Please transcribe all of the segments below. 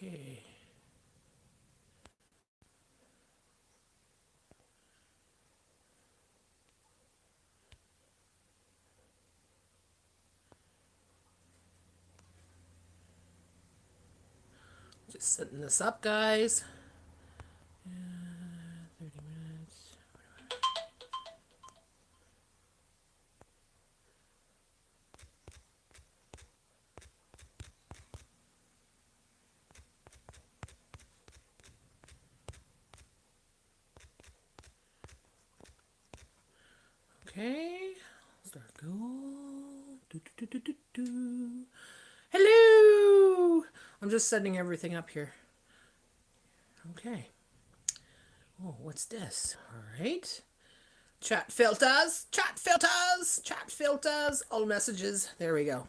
Okay. Just setting this up, guys. 30 minutes. Okay. Start go. Do, do, do, do, do, do. Hello. I'm just setting everything up here. Okay. Oh, what's this? All right. Chat filters, chat filters, chat filters, all messages. There we go.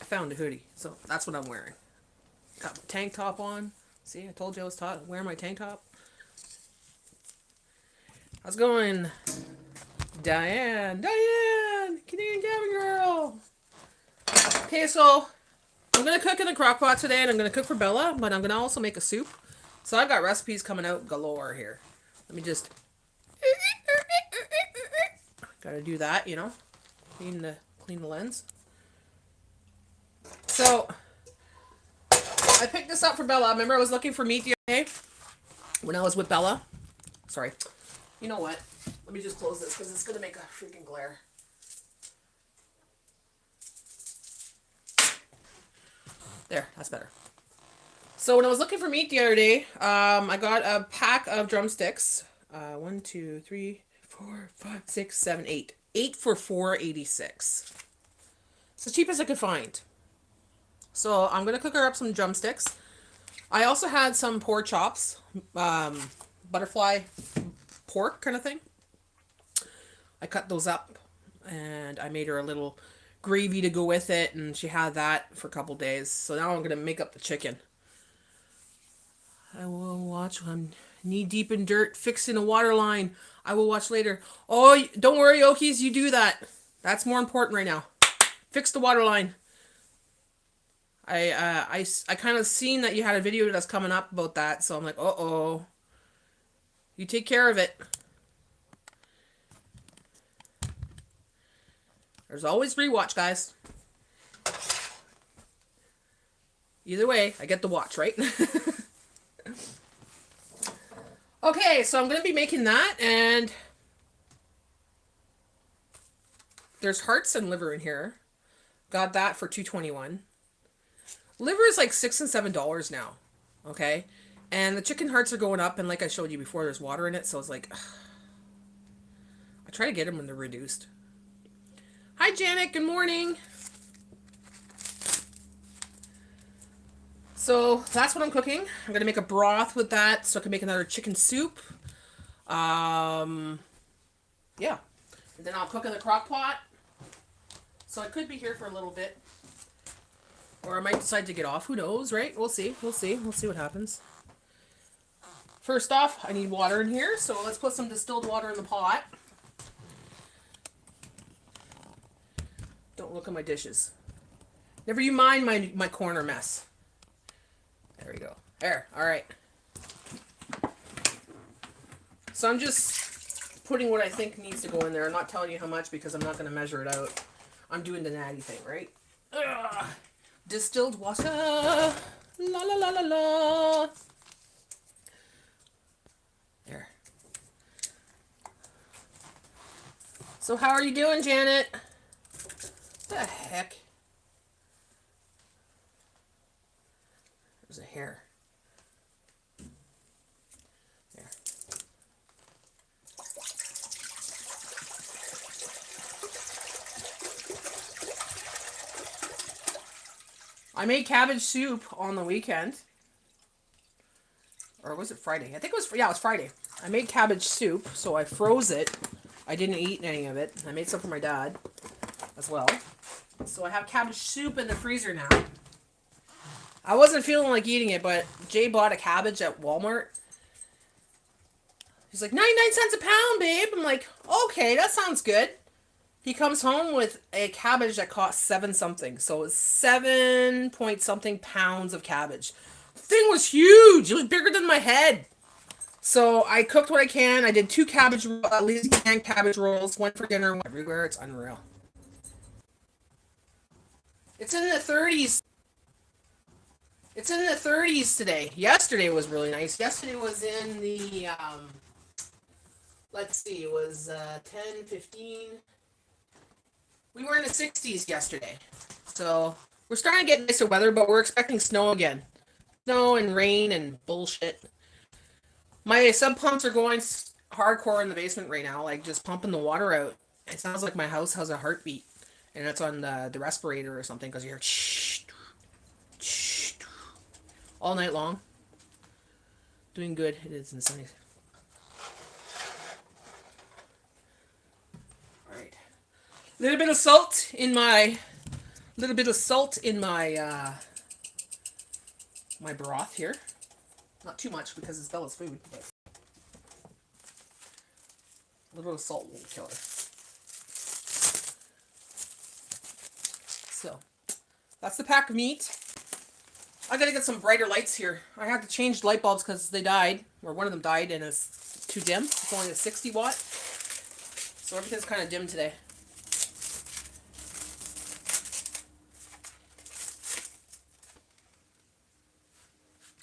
I found a hoodie, so that's what I'm wearing. Got my tank top on. See, I told you I was wearing my tank top. How's it going? Diane, Canadian Gavin girl. Okay, so I'm gonna cook in the crock pot today, and I'm gonna cook for Bella, but I'm gonna also make a soup. So I've got recipes coming out galore here. Let me just gotta do that, you know, clean the lens. So I picked this up for Bella. Remember, I was looking for meat the other day when I was with Bella. Sorry. You know what? Let me just close this because it's gonna make a freaking glare. There, that's better. So when I was looking for meat the other day, I got a pack of drumsticks. 1, 2, 3, 4, 5, 6, 7, 8. 8 for $4.86. It's the cheapest I could find. So I'm gonna cook her up some drumsticks. I also had some pork chops, butterfly pork kind of thing. I cut those up and I made her a little gravy to go with it, and she had that for a couple days. So now I'm gonna make up the chicken. I will watch. I'm knee deep in dirt fixing a water line. I will watch later. Oh, don't worry, Okies, you do that. That's more important right now. Fix the water line. I kind of seen that you had a video that's coming up about that, so I'm like, uh-oh. You take care of it. There's always rewatch, guys. Either way, I get the watch, right? Okay, so I'm going to be making that, and there's hearts and liver in here. Got that for $2.21. Liver is like $6 and $7 now, okay? And the chicken hearts are going up, and like I showed you before, there's water in it, so it's like, ugh. I try to get them when they're reduced. Hi, Janet. Good morning. So that's what I'm cooking. I'm going to make a broth with that so I can make another chicken soup. Yeah. And then I'll cook in the crock pot. So I could be here for a little bit. Or I might decide to get off. Who knows, right? We'll see. We'll see. We'll see what happens. First off, I need water in here. So let's put some distilled water in the pot. Don't look at my dishes. Never you mind my corner mess. There we go. There. All right. So I'm just putting what I think needs to go in there. I'm not telling you how much because I'm not going to measure it out. I'm doing the Natty thing, right? Ugh. Distilled water. La la la la la. There. So how are you doing, Janet? What the heck? There's a hair. There. I made cabbage soup on the weekend. Or was it Friday? I think it was, yeah, it was Friday. I made cabbage soup, so I froze it. I didn't eat any of it. I made some for my dad as well. So I have cabbage soup in the freezer now. I wasn't feeling like eating it, but Jay bought a cabbage at Walmart. He's like, 99 cents a pound, babe. I'm like, okay, that sounds good. He comes home with a cabbage that cost 7 something. So it's 7 point something pounds of cabbage. The thing was huge. It was bigger than my head. So I cooked what I can. I did 2 cabbage, at least canned cabbage rolls. One for dinner, one everywhere. It's unreal. It's in the 30s. It's in the 30s today. Yesterday was really nice. Yesterday was in the, let's see, it was 10, 15. We were in the 60s yesterday. So we're starting to get nicer weather, but we're expecting snow again. Snow and rain and bullshit. My sub pumps are going hardcore in the basement right now, like just pumping the water out. It sounds like my house has a heartbeat, and it's on the respirator or something because you're all night long. Doing good. It is in the 70s. All right. Little bit of salt in my my broth here. Not too much because it's Bella's food, but a little bit of salt won't kill her. So that's the pack of meat. I gotta get some brighter lights here. I had to change light bulbs because they died, or one of them died, and it's too dim. It's only a 60 watt, so everything's kind of dim today.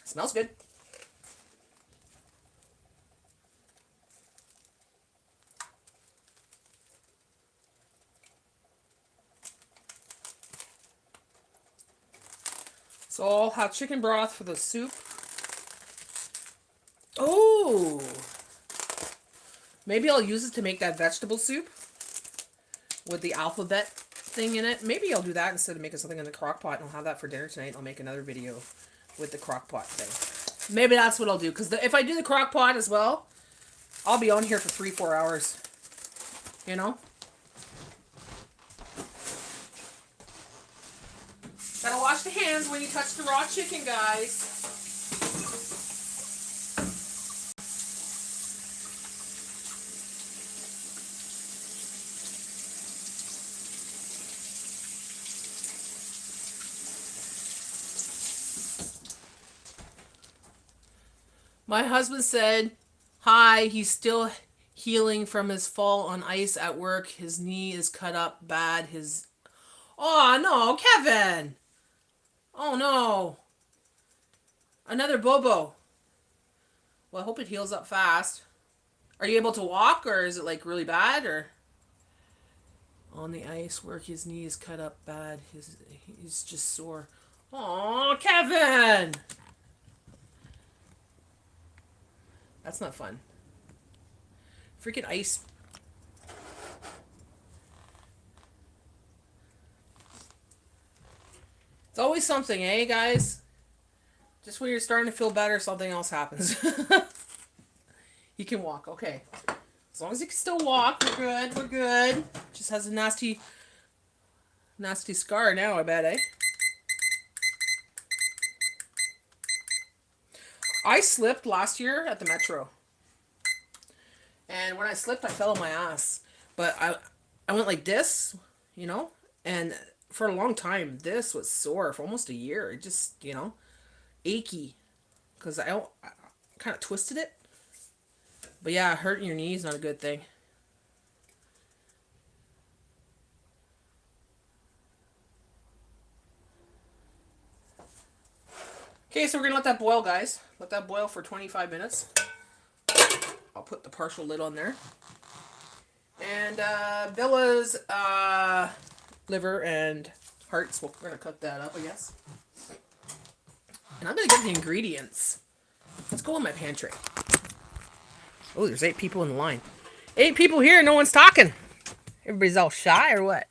Smells good. So I'll have chicken broth for the soup. Oh! Maybe I'll use it to make that vegetable soup with the alphabet thing in it. Maybe I'll do that instead of making something in the crock pot, and I'll have that for dinner tonight. I'll make another video with the crock pot thing. Maybe that's what I'll do, because if I do the crock pot as well, I'll be on here for 3-4 hours. You know? Gotta wash the hands when you touch the raw chicken, guys. My husband said, hi, he's still healing from his fall on ice at work. His knee is cut up bad. Oh, no, Kevin. Oh, no. Another Bobo. Well, I hope it heals up fast. Are you able to walk, or is it, like, really bad, or? On the ice, work, his knee is cut up bad. He's just sore. Oh, Kevin! That's not fun. Freaking ice. It's always something, eh, guys? Just when you're starting to feel better, something else happens. He can walk, okay. As long as he can still walk, we're good, we're good. Just has a nasty scar now, I bet, eh? I slipped last year at the Metro. And when I slipped, I fell on my ass. But I went like this, you know? And for a long time, this was sore for almost a year. It just, you know, achy. Because I kind of twisted it. But yeah, hurting your knee is not a good thing. Okay, so we're going to let that boil, guys. Let that boil for 25 minutes. I'll put the partial lid on there. And Bella's liver and hearts, we're going to cook that up, I guess. And I'm going to get the ingredients. Let's go in my pantry. Oh, there's 8 people in the line. 8 people here, no one's talking. Everybody's all shy or what?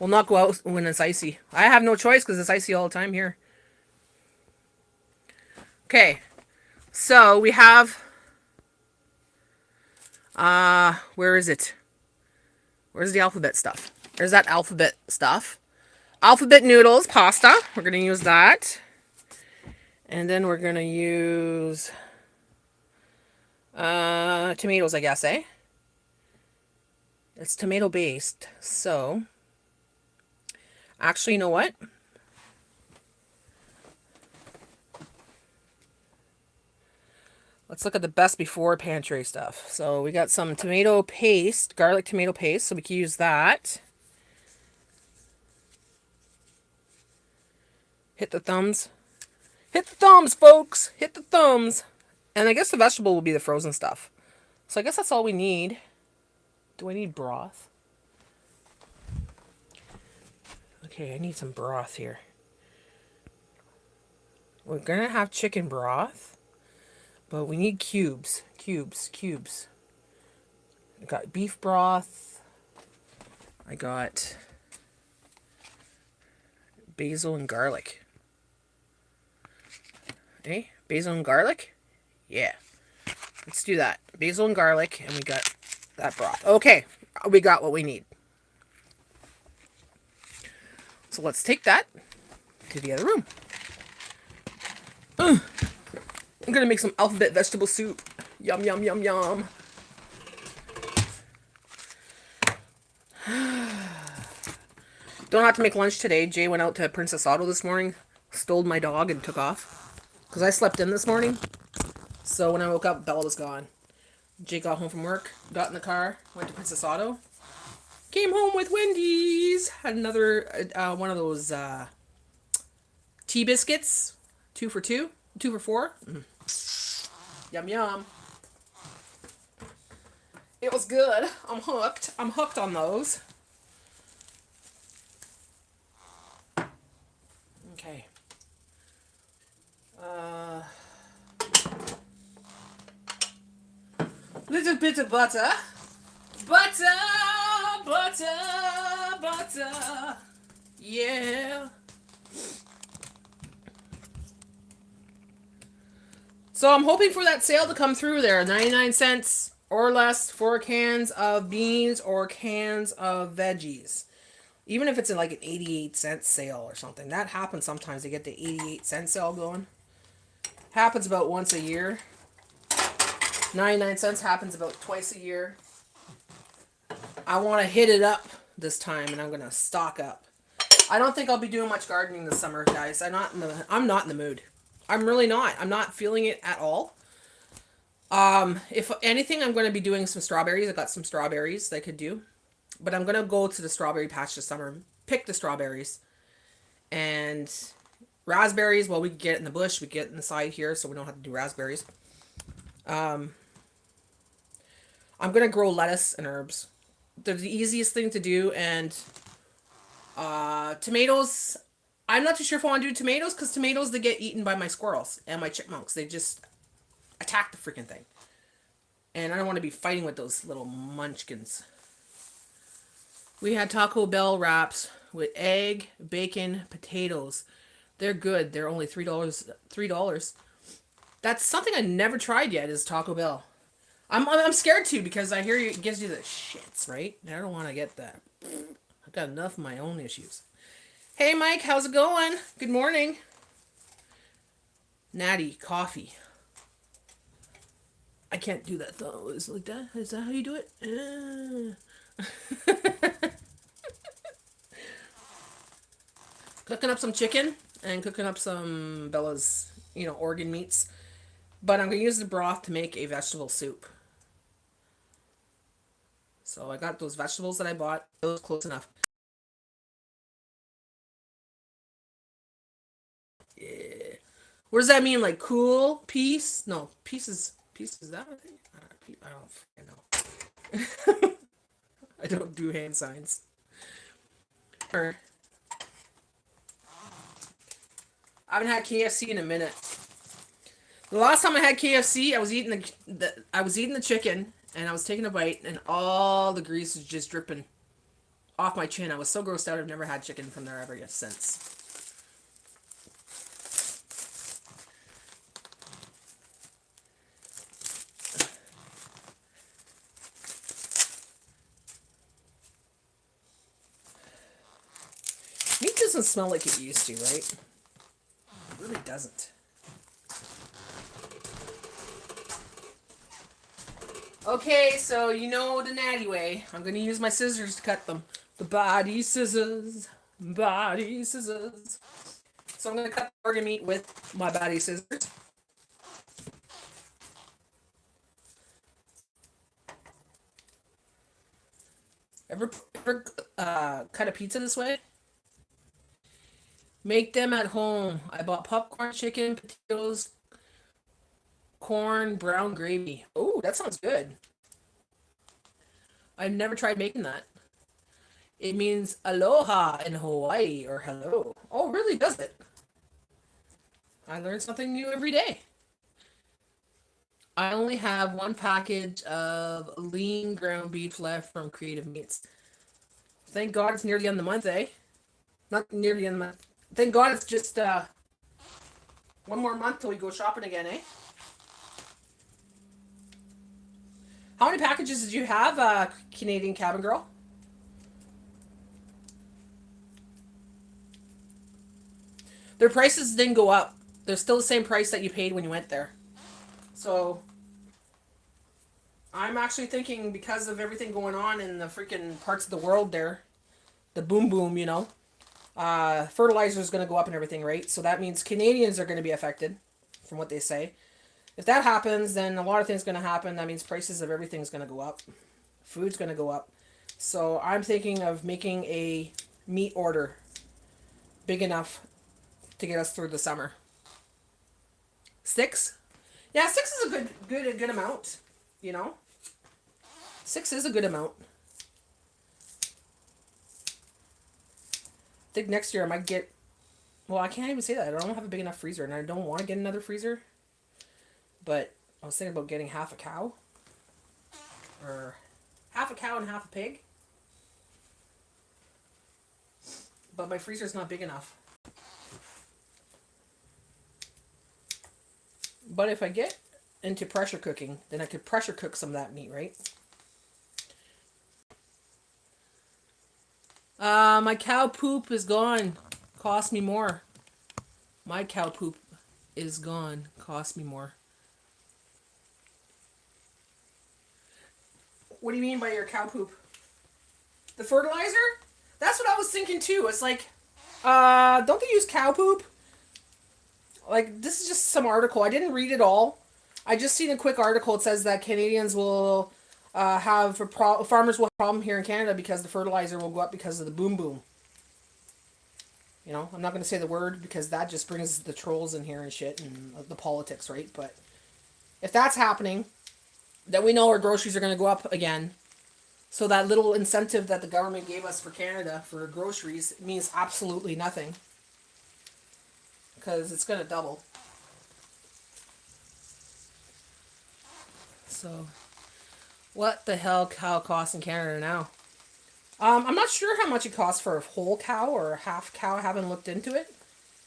We'll not go out when it's icy. I have no choice because it's icy all the time here. Okay. So we have... where is it? Where's the alphabet stuff? There's that alphabet stuff. Alphabet noodles, pasta. We're going to use that. And then we're going to use... tomatoes, I guess, eh? It's tomato based. So, actually, you know what? Let's look at the best before pantry stuff. So we got some tomato paste, garlic tomato paste, so we can use that. Hit the thumbs. Hit the thumbs, folks! Hit the thumbs! And I guess the vegetable will be the frozen stuff. So I guess that's all we need. Do I need broth? Okay, I need some broth here. We're gonna have chicken broth, but we need cubes. Cubes. I got beef broth. I got basil and garlic. Hey, basil and garlic? Yeah. Let's do that. Basil and garlic, and we got that broth. Okay, we got what we need. So let's take that to the other room. I'm gonna make some alphabet vegetable soup. Yum, yum, yum, yum. Don't have to make lunch today. Jay went out to Princess Auto this morning, stole my dog, and took off. Because I slept in this morning. So when I woke up, Bella was gone. Jay got home from work, got in the car, went to Princess Auto, came home with Wendy's. Had another one of those tea biscuits, 2 for 2, 2 for 4. Yum yum. It was good. I'm hooked. I'm hooked on those. Okay. Little bit of butter. Butter. Yeah. So I'm hoping for that sale to come through there. 99 cents or less for cans of beans or cans of veggies. Even if it's in like an 88-cent sale or something. That happens sometimes. They get the 88-cent sale going. Happens about once a year. 99 cents happens about twice a year. I want to hit it up this time, and I'm going to stock up. I don't think I'll be doing much gardening this summer, guys. I'm not in the mood. I'm really not. I'm not feeling it at all. If anything, I'm going to be doing some strawberries. I got some strawberries that I could do. But I'm going to go to the strawberry patch this summer, pick the strawberries. And raspberries, well, we can get it in the bush. We get it in the side here, so we don't have to do raspberries. I'm going to grow lettuce and herbs. They're the easiest thing to do. And tomatoes, I'm not too sure if I want to do tomatoes, because tomatoes, they get eaten by my squirrels and my chipmunks. They just attack the freaking thing. And I don't want to be fighting with those little munchkins. We had Taco Bell wraps with egg, bacon, potatoes. They're good. They're only $3. That's something I never tried yet, is Taco Bell. I'm scared too, because I hear it gives you the shits, right? And I don't want to get that. I've got enough of my own issues. Hey Mike, how's it going? Good morning. Natty, coffee. I can't do that though. Is it like that? Is that how you do it? Cooking up some chicken and cooking up some Bella's, organ meats. But I'm going to use the broth to make a vegetable soup. So I got those vegetables that I bought. Those close enough. Yeah. What does that mean? Like cool? Peace? No, peace is that a thing? I don't know. I don't do hand signs. I haven't had KFC in a minute. The last time I had KFC, I was eating the chicken, and I was taking a bite, and all the grease was just dripping off my chin. I was so grossed out. I've never had chicken from there ever since. Meat doesn't smell like it used to, right? It really doesn't. Okay, so you know the Natty way. I'm gonna use my scissors to cut them. The body scissors. Body scissors. So I'm gonna cut the organ meat with my body scissors. Ever cut a pizza this way? Make them at home. I bought popcorn, chicken, potatoes, corn, brown gravy. Oh, that sounds good. I've never tried making that. It means aloha in Hawaii or hello. Oh, really does it? I learn something new every day. I only have one package of lean ground beef left from Creative Meats. Thank God it's near the end of the month, eh? Not near the end of the month. Thank God it's just one more month till we go shopping again, eh? How many packages did you have, Canadian Cabin Girl? Their prices didn't go up. They're still the same price that you paid when you went there. So I'm actually thinking because of everything going on in the freaking parts of the world there, the boom boom, you know, fertilizer is going to go up and everything, right? So that means Canadians are going to be affected, from what they say. If that happens, then a lot of things are going to happen. That means prices of everything's going to go up. Food's going to go up. So I'm thinking of making a meat order big enough to get us through the summer. 6? Yeah, 6 is a good amount, you know? 6 is a good amount. I think next year I might get... Well, I can't even say that. I don't have a big enough freezer, and I don't want to get another freezer. But I was thinking about getting half a cow. Or half a cow and half a pig. But my freezer's not big enough. But if I get into pressure cooking, then I could pressure cook some of that meat, right? My cow poop is gone. Cost me more. My cow poop is gone. Cost me more. What do you mean by your cow poop? The fertilizer? That's what I was thinking too. It's like, don't they use cow poop? Like, this is just some article. I didn't read it all. I just seen a quick article. It says that Canadians will farmers will have a problem here in Canada because the fertilizer will go up because of the boom boom. You know, I'm not going to say the word because that just brings the trolls in here and shit and the politics, right? But if that's happening, then we know our groceries are going to go up again. So that little incentive that the government gave us for Canada for groceries means absolutely nothing. Because it's going to double. So, what the hell cow costs in Canada now? I'm not sure how much it costs for a whole cow or a half cow. I haven't looked into it.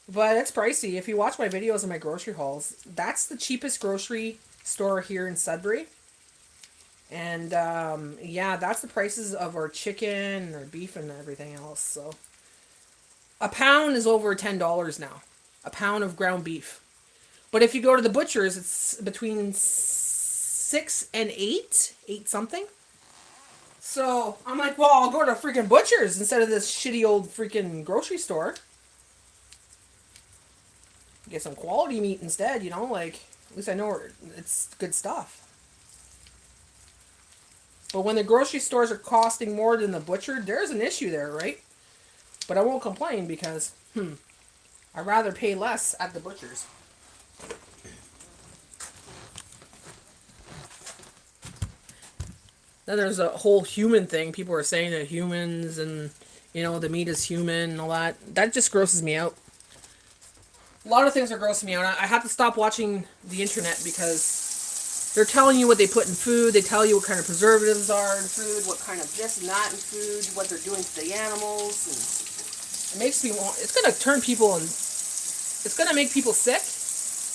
But it's pricey. If you watch my videos of my grocery hauls, that's the cheapest grocery store here in Sudbury. And yeah, that's the prices of our chicken and our beef and everything else. So a pound is over $10 now. A pound of ground beef. But if you go to the butcher's, it's between 6 and 8 something. So I'm like, well, I'll go to a freaking butcher's instead of this shitty old freaking grocery store. Get some quality meat instead, you know, like, at least I know it's good stuff. But when the grocery stores are costing more than the butcher, there's an issue there, right? But I won't complain because, I'd rather pay less at the butcher's. Then there's a whole human thing. People are saying that humans and, you know, the meat is human and all that. That just grosses me out. A lot of things are grossing me out. I have to stop watching the internet because they're telling you what they put in food. They tell you what kind of preservatives are in food, what kind of this and that in food, what they're doing to the animals. And it makes me want... It's going to turn people and... It's going to make people sick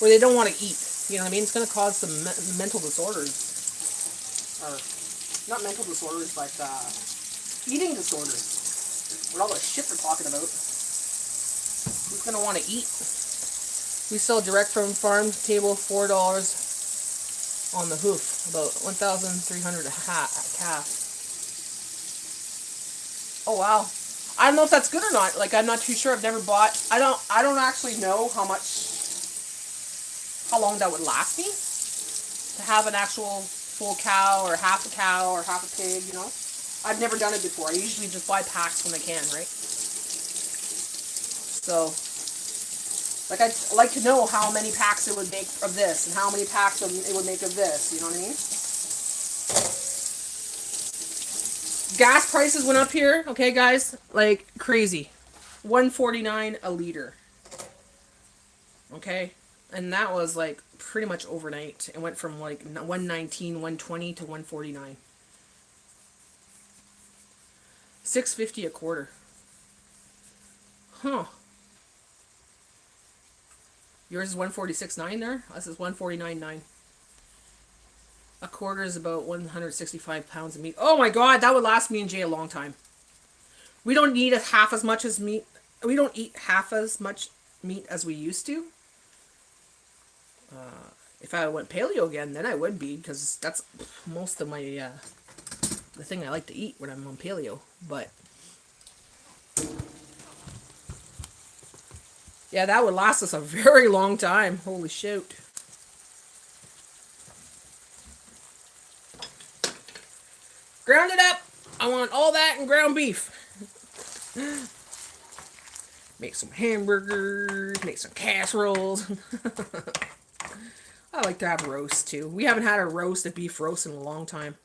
where they don't want to eat. You know what I mean? It's going to cause some mental disorders. Or... Not mental disorders, but eating disorders. With all the shit they're talking about. Who's going to want to eat? We sell direct from farm table, $4. on the hoof. About 1,300 a calf. Oh wow. I don't know if that's good or not. Like I'm not too sure. I've never bought. I don't actually know how long that would last me to have an actual full cow or half a cow or half a pig, you know. I've never done it before. I usually just buy packs when I can, right? So, like I'd like to know how many packs it would make of this and how many packs it would make of this, you know what I mean? Gas prices went up here, okay guys? Like crazy. 149 a liter. Okay? And that was like pretty much overnight. It went from like 119, 120 to 149. 650 a quarter. Huh. Yours is 146.9 there? This is 149.9. A quarter is about 165 pounds of meat. Oh my god, that would last me and Jay a long time. We don't need half as much as meat. We don't eat half as much meat as we used to. If I went paleo again, then I would be, because that's most of my the thing I like to eat when I'm on paleo. But yeah, that would last us a very long time. Holy shoot. Ground it up. I want all that and ground beef. Make some hamburgers, make some casseroles. I like to have roast too. We haven't had a beef roast in a long time.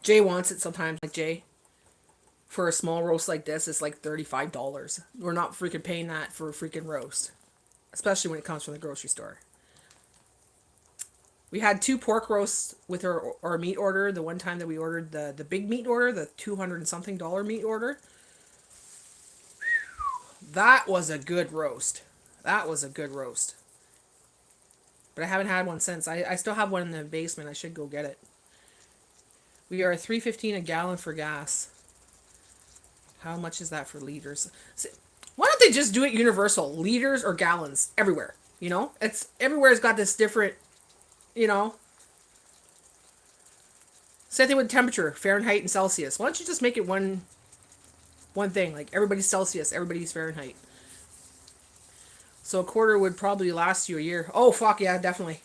Jay wants it sometimes. Like Jay, for a small roast like this, it's like $35. We're not freaking paying that for a freaking roast, especially when it comes from the grocery store. We had 2 pork roasts with our meat order. The one time that we ordered the big meat order, the $200 and something meat order. That was a good roast. That was a good roast. But I haven't had one since. I still have one in the basement. I should go get it. We are $3.15 a gallon for gas. How much is that for liters? Why don't they just do it universal? Liters or gallons everywhere. You know? It's everywhere's got this different, you know. Same thing with temperature, Fahrenheit and Celsius. Why don't you just make it one thing? Like everybody's Celsius, everybody's Fahrenheit. So a quarter would probably last you a year. Oh, fuck yeah, definitely.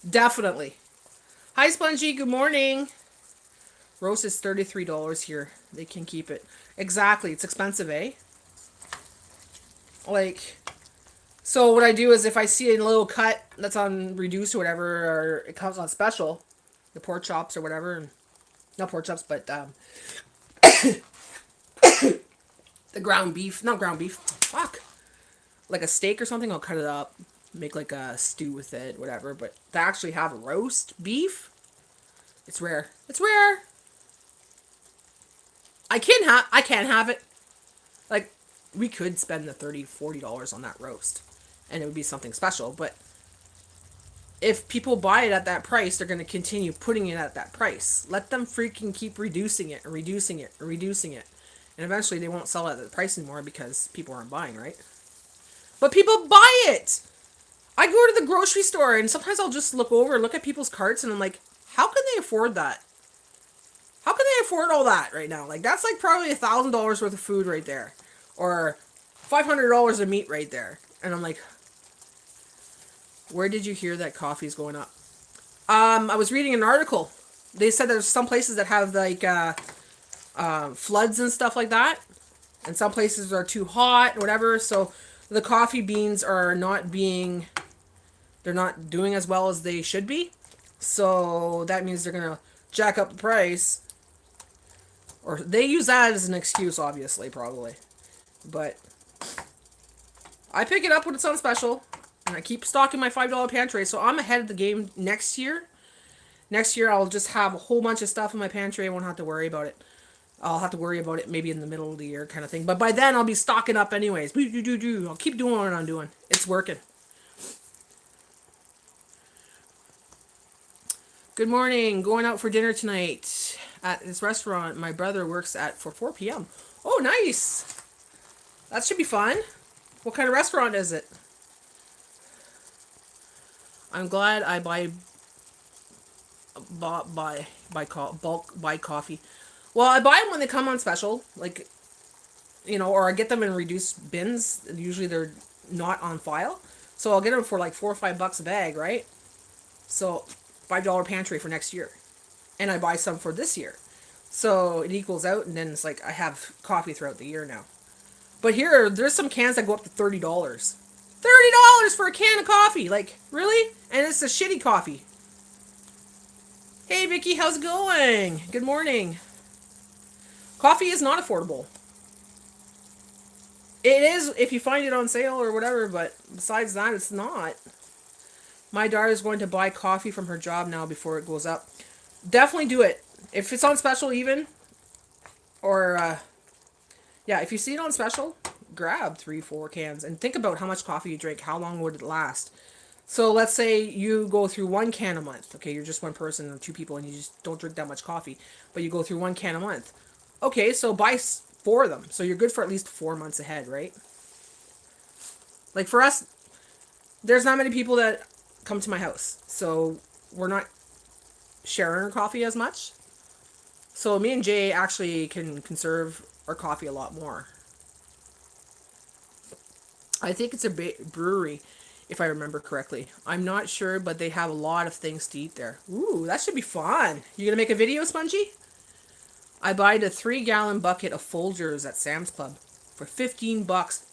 Definitely. Hi, Spongy. Good morning. Roast is $33 here. They can keep it. Exactly. It's expensive, eh? Like, so what I do is if I see a little cut that's on reduced or whatever, or it comes on special, the pork chops or whatever, not pork chops, but the ground beef, not ground beef, fuck. Like a steak or something, I'll cut it up, make like a stew with it, whatever. But to actually have a roast beef, it's rare. It's rare. I can't have it. Like, we could spend the $30, $40 on that roast, and it would be something special. But if people buy it at that price, they're going to continue putting it at that price. Let them freaking keep reducing it and reducing it and reducing it. And eventually they won't sell it at the price anymore because people aren't buying, right? But people buy it. I go to the grocery store and sometimes I'll just look at people's carts and I'm like, how can they afford that? How can they afford all that right now? Like, that's like probably $1,000 worth of food right there. Or $500 of meat right there. And I'm like, where did you hear that coffee's going up? I was reading an article. They said there's some places that have like floods and stuff like that. And some places are too hot, whatever. So the coffee beans are they're not doing as well as they should be. So that means they're going to jack up the price. Or they use that as an excuse, obviously, probably. But I pick it up when it's on special. And I keep stocking my $5 pantry. So I'm ahead of the game next year. Next year I'll just have a whole bunch of stuff in my pantry. I won't have to worry about it. I'll have to worry about it maybe in the middle of the year kind of thing. But by then I'll be stocking up anyways. I'll keep doing what I'm doing. It's working. Good morning. Going out for dinner tonight at this restaurant my brother works at for 4 p.m. Oh, nice. That should be fun. What kind of restaurant is it? I'm glad I buy bulk buy coffee. Well, I buy them when they come on special, like, or I get them in reduced bins. Usually they're not on file, so I'll get them for like $4 or $5 a bag, right? So $5 pantry for next year, and I buy some for this year, so it equals out, and then it's like I have coffee throughout the year now. But here, there's some cans that go up to $30. $30 for a can of coffee, like really? And it's a shitty coffee. Hey Vicky, how's it going? Good morning. Coffee is not affordable. It is if you find it on sale or whatever, but besides that, it's not. My daughter's going to buy coffee from her job now before it goes up. Definitely do it. If it's on special even, or, yeah, if you see it on special, grab 3, 4 cans and think about how much coffee you drink. How long would it last? So let's say you go through 1 can a month. Okay, you're just one person or 2 people and you just don't drink that much coffee, but you go through 1 can a month. Okay, so buy 4 of them. So you're good for at least 4 months ahead, right? Like for us, there's not many people that come to my house, so we're not sharing our coffee as much. So me and Jay actually can conserve our coffee a lot more. I think it's a brewery, if I remember correctly. I'm not sure, but they have a lot of things to eat there. Ooh, that should be fun. You gonna make a video, Spongy? I bought a 3-gallon bucket of Folgers at Sam's Club for $15.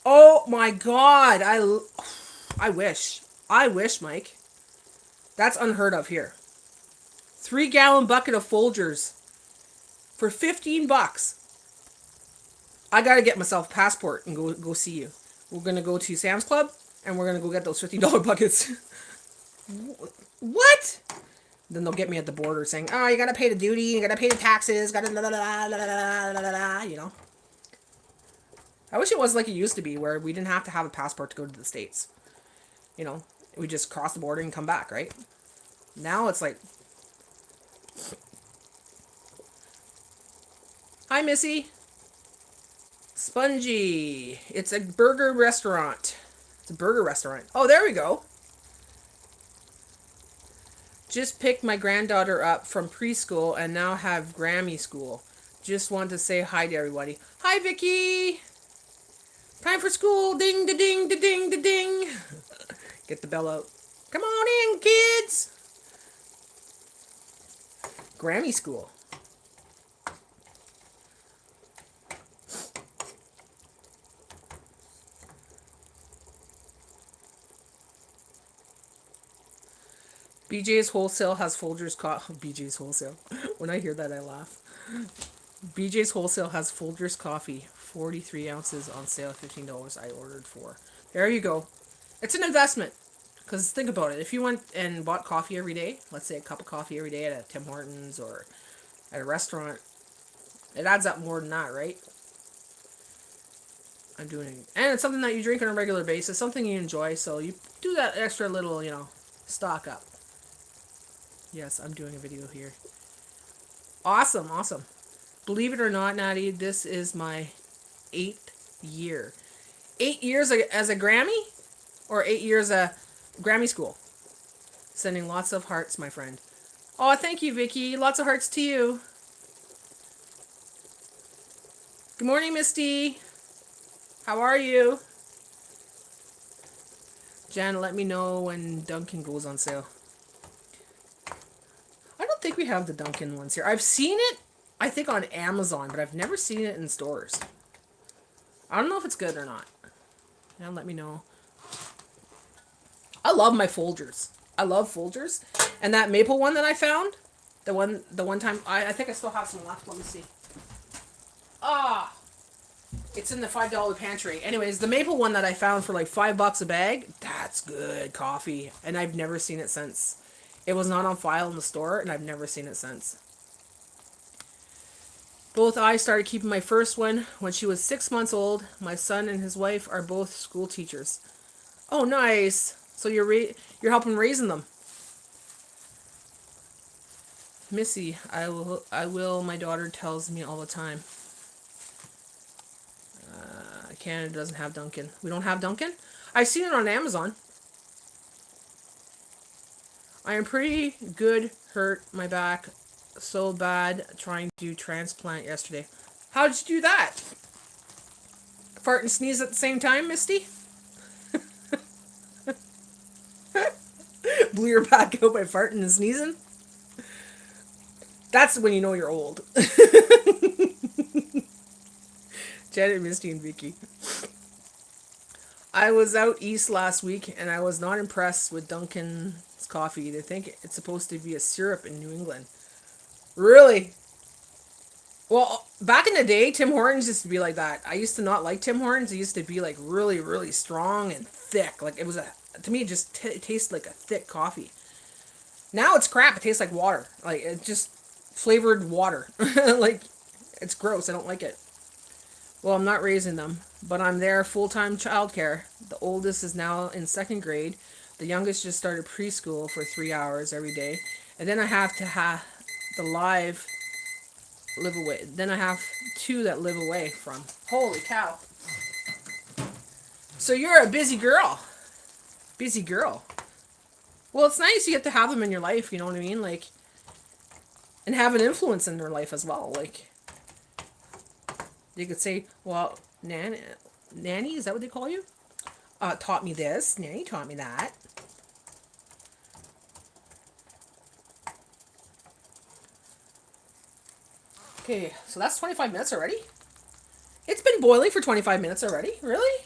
Oh my god! I wish. I wish, Mike. That's unheard of here. 3-gallon bucket of Folgers for $15. I gotta get myself a passport and go see you. We're gonna go to Sam's Club and we're gonna go get those $15 buckets. What? Then they'll get me at the border saying, "Oh, you gotta pay the duty, you gotta pay the taxes, gotta la la la la la la la," you know. I wish it was like it used to be, where we didn't have to have a passport to go to the States. We just cross the border and come back, right? Now it's like, hi, Missy. Spongy. It's a burger restaurant. It's a burger restaurant. Oh, there we go. Just picked my granddaughter up from preschool and now have Grammy school. Just want to say hi to everybody. Hi, Vicky. Time for school. Ding, da, ding, da, ding, da, ding. Get the bell out. Come on in, kids. Grammy school. BJ's Wholesale has Folgers BJ's Wholesale. When I hear that, I laugh. BJ's Wholesale has Folgers coffee, 43 ounces on sale, $15. I ordered 4. There you go. It's an investment. Because think about it. If you went and bought coffee every day, let's say a cup of coffee every day at a Tim Hortons or at a restaurant, it adds up more than that, right? I'm doing it. And it's something that you drink on a regular basis, something you enjoy, so you do that extra little, stock up. Yes, I'm doing a video here. Awesome, awesome. Believe it or not, Natty, this is my 8th year. 8 years as a Grammy? Or 8 years Grammy school? Sending lots of hearts, my friend. Oh, thank you, Vicky. Lots of hearts to you. Good morning, Misty. How are you? Jan, let me know when Dunkin' goes on sale. I don't think we have the Dunkin' ones here. I've seen it, I think, on Amazon, but I've never seen it in stores. I don't know if it's good or not. Now let me know. I love my Folgers. I love Folgers. And that maple one that I found, the one time, I think I still have some left. Let me see. It's in the $5 pantry. Anyways, the maple one that I found for like $5 a bag, that's good coffee. And I've never seen it since. It was not on file in the store, and I've never seen it since. Both I started keeping my first one when she was 6 months old. My son and his wife are both school teachers. Oh, nice. So you're helping raising them. Missy, I will. My daughter tells me all the time. Canada doesn't have Dunkin'. We don't have Dunkin'? I've seen it on Amazon. I am pretty good. Hurt my back so bad trying to transplant yesterday. How did you do that? Fart and sneeze at the same time, Misty? Blew your back out by farting and sneezing? That's when you know you're old. Janet, Misty, and Vicky. I was out east last week and I was not impressed with Dunkin's coffee. They think it's supposed to be a syrup in New England. Really? Well, back in the day, Tim Hortons used to be like that. I used to not like Tim Hortons. It used to be like really, really strong and thick. Like it was to me, it just tasted like a thick coffee. Now it's crap. It tastes like water. Like it's just flavored water. Like it's gross. I don't like it. Well, I'm not raising them, but I'm there full-time childcare. The oldest is now in second grade. The youngest just started preschool for 3 hours every day. And then I have to have the live live away. Then I have two that live away from. Holy cow. So you're a busy girl. Busy girl. Well, it's nice you get to have them in your life, you know what I mean? Like, and have an influence in their life as well. Like, you could say, well, Nanny, is that what they call you? Taught me this. Nanny taught me that. Okay, so that's 25 minutes already? It's been boiling for 25 minutes already? Really?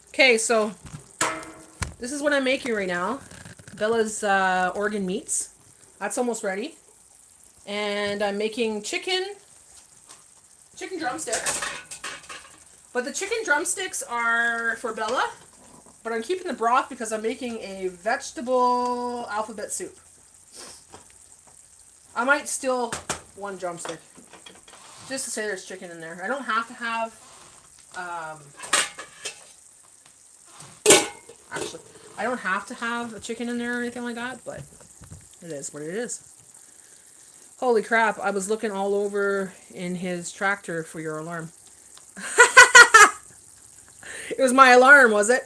Okay, so this is what I'm making right now. Bella's organ meats. That's almost ready. And I'm making chicken drumsticks. But the chicken drumsticks are for Bella. But I'm keeping the broth because I'm making a vegetable alphabet soup. I might steal one drumstick. Just to say there's chicken in there. I don't have to have... actually, I don't have to have a chicken in there or anything like that. But it is what it is. Holy crap, I was looking all over in his tractor for your alarm. It was my alarm, was it?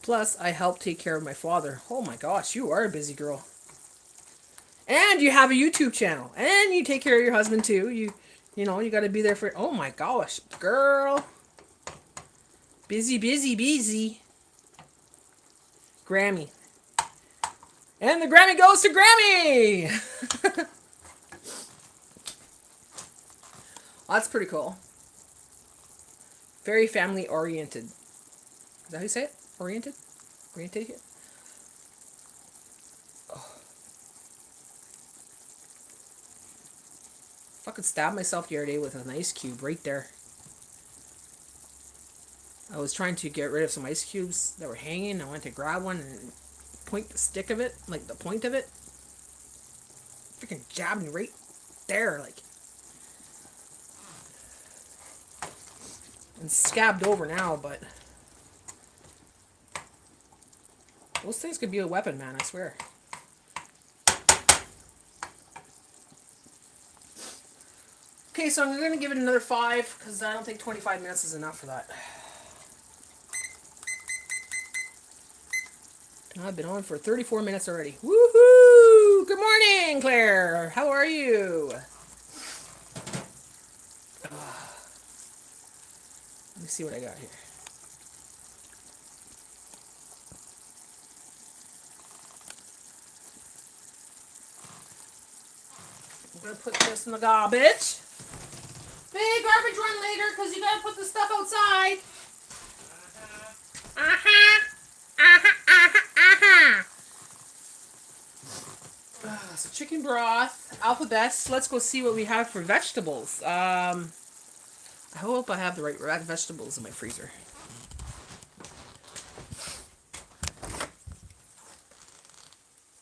Plus, I help take care of my father. Oh my gosh, you are a busy girl. And you have a YouTube channel. And you take care of your husband too. You know, you got to be there for... Oh my gosh, girl. Busy, busy, busy. Grammy. And the Grammy goes to Grammy! That's pretty cool. Very family oriented. Is that how you say it? Oriented? Oriented here? Oh. Fucking stabbed myself the other day with an ice cube right there. I was trying to get rid of some ice cubes that were hanging. I went to grab one and point the stick of it, like the point of it. Freaking jabbed me right there, like. And scabbed over now, but those things could be a weapon, man, I swear. Okay, so I'm going to give it another 5, because I don't think 25 minutes is enough for that. I've been on for 34 minutes already. Woohoo! Good morning, Claire. How are you? Let me see what I got here. I'm going to put this in the garbage. Big garbage run later because you got to put the stuff outside. So chicken broth, alphabets. Let's go see what we have for vegetables. I hope I have the right vegetables in my freezer.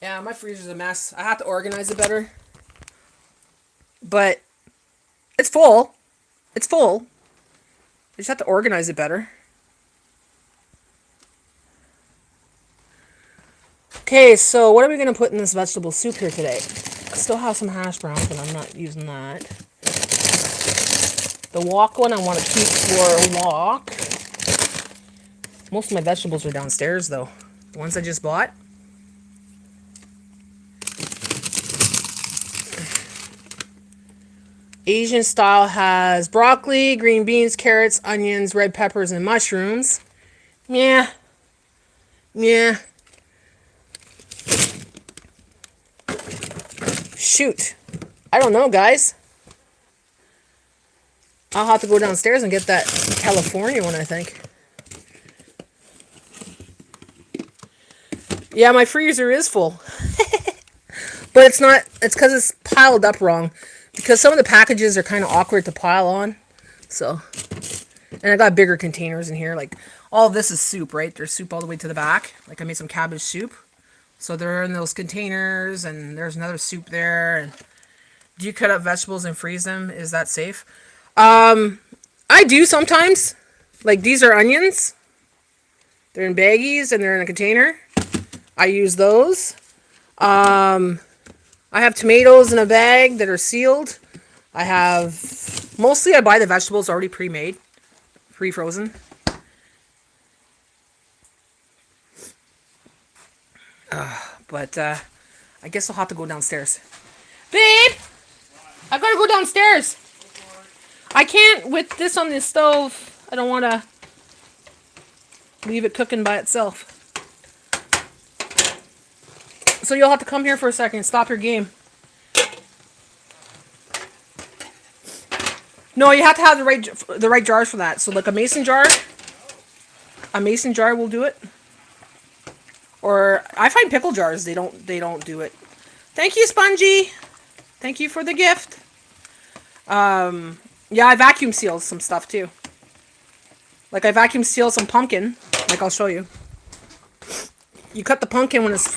Yeah, my freezer's a mess. I have to organize it better. But it's full. It's full. I just have to organize it better. Okay, so what are we going to put in this vegetable soup here today? I still have some hash browns, but I'm not using that. The wok one I want to keep for a wok. Most of my vegetables are downstairs, though. The ones I just bought. Asian style has broccoli, green beans, carrots, onions, red peppers, and mushrooms. Yeah. Yeah. Shoot. I don't know, guys. I'll have to go downstairs and get that California one, I think. Yeah, my freezer is full. But it's not, it's because it's piled up wrong. Because some of the packages are kind of awkward to pile on. So, and I got bigger containers in here. Like, all of this is soup, right? There's soup all the way to the back. Like, I made some cabbage soup. So they're in those containers, and there's another soup there. And do you cut up vegetables and freeze them? Is that safe? I do sometimes. Like, these are onions. They're in baggies, and they're in a container. I use those. I have tomatoes in a bag that are sealed. I have... Mostly I buy the vegetables already pre-made. Pre-frozen. But I guess I'll have to go downstairs. Babe! I gotta go downstairs. I can't with this on the stove. I don't want to leave it cooking by itself. So you'll have to come here for a second. Stop your game. No, you have to have the right jars for that. So like a mason jar will do it. Or I find pickle jars they don't do it. Thank you, Spongy. Thank you for the gift. Yeah, I vacuum sealed some stuff too. Like I vacuum sealed some pumpkin. Like I'll show you. You cut the pumpkin when it's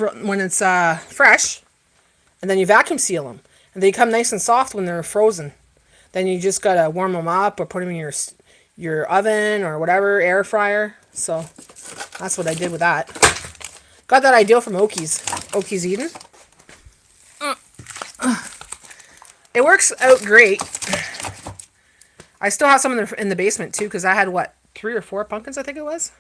fresh, and then you vacuum seal them, and they come nice and soft when they're frozen. Then you just gotta warm them up or put them in your oven or whatever, air fryer. So that's what I did with that. Got that idea from Okies. Okies Eden. It works out great. I still have some in the basement too, because I had what, 3 or 4 pumpkins I think it was.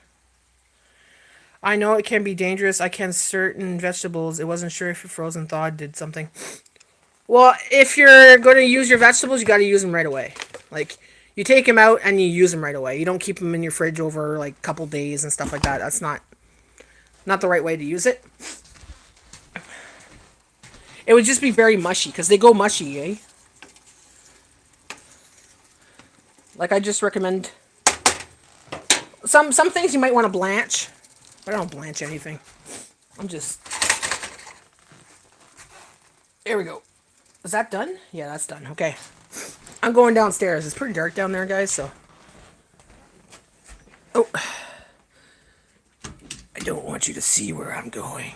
I know it can be dangerous. I can certain vegetables. It wasn't sure if your frozen thaw did something. Well, if you're going to use your vegetables, you got to use them right away. Like, you take them out and you use them right away. You don't keep them in your fridge over, like, a couple days and stuff like that. That's not the right way to use it. It would just be very mushy, because they go mushy, eh? Like, I just recommend... Some things you might want to blanch. But I don't blanch anything. I'm just... There we go. Is that done? Yeah, that's done. Okay. I'm going downstairs. It's pretty dark down there, guys, so... Oh. I don't want you to see where I'm going.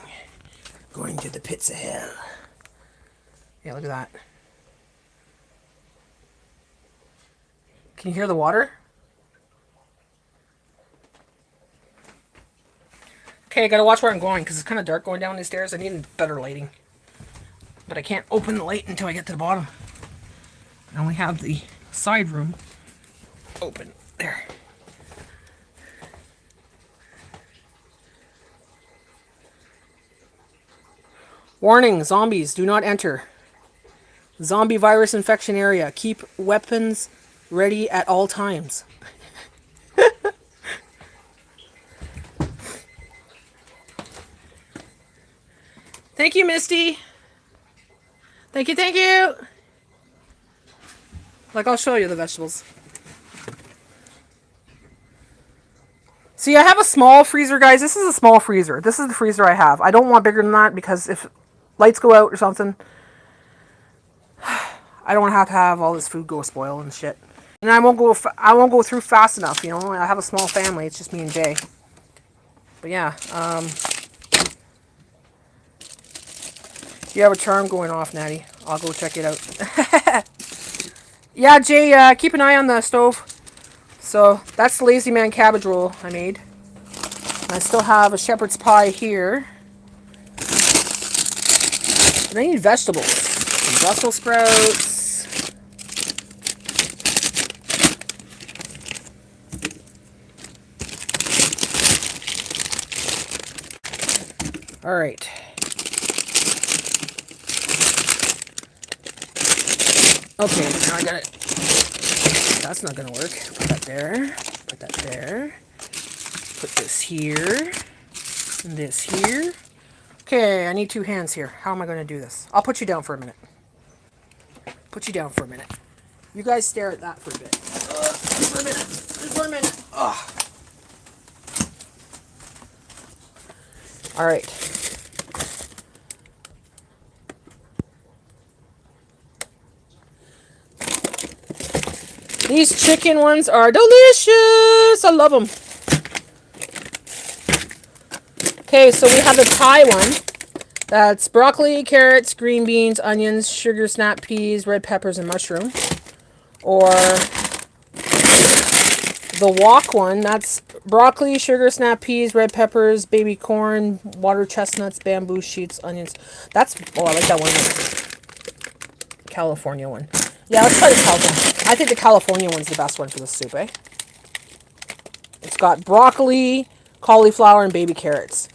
Going to the pits of hell. Yeah, look at that. Can you hear the water? Okay, I gotta watch where I'm going because it's kind of dark going down these stairs. I need better lighting. But I can't open the light until I get to the bottom. I only have the side room open. There. Warning, zombies, do not enter. Zombie virus infection area. Keep weapons ready at all times. Thank you, Misty. Thank you, thank you. Like, I'll show you the vegetables. See, I have a small freezer, guys. This is a small freezer. This is the freezer I have. I don't want bigger than that because if lights go out or something, I don't want to have all this food go spoil and shit. And I won't go through fast enough, you know. I have a small family. It's just me and Jay. But yeah, you have a charm going off, Natty. I'll go check it out. Yeah, Jay, keep an eye on the stove. So, that's the Lazy Man cabbage roll I made. I still have a shepherd's pie here. And I need vegetables. Some Brussels sprouts. All right. Okay, now I got it. That's not gonna work. Put that there. Put that there. Put this here. And this here. Okay, I need 2 hands here. How am I gonna do this? I'll put you down for a minute. Put you down for a minute. You guys stare at that for a bit. For a minute. For a minute. Ugh. All right. These chicken ones are delicious. I love them. Okay, so we have the Thai one. That's broccoli, carrots, green beans, onions, sugar snap peas, red peppers, and mushroom. Or the wok one. That's broccoli, sugar snap peas, red peppers, baby corn, water chestnuts, bamboo shoots, onions. That's, oh, I like that one. California one. Yeah, let's try the California. I think the California one's the best one for the soup, eh? It's got broccoli, cauliflower, and baby carrots.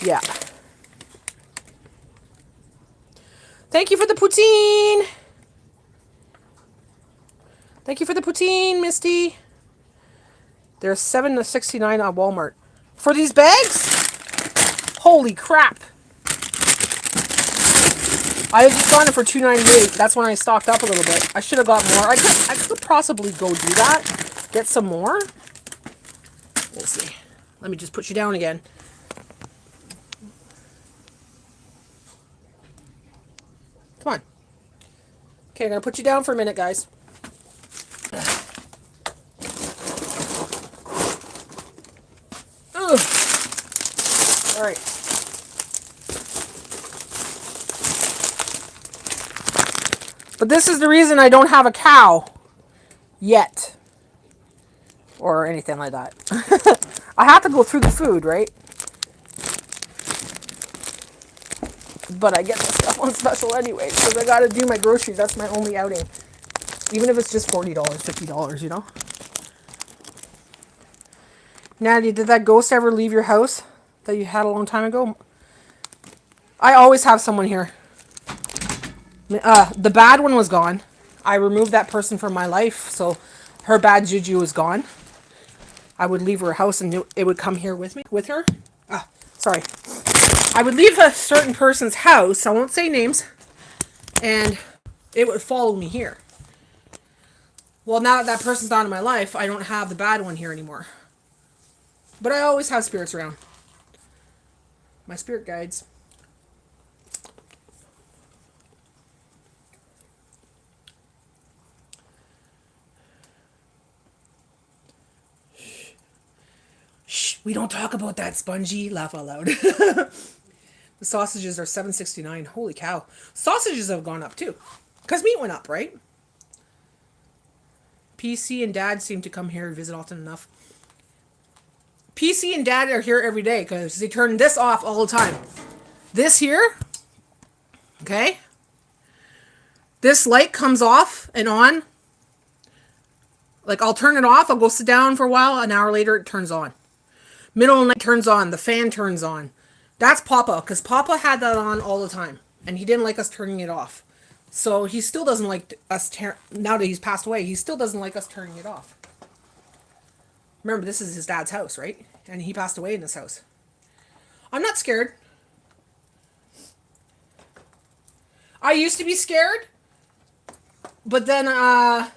Yeah. Thank you for the poutine. Thank you for the poutine, Misty. They're $7.69 on Walmart. For these bags? Holy crap. I just got it for $2.98. That's when I stocked up a little bit. I should have got more. I could possibly go do that. Get some more. We'll see. Let me just put you down again. Come on. Okay, I'm going to put you down for a minute, guys. Ugh. All right. But this is the reason I don't have a cow yet. Or anything like that. I have to go through the food, right? But I get the stuff on special anyway, because I gotta do my groceries. That's my only outing. Even if it's just $40, $50, you know? Natty, did that ghost ever leave your house that you had a long time ago? I always have someone here. The bad one was gone. I removed that person from my life, so her bad juju was gone. I would leave her house and it would come here with me, with her. Sorry. I would leave a certain person's house, I won't say names, and it would follow me here. Well, now that person's not in my life, I don't have the bad one here anymore. But I always have spirits around. My spirit guides. Shh, we don't talk about that, Spongy. Laugh out loud. The sausages are $7.69. Holy cow. Sausages have gone up too. Because meat went up, right? PC and Dad seem to come here and visit often enough. PC and Dad are here every day because they turn this off all the time. This here, okay? This light comes off and on. Like, I'll turn it off, I'll go sit down for a while, an hour later it turns on. Middle of the night turns on, the fan turns on. That's Papa, because Papa had that on all the time, and he didn't like us turning it off. So he still doesn't like us, now that he's passed away, he still doesn't like us turning it off. Remember, this is his dad's house, right? And he passed away in this house. I'm not scared. I used to be scared, but then I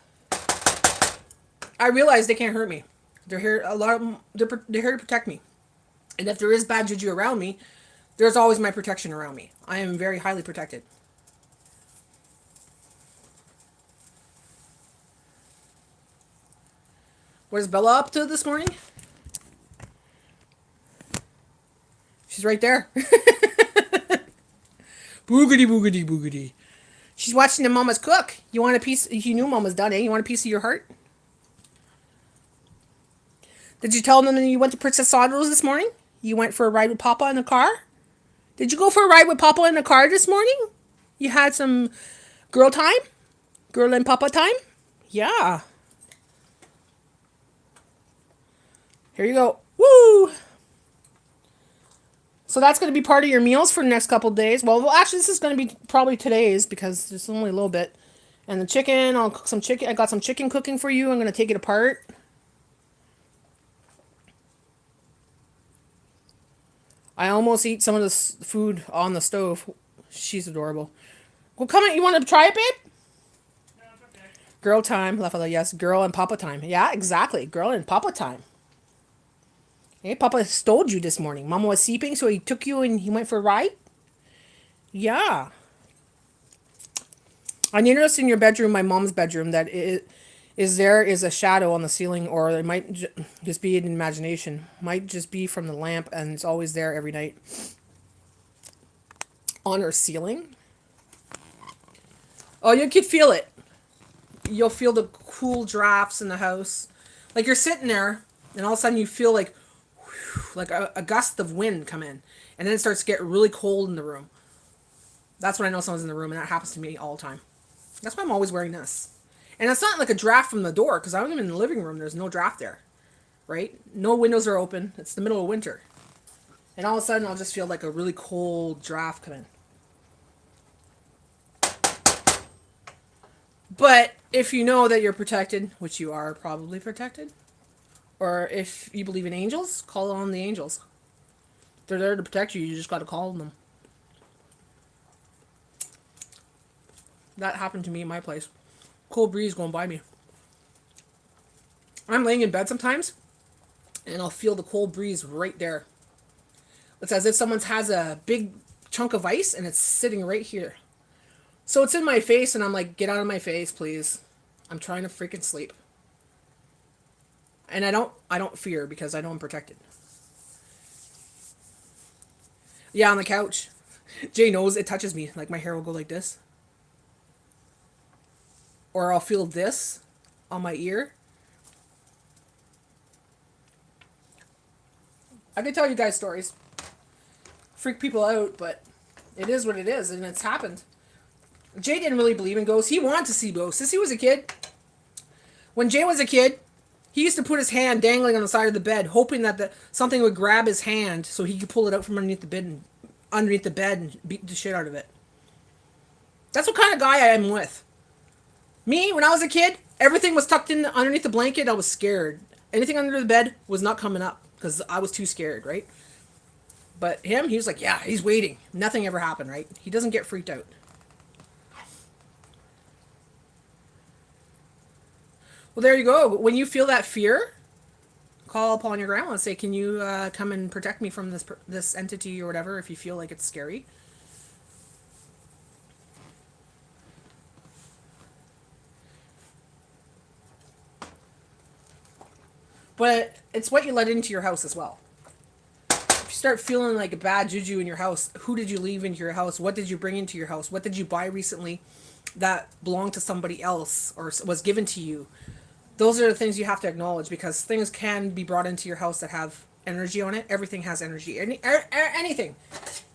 realized they can't hurt me. They're here, a lot of them, they're here to protect me. And if there is bad juju around me, there's always my protection around me. I am very highly protected. What is Bella up to this morning? She's right there. Boogity, boogity, boogity. She's watching the mamas cook. You want a piece? You knew Mama's done, eh? You want a piece of your heart? Did you tell them that you went to Princess Sondo's this morning? You went for a ride with Papa in the car? Did you go for a ride with Papa in the car this morning? You had some girl time? Girl and Papa time? Yeah. Here you go. Woo! So that's going to be part of your meals for the next couple of days. Well, actually, this is going to be probably today's because there's only a little bit. And the chicken, I'll cook some chicken. I got some chicken cooking for you. I'm going to take it apart. I almost eat some of this food on the stove. She's adorable. Well, come on. You want to try it, babe? No, it's okay. Girl time. Lafayette, yes. Girl and Papa time. Yeah, exactly. Girl and Papa time. Hey, Papa stole you this morning. Mama was sleeping, so he took you and he went for a ride? Yeah. I noticed in your bedroom, my mom's bedroom, that it is there is a shadow on the ceiling, or it might just be an imagination. Might just be from the lamp, and it's always there every night on her ceiling. Oh, you could feel it. You'll feel the cool drafts in the house, like you're sitting there, and all of a sudden you feel like a gust of wind come in, and then it starts to get really cold in the room. That's when I know someone's in the room, and that happens to me all the time. That's why I'm always wearing this. And it's not like a draft from the door, because I'm in the living room. There's no draft there, right? No windows are open. It's the middle of winter. And all of a sudden, I'll just feel like a really cold draft come in. But if you know that you're protected, which you are probably protected, or if you believe in angels, call on the angels. They're there to protect you. You just got to call on them. That happened to me in my place. Cold breeze going by me. I'm laying in bed sometimes, and I'll feel the cold breeze right there. It's as if someone has a big chunk of ice, and it's sitting right here. So it's in my face, and I'm like, get out of my face, please. I'm trying to freaking sleep. And I don't fear because I know I'm protected. Yeah, on the couch. Jay knows it touches me. Like my hair will go like this. Or I'll feel this on my ear. I could tell you guys stories. Freak people out, but it is what it is, and it's happened. Jay didn't really believe in ghosts. He wanted to see ghosts. Since he was a kid, when Jay was a kid, he used to put his hand dangling on the side of the bed, hoping that something would grab his hand so he could pull it out from underneath the bed and beat the shit out of it. That's what kind of guy I am with. Me, when I was a kid, everything was tucked in underneath the blanket. I was scared. Anything under the bed was not coming up because I was too scared, right? But him, he was like, yeah, he's waiting. Nothing ever happened, right? He doesn't get freaked out. Well, there you go. When you feel that fear, call upon your grandma and say, "Can you come and protect me from this entity or whatever?" If you feel like it's scary. But it's what you let into your house as well. If you start feeling like a bad juju in your house, who did you leave into your house? What did you bring into your house? What did you buy recently that belonged to somebody else or was given to you? Those are the things you have to acknowledge because things can be brought into your house that have energy on it. Everything has energy. Anything.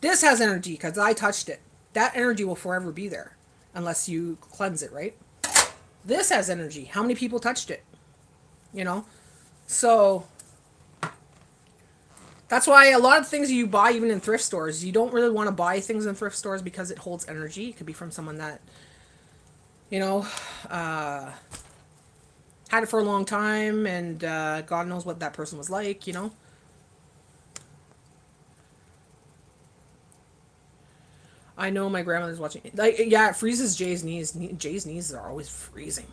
This has energy because I touched it. That energy will forever be there unless you cleanse it, right? This has energy. How many people touched it? You know? So that's why a lot of things you buy, even in thrift stores, you don't really want to buy things in thrift stores because it holds energy. It could be from someone that, you know, had it for a long time and God knows what that person was like, you know. I know my grandmother's watching. Like, yeah, it freezes Jay's knees. Jay's knees are always freezing.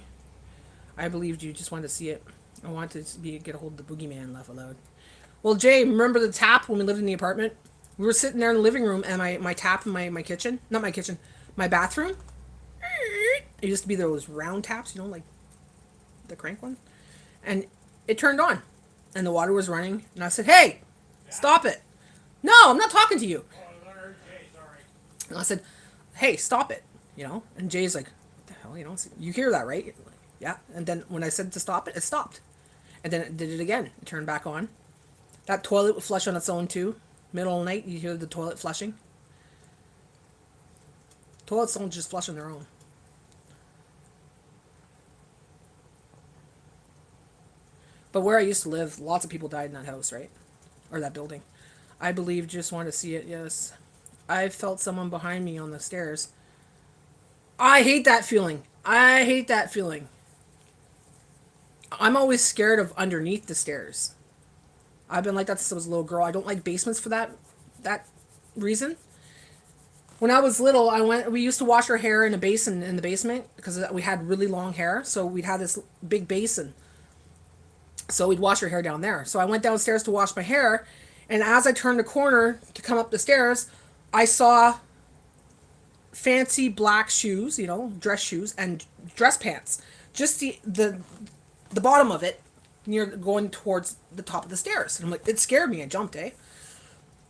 I believed you just wanted to see it. I wanted to get a hold of the boogeyman, laugh aloud. Well, Jay, remember the tap when we lived in the apartment? We were sitting there in the living room, and my tap in my kitchen, not my kitchen, my bathroom, it used to be those round taps, you know, like the crank one. And it turned on, and the water was running, and I said, hey, stop it. No, I'm not talking to you. Oh, I heard Jay, sorry. And I said, hey, stop it, you know? And Jay's like, what the hell, you know? You hear that, right? Like, yeah. And then when I said to stop it, it stopped. And then it did it again. It turned back on. That toilet would flush on its own too. Middle of the night, you hear the toilet flushing. Toilets don't just flush on their own. But where I used to live, lots of people died in that house, right? Or that building. I believe just want to see it, yes. I felt someone behind me on the stairs. I hate that feeling. I hate that feeling. I'm always scared of underneath the stairs. I've been like that since I was a little girl. I don't like basements for that reason. When I was little, we used to wash our hair in a basin in the basement because we had really long hair, so we'd have this big basin. So we'd wash our hair down there. So I went downstairs to wash my hair, and as I turned the corner to come up the stairs, I saw fancy black shoes, dress shoes and dress pants. Just the bottom of it near going towards the top of the stairs. And I'm like, it scared me. I jumped, eh?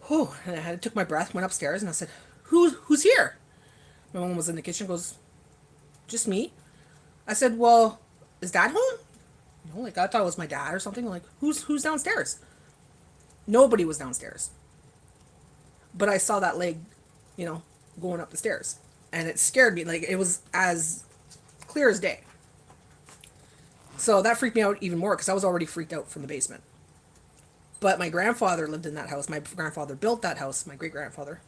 Whew. And I took my breath, went upstairs, and I said, who's here? My mom was in the kitchen, goes, just me. I said, well, is Dad home? Like I thought it was my dad or something. Like, who's downstairs? Nobody was downstairs. But I saw that leg, going up the stairs. And it scared me. Like, it was as clear as day. So that freaked me out even more because I was already freaked out from the basement. But my grandfather lived in that house. My grandfather built that house, my great-grandfather.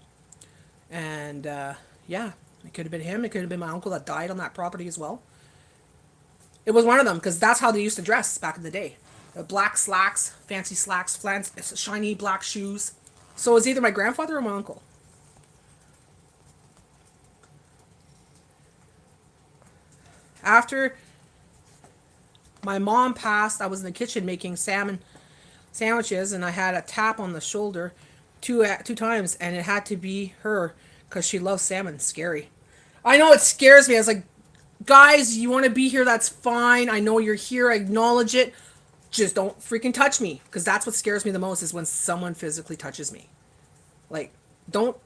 And, yeah, it could have been him. It could have been my uncle that died on that property as well. It was one of them because that's how they used to dress back in the day. Black slacks, fancy slacks, shiny black shoes. So it was either my grandfather or my uncle. After my mom passed, I was in the kitchen making salmon sandwiches, and I had a tap on the shoulder two times, and it had to be her because she loves salmon. Scary. I know it scares me. I was like, guys, you want to be here? That's fine. I know you're here. I acknowledge it. Just don't freaking touch me, because that's what scares me the most is when someone physically touches me. Like, don't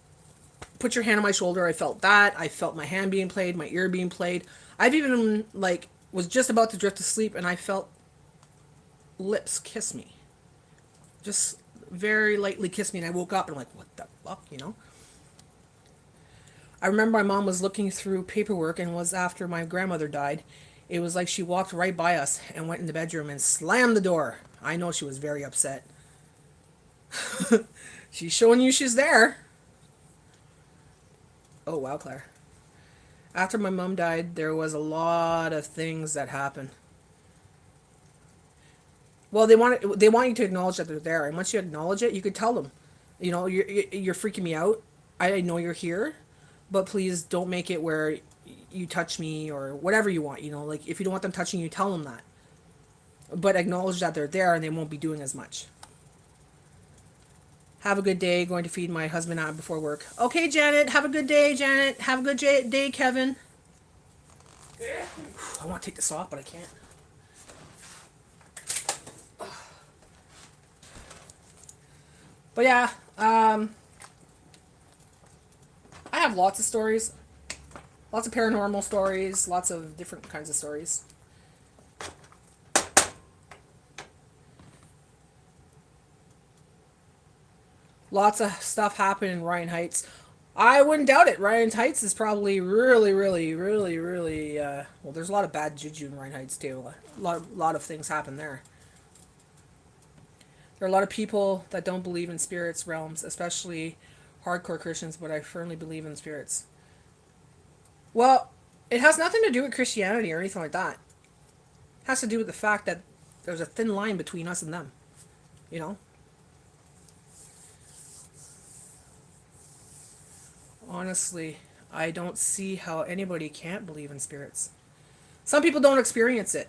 put your hand on my shoulder. I felt that. I felt my hand being played, my ear being played. I've even, like, was just about to drift to sleep, and I felt lips kiss me. Just very lightly kiss me, and I woke up, and I'm like, what the fuck, I remember my mom was looking through paperwork, and it was after my grandmother died. It was like she walked right by us and went in the bedroom and slammed the door. I know she was very upset. She's showing you she's there. Oh, wow, Claire. After my mom died, there was a lot of things that happened. Well, they want you to acknowledge that they're there, and once you acknowledge it, you could tell them, you're freaking me out. I know you're here, but please don't make it where you touch me or whatever you want. Like if you don't want them touching you, tell them that. But acknowledge that they're there and they won't be doing as much. Have a good day. Going to feed my husband out before work. Okay, Janet. Have a good day, Janet. Have a good day, Kevin. I want to take this off, but I can't. But yeah, I have lots of stories. Lots of paranormal stories. Lots of different kinds of stories. Lots of stuff happened in Ryan Heights. I wouldn't doubt it. Ryan Heights is probably really, really, really, really... well, there's a lot of bad juju in Ryan Heights, too. A lot of things happen there. There are a lot of people that don't believe in spirits realms, especially hardcore Christians, but I firmly believe in spirits. Well, it has nothing to do with Christianity or anything like that. It has to do with the fact that there's a thin line between us and them. Honestly, I don't see how anybody can't believe in spirits. Some people don't experience it.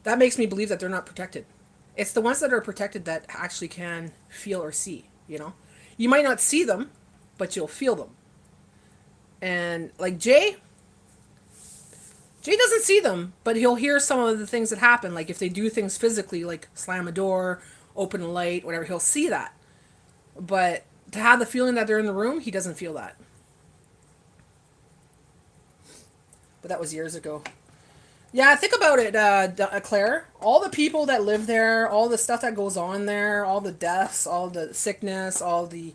That makes me believe that they're not protected. It's the ones that are protected that actually can feel or see, You might not see them, but you'll feel them. And like Jay doesn't see them, but he'll hear some of the things that happen. Like if they do things physically, like slam a door, open a light, whatever, he'll see that. But to have the feeling that they're in the room, he doesn't feel that. But that was years ago. Yeah, think about it, Claire. All the people that live there, all the stuff that goes on there, all the deaths, all the sickness, all the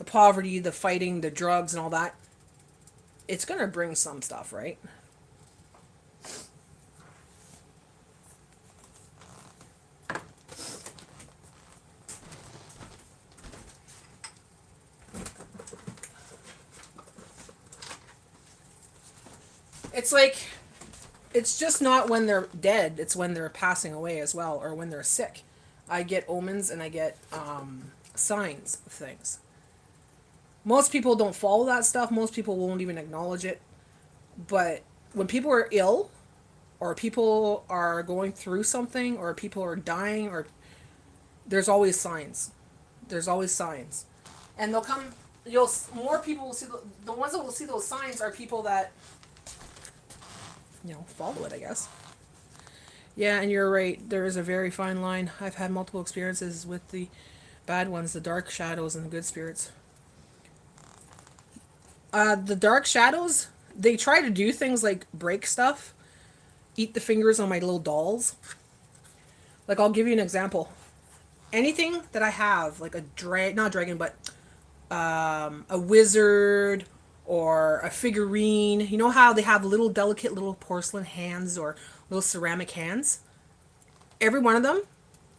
poverty, the fighting, the drugs, and all that. It's going to bring some stuff, right? It's like, it's just not when they're dead, it's when they're passing away as well, or when they're sick. I get omens and I get signs of things. Most people don't follow that stuff, most people won't even acknowledge it. But when people are ill, or people are going through something, or people are dying, or there's always signs. There's always signs. And they'll come, you'll, more people will see, the ones that will see those signs are people that, follow it, I guess. Yeah, and you're right. There is a very fine line. I've had multiple experiences with the bad ones, the dark shadows and the good spirits. The dark shadows, they try to do things like break stuff, eat the fingers on my little dolls. Like, I'll give you an example. Anything that I have, like not dragon, but a wizard or a figurine. You know how they have little delicate little porcelain hands or little ceramic hands? Every one of them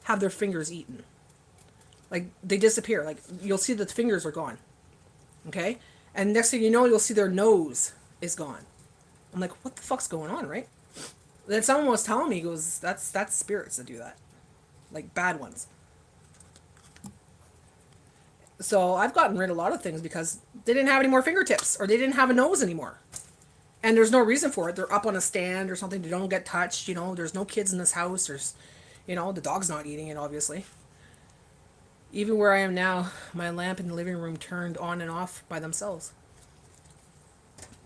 have their fingers eaten. Like, they disappear. Like, you'll see that the fingers are gone. Okay? And next thing you know, you'll see their nose is gone. I'm like, what the fuck's going on, right? Then someone was telling me, he goes, that's spirits that do that. Like, bad ones. So I've gotten rid of a lot of things because they didn't have any more fingertips, or they didn't have a nose anymore. And there's no reason for it. They're up on a stand or something. They don't get touched. There's no kids in this house. The dog's not eating it, obviously. Even where I am now, my lamp in the living room turned on and off by themselves.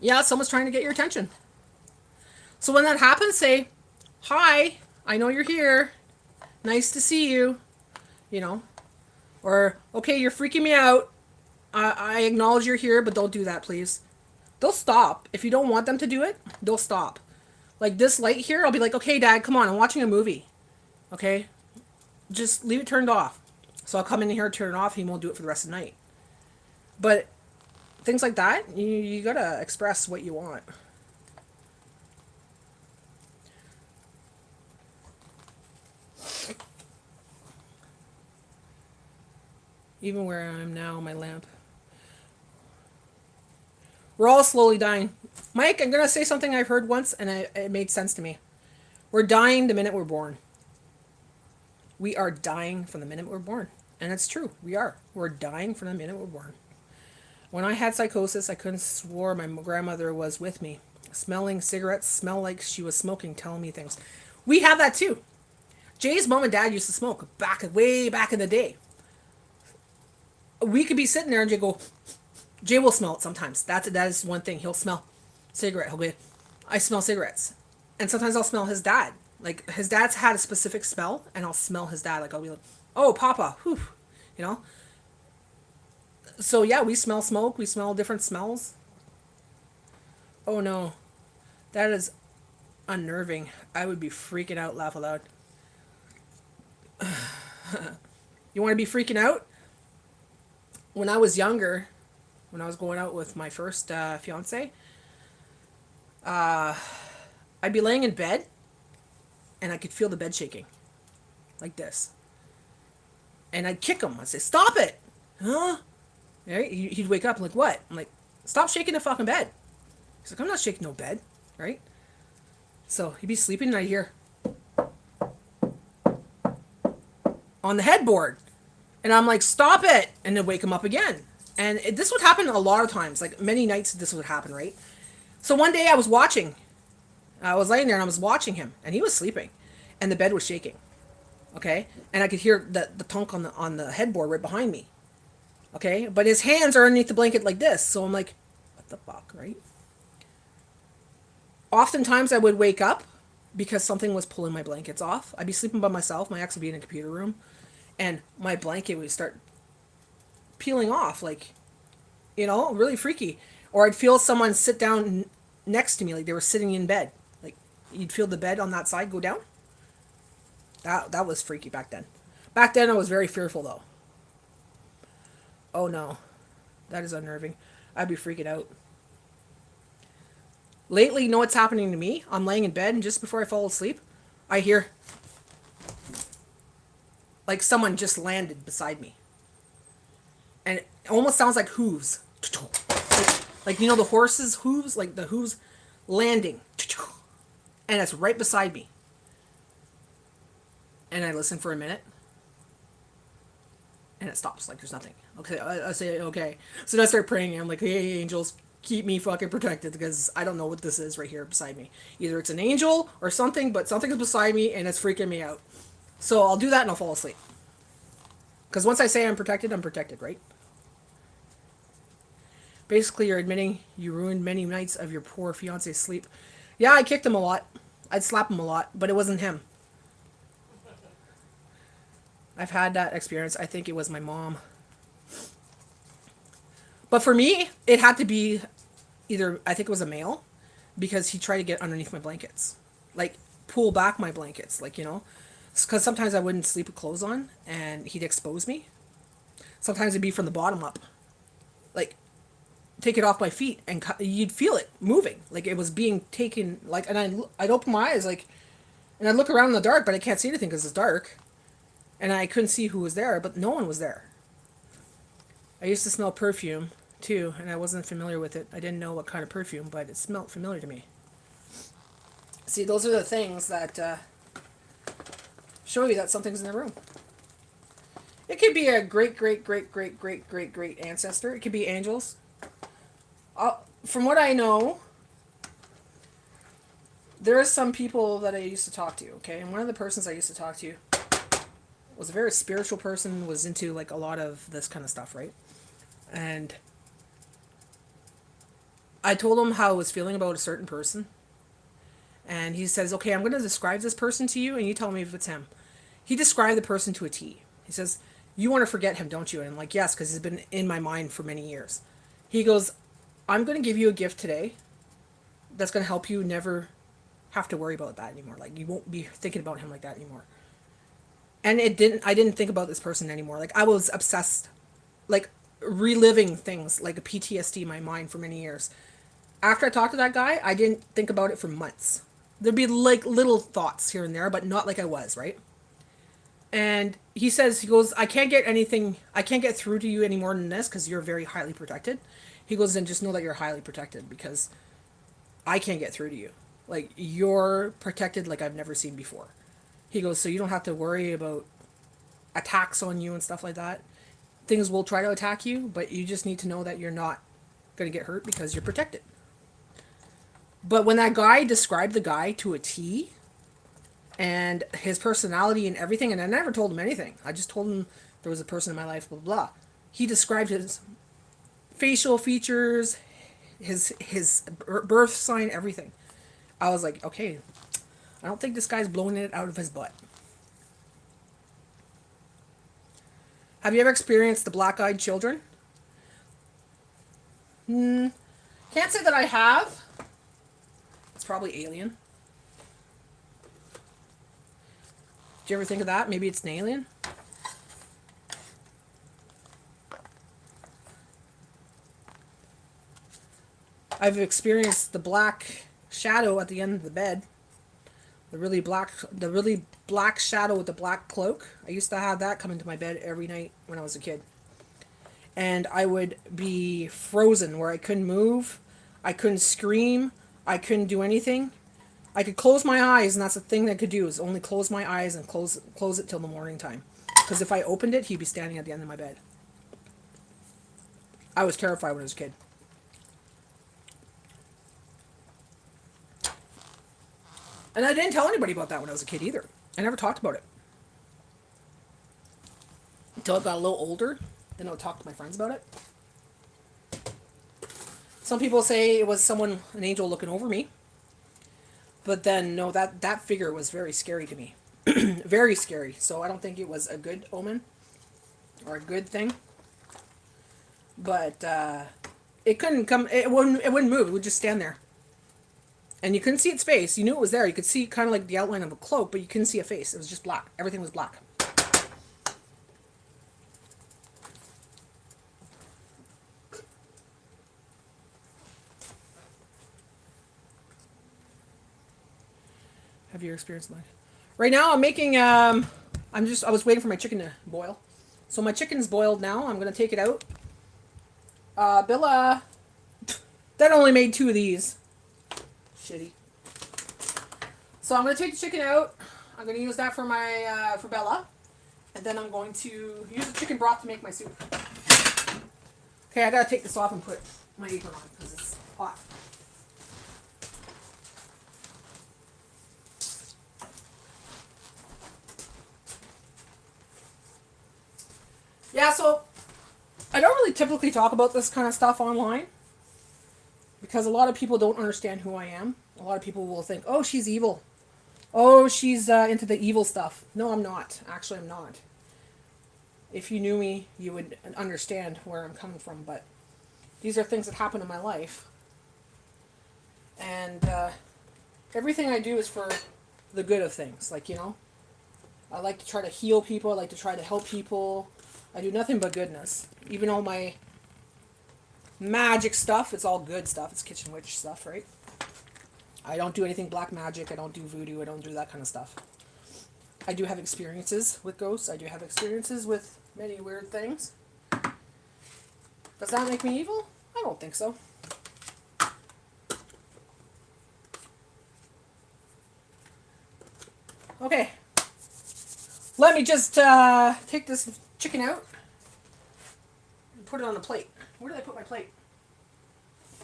Yeah, someone's trying to get your attention. So when that happens, say, hi, I know you're here. Nice to see you. Or, okay, you're freaking me out. I acknowledge you're here, but don't do that, please. They'll stop. If you don't want them to do it, they'll stop. Like this light here, I'll be like, okay, Dad, come on, I'm watching a movie. Okay? Just leave it turned off. So I'll come in here, turn it off, he won't do it for the rest of the night. But things like that, you gotta express what you want. Even where I am now, my lamp. We're all slowly dying. Mike, I'm going to say something I've heard once, and it made sense to me. We're dying the minute we're born. We are dying from the minute we're born. And it's true. We are. We're dying from the minute we're born. When I had psychosis, I couldn't swore my grandmother was with me. Smelling cigarettes, smell like she was smoking, telling me things. We have that too. Jay's mom and dad used to smoke way back in the day. We could be sitting there and Jay will smell it sometimes. That is one thing. He'll smell cigarette. He'll go, I smell cigarettes. And sometimes I'll smell his dad. Like, his dad's had a specific smell, and I'll smell his dad. Like, I'll be like, oh, Papa, whew, So, yeah, we smell smoke. We smell different smells. Oh, no. That is unnerving. I would be freaking out, laugh aloud. You want to be freaking out? When I was younger, when I was going out with my first fiance, I'd be laying in bed, and I could feel the bed shaking, like this. And I'd kick him. I'd say, "Stop it!" Huh? Right? He'd wake up. I'm like, "What?" I'm like, "Stop shaking the fucking bed." He's like, "I'm not shaking no bed." Right? So he'd be sleeping, and I'd hear on the headboard. And I'm like, "Stop it!" And then wake him up again. And this would happen a lot of times. Like, many nights this would happen, right? So one day I was watching. I was laying there and I was watching him. And he was sleeping. And the bed was shaking. Okay? And I could hear the thunk on the headboard right behind me. Okay? But his hands are underneath the blanket like this. So I'm like, what the fuck, right? Oftentimes I would wake up because something was pulling my blankets off. I'd be sleeping by myself. My ex would be in a computer room. And my blanket would start peeling off, like, really freaky. Or I'd feel someone sit down next to me, like they were sitting in bed. Like, you'd feel the bed on that side go down. That was freaky back then. Back then I was very fearful, though. Oh no, that is unnerving. I'd be freaking out. Lately, you know what's happening to me? I'm laying in bed, and just before I fall asleep, I hear like someone just landed beside me. And it almost sounds like hooves. Like the horses' hooves, like the hooves. landing, and it's right beside me. And I listen for a minute, and it stops. Like there's nothing. Okay, I say okay. So then I start praying. I'm like, hey, angels, keep me fucking protected because I don't know what this is right here beside me. Either it's an angel or something, but something is beside me and it's freaking me out. So I'll do that and I'll fall asleep. Because once I say I'm protected, right? Basically, you're admitting you ruined many nights of your poor fiance's sleep. Yeah, I kicked him a lot. I'd slap him a lot, but it wasn't him. I've had that experience. I think it was my mom. But for me, it had to be either, I think it was a male, because he tried to get underneath my blankets. Like, pull back my blankets, like, you know? Because sometimes I wouldn't sleep with clothes on, and he'd expose me. Sometimes it'd be from the bottom up. Like, take it off my feet, and you'd feel it moving. Like, it was being taken, like, and I'd open my eyes, like, and I'd look around in the dark, but I can't see anything because it's dark. And I couldn't see who was there, but no one was there. I used to smell perfume too, and I wasn't familiar with it. I didn't know what kind of perfume, but it smelled familiar to me. See, those are the things that show you that something's in the room. It could be a great ancestor. It could be angels. From what I know, there are some people that I used to talk to, okay? And one of the persons I used to talk to was a very spiritual person, was into like a lot of this kind of stuff, right? And I told him how I was feeling about a certain person. And he says, okay, I'm going to describe this person to you and you tell me if it's him. He described the person to a T. He says, you want to forget him, don't you? And I'm like, yes, because he's been in my mind for many years. He goes, I'm going to give you a gift today that's going to help you never have to worry about that anymore. Like, you won't be thinking about him like that anymore. And I didn't think about this person anymore. Like, I was obsessed, like, reliving things like a PTSD in my mind for many years. After I talked to that guy, I didn't think about it for months. There'd be like little thoughts here and there, but not like I was, right? And he says, he goes, I can't get through to you any more than this because you're very highly protected. He goes, then just know that you're highly protected because I can't get through to you. Like, you're protected like I've never seen before. He goes, so you don't have to worry about attacks on you and stuff like that. Things will try to attack you, but you just need to know that you're not going to get hurt because you're protected. But when that guy described the guy to a T, and his personality and everything, and I never told him anything. I just told him there was a person in my life, blah, blah, blah. He described his facial features, his birth sign, everything. I was like, okay, I don't think this guy's blowing it out of his butt. Have you ever experienced the black-eyed children? Can't say that I have. It's probably alien. Do you ever think of that? Maybe it's an alien? I've experienced the black shadow at the end of the bed. The really black shadow with the black cloak. I used to have that come into my bed every night when I was a kid. And I would be frozen where I couldn't move. I couldn't scream. I couldn't do anything. I could close my eyes, and that's the thing that I could do, is only close my eyes and close it till the morning time. Because if I opened it, he'd be standing at the end of my bed. I was terrified when I was a kid. And I didn't tell anybody about that when I was a kid either. I never talked about it. Until I got a little older, then I would talk to my friends about it. Some people say it was an angel looking over me. But then, no, that figure was very scary to me. Very scary. So I don't think it was a good omen or a good thing. But it couldn't come. It wouldn't move. It would just stand there. And you couldn't see its face. You knew it was there. You could see kind of like the outline of a cloak, but you couldn't see a face. It was just black. Everything was black. Have you experienced that? Right now I'm making, I was waiting for my chicken to boil. So my chicken's boiled now. I'm going to take it out. Billa, that only made 2 of these. Shitty. So I'm going to take the chicken out. I'm going to use that for my for Bella. And then I'm going to use the chicken broth to make my soup. Okay, I got to take this off and put my apron on because it's hot. Yeah, so I don't really typically talk about this kind of stuff online because a lot of people don't understand who I am. A lot of people will think, oh, she's evil. Oh, she's into the evil stuff. No, I'm not. Actually, I'm not. If you knew me, you would understand where I'm coming from. But these are things that happen in my life. And everything I do is for the good of things. Like, you know, I like to try to heal people. I like to try to help people. I do nothing but goodness. Even all my magic stuff, it's all good stuff. It's kitchen witch stuff, right? I don't do anything black magic. I don't do voodoo. I don't do that kind of stuff. I do have experiences with ghosts. I do have experiences with many weird things. Does that make me evil? I don't think so. Okay. Let me just take this chicken out and put it on the plate. Where did I put my plate?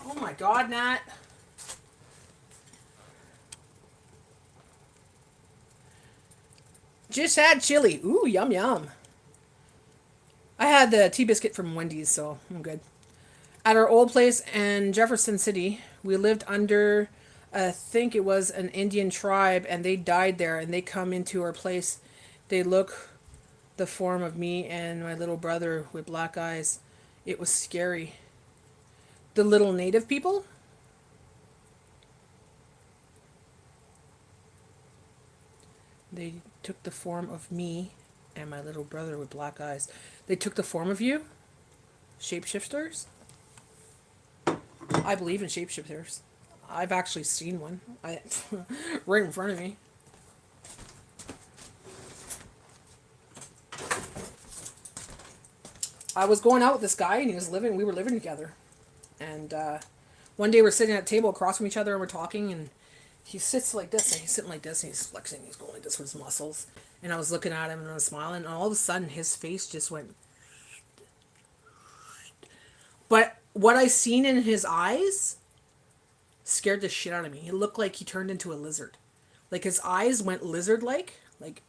Oh my God, Nat. Just had chili. Ooh, yum, yum. I had the tea biscuit from Wendy's, so I'm good. At our old place in Jefferson City, we lived under, I think it was an Indian tribe, and they died there, and they come into our place. They look the form of me and my little brother with black eyes. It was scary. The little native people? They took the form of me and my little brother with black eyes. They took the form of you? Shapeshifters? I believe in shapeshifters. I've actually seen one. Right in front of me. I was going out with this guy and we were living together. And one day we're sitting at a table across from each other and we're talking, and he sits like this and he's sitting like this and he's flexing, he's going like this with his muscles. And I was looking at him and I was smiling, and all of a sudden his face just went. But what I seen in his eyes scared the shit out of me. He looked like he turned into a lizard. Like his eyes went lizard-like. Like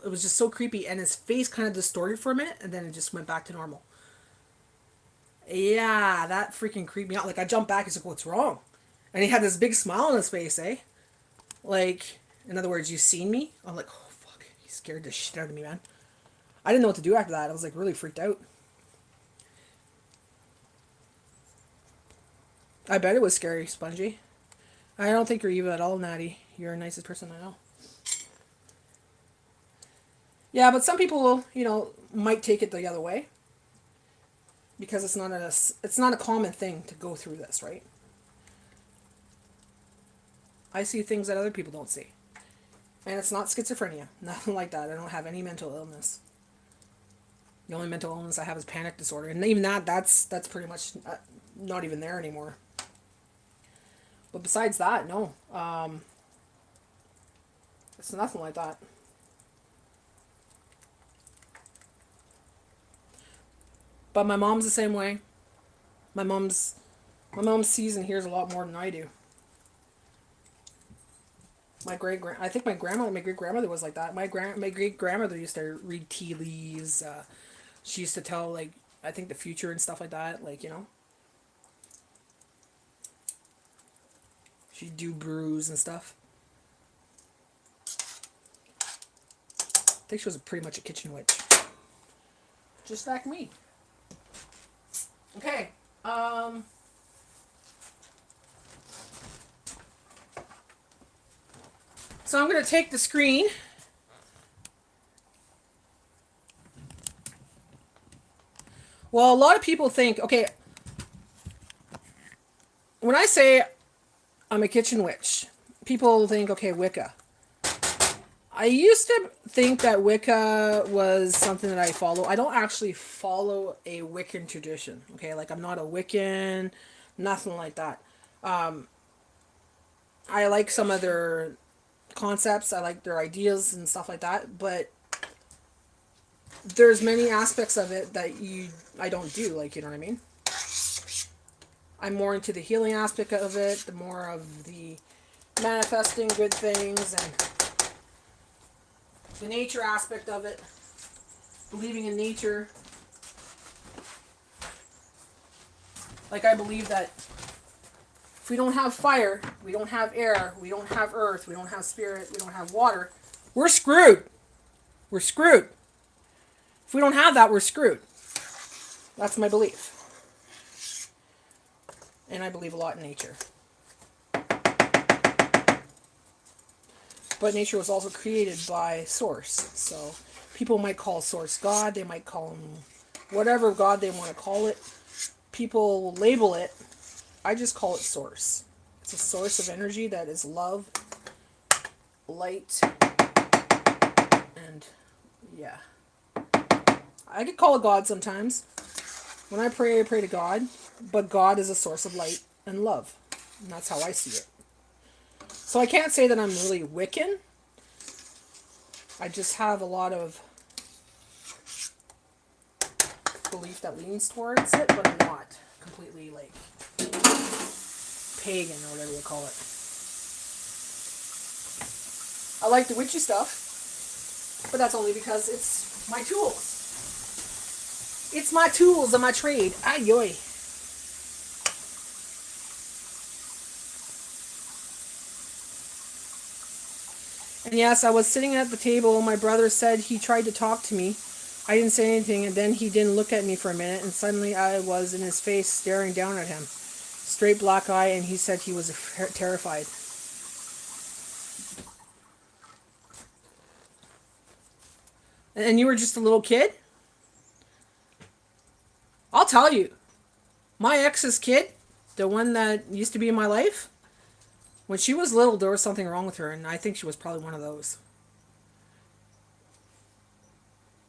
it was just so creepy, and his face kind of distorted for a minute and then it just went back to normal. Yeah, that freaking creeped me out. Like I jumped back, he's like, what's wrong? And he had this big smile on his face, eh? Like, in other words, you seen me? I'm like, oh fuck, he scared the shit out of me, man. I didn't know what to do after that. I was like really freaked out. I bet it was scary, Spongy. I don't think you're evil at all, Natty. You're the nicest person I know. Yeah, but some people, you know, might take it the other way. Because it's not a common thing to go through this, right? I see things that other people don't see. And it's not schizophrenia. Nothing like that. I don't have any mental illness. The only mental illness I have is panic disorder. And even that's pretty much not even there anymore. But besides that, no. It's nothing like that. But my mom's the same way. My mom sees and hears a lot more than I do. I think my great grandmother was like that. My great grandmother used to read tea leaves. She used to tell, like, I think the future and stuff like that. Like, you know, she'd do brews and stuff. I think she was pretty much a kitchen witch, just like me. Okay. So I'm going to take the screen. Well, a lot of people think, okay, when I say I'm a kitchen witch, people think, okay, Wicca. I used to think that Wicca was something that I follow. I don't actually follow a Wiccan tradition, okay? Like, I'm not a Wiccan, nothing like that. I like some of their concepts. I like their ideas and stuff like that. But there's many aspects of it that I don't do. Like, you know what I mean? I'm more into the healing aspect of it, the more of the manifesting good things and the nature aspect of it, believing in nature. Like, I believe that if we don't have fire, we don't have air, we don't have earth, we don't have spirit, we don't have water, we're screwed. We're screwed. If we don't have that, we're screwed. That's my belief. And I believe a lot in nature. But nature was also created by Source. So people might call Source God, they might call him whatever God they want to call it. People label it. I just call it Source. It's a source of energy that is love, light, and yeah. I could call it God sometimes. When I pray to God, but God is a source of light and love. And that's how I see it. So I can't say that I'm really Wiccan. I just have a lot of belief that leans towards it, but I'm not completely like pagan or whatever you call it. I like the witchy stuff, but that's only because it's my tools. It's my tools and my trade. Ay, yoy. And yes, I was sitting at the table. My brother said he tried to talk to me. I didn't say anything, and then he didn't look at me for a minute, and suddenly I was in his face staring down at him. Straight black eye, and he said he was terrified. And you were just a little kid? I'll tell you. My ex's kid, the one that used to be in my life, when she was little, there was something wrong with her, and I think she was probably one of those.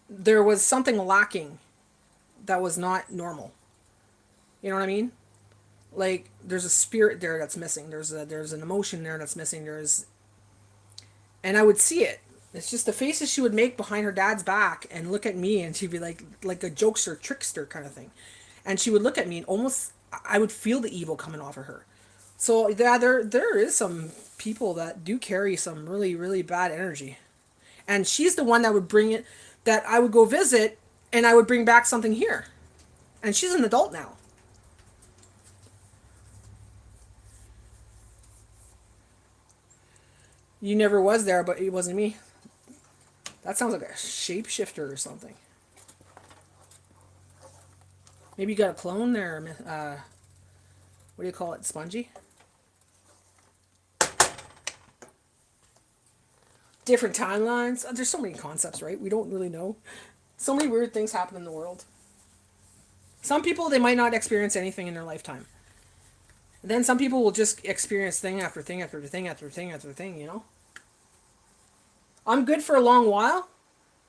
There was something lacking that was not normal. You know what I mean? Like, there's a spirit there that's missing. There's an emotion there that's missing. And I would see it. It's just the faces she would make behind her dad's back and look at me, and she'd be like a jokester, trickster kind of thing. And she would look at me and almost, I would feel the evil coming off of her. So yeah, there is some people that do carry some really, really bad energy. And she's the one that would bring it, that I would go visit and I would bring back something here. And she's an adult now. You never was there, but it wasn't me. That sounds like a shapeshifter or something. Maybe you got a clone there. What do you call it? Spongy? Different timelines. There's so many concepts, right? We don't really know. So many weird things happen in the world. Some people, they might not experience anything in their lifetime. Then some people will just experience thing after thing after thing after thing after thing, you know? I'm good for a long while,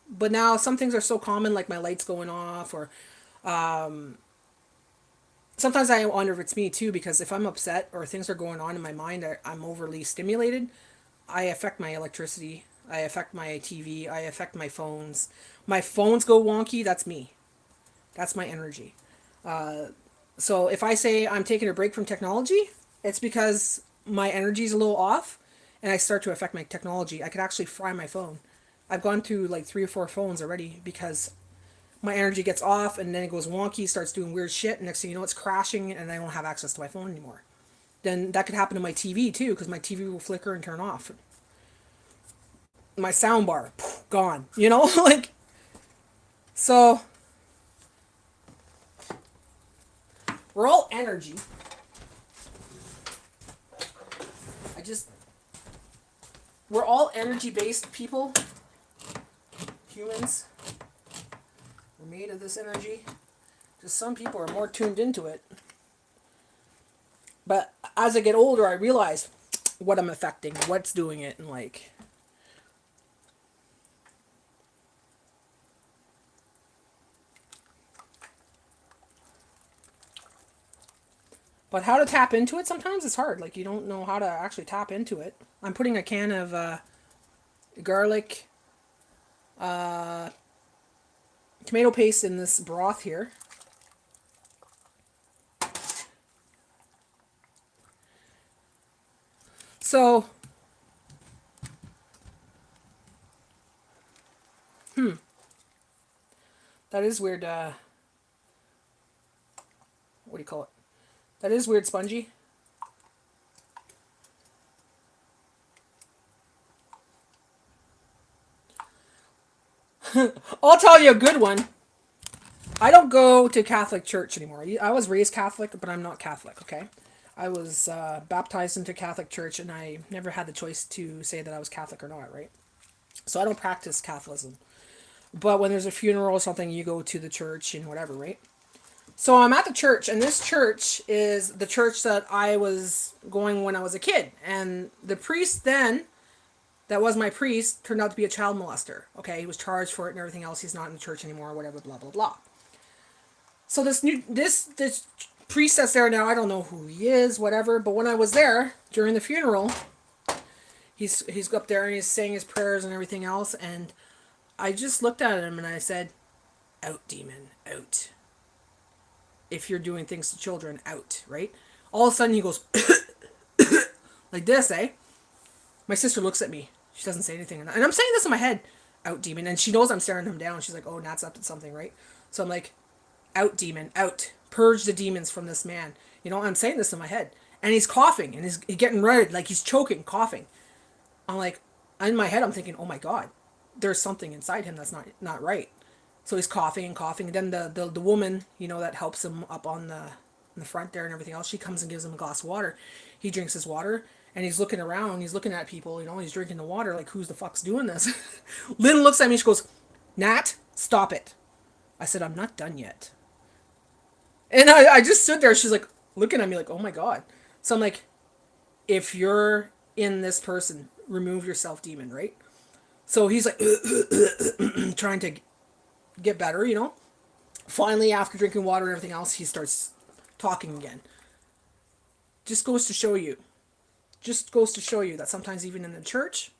but now some things are so common, like my lights going off, or sometimes I wonder if it's me too, because if I'm upset or things are going on in my mind, I'm overly stimulated, I affect my electricity, I affect my TV, I affect my phones. My phones go wonky, that's me. That's my energy. So if I say I'm taking a break from technology, it's because my energy is a little off and I start to affect my technology. I could actually fry my phone. I've gone through like 3 or 4 phones already because my energy gets off and then it goes wonky, starts doing weird shit, and next thing you know it's crashing and I don't have access to my phone anymore. Then that could happen to my TV too, because my TV will flicker and turn off. My sound bar, gone. You know, like, so we're all energy. We're all energy based people. Humans. We're made of this energy. Just some people are more tuned into it. But as I get older, I realize what I'm affecting, what's doing it, and like. But how to tap into it sometimes it's hard. Like you don't know how to actually tap into it. I'm putting a can of garlic, tomato paste in this broth here. So, that is weird. What do you call it? That is weird, spongy. I'll tell you a good one. I don't go to Catholic church anymore. I was raised Catholic, but I'm not Catholic, okay? I was baptized into Catholic church, and I never had the choice to say that I was Catholic or not, right? So I don't practice Catholicism. But when there's a funeral or something, you go to the church and whatever, right? So I'm at the church, and this church is the church that I was going when I was a kid. And the priest then, that was my priest, turned out to be a child molester. Okay, he was charged for it and everything else. He's not in the church anymore, whatever, blah, blah, blah. So this priest that's there now, I don't know who he is, whatever. But when I was there during the funeral, he's up there and he's saying his prayers and everything else. And I just looked at him and I said, "Out, demon, out. If you're doing things to children, out," right? All of a sudden he goes like this, eh? My sister looks at me. She doesn't say anything. And I'm saying this in my head, "Out, demon." And she knows I'm staring him down. She's like, "Oh, Nat's up to something," right? So I'm like, "Out, demon, out. Purge the demons from this man." You know, I'm saying this in my head. And he's coughing and he's getting red, like he's choking, coughing. I'm like, in my head, I'm thinking, "Oh my God, there's something inside him that's not right." So he's coughing and coughing. And then the woman, you know, that helps him up on in the front there and everything else, she comes and gives him a glass of water. He drinks his water and he's looking around. He's looking at people, you know, he's drinking the water. Like, who's the fuck's doing this? Lynn looks at me. She goes, "Nat, stop it." I said, "I'm not done yet." And I just stood there. She's like looking at me like, "Oh my God." So I'm like, "If you're in this person, remove yourself, demon," right? So he's like trying to get better, you know. Finally, after drinking water and everything else, he starts talking again. Just goes to show you. Just goes to show you that sometimes even in the church,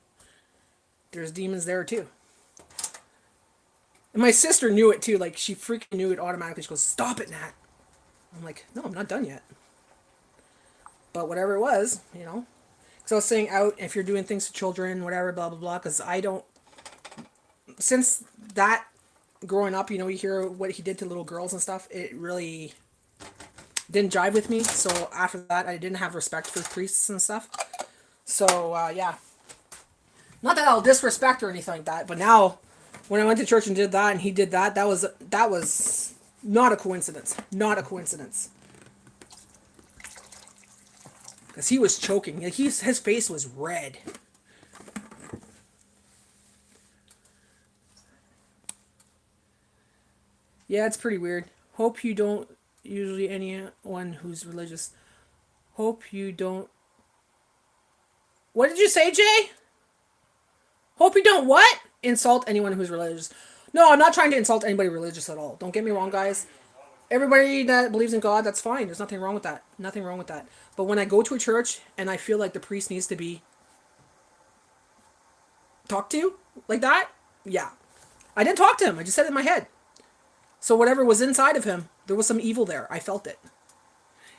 there's demons there too. And my sister knew it too. Like, she freaking knew it automatically. She goes, "Stop it, Nat." I'm like, "No, I'm not done yet." But whatever it was, you know. Because I was saying, out, if you're doing things to children, whatever, blah, blah, blah. Because I don't... Since that growing up, you know, you hear what he did to little girls and stuff, it really didn't jive with me. So after that, I didn't have respect for priests and stuff. So yeah, not that I'll disrespect or anything like that, but now when I went to church and did that and he did that, that was not a coincidence. Not a coincidence. Because he was choking. Like, his face was red. Yeah, it's pretty weird. Hope you don't, usually anyone who's religious. Hope you don't... What did you say, Jay? Hope you don't what? Insult anyone who's religious. No, I'm not trying to insult anybody religious at all. Don't get me wrong, guys. Everybody that believes in God, that's fine. There's nothing wrong with that. Nothing wrong with that. But when I go to a church and I feel like the priest needs to be talked to like that, yeah. I didn't talk to him. I just said it in my head. So whatever was inside of him, there was some evil there. I felt it.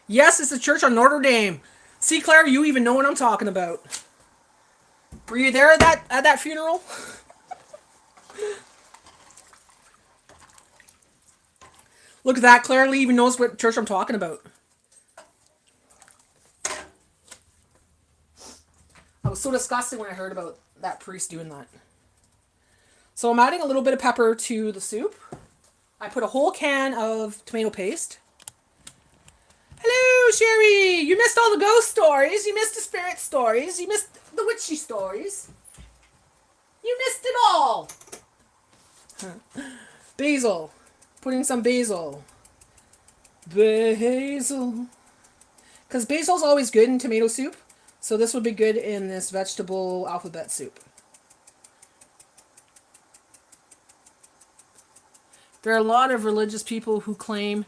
Yes, it's the church on Notre Dame. See, Claire, you even know what I'm talking about. Were you there at that funeral? Look at that. Claire Lee even knows what church I'm talking about. I was so disgusted when I heard about that priest doing that. So I'm adding a little bit of pepper to the soup. I put a whole can of tomato paste. Hello, Sherry! You missed all the ghost stories. You missed the spirit stories. You missed the witchy stories. You missed it all. Basil. Putting some basil. Basil. Because basil's always good in tomato soup. So this would be good in this vegetable alphabet soup. There are a lot of religious people who claim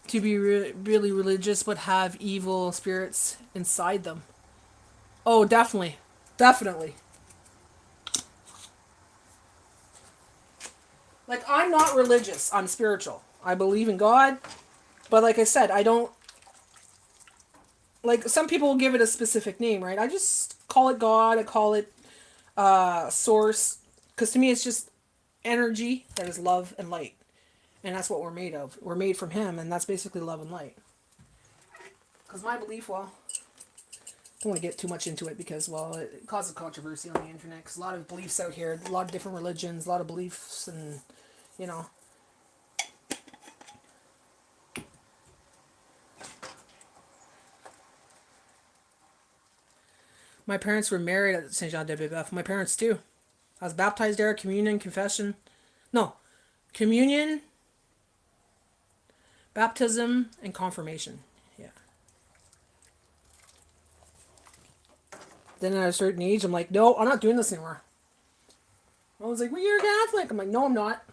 to be really religious but have evil spirits inside them. Oh, definitely. Definitely. Like, I'm not religious. I'm spiritual. I believe in God. But like I said, I don't... Like, some people will give it a specific name, right? I just call it God. I call it source. Because to me, it's just energy that is love and light. And that's what we're made of. We're made from Him, and that's basically love and light. Because my belief, well... I don't want to get too much into it because, well, it causes controversy on the internet. Because a lot of beliefs out here, a lot of different religions, a lot of beliefs, and, you know. My parents were married at Saint Jean de Bébeuf. My parents too. I was baptized there, communion, confession. No, communion, baptism, and confirmation. Yeah. Then at a certain age, I'm like, no, I'm not doing this anymore. I was like, well, you're a Catholic. I'm like, no, I'm not.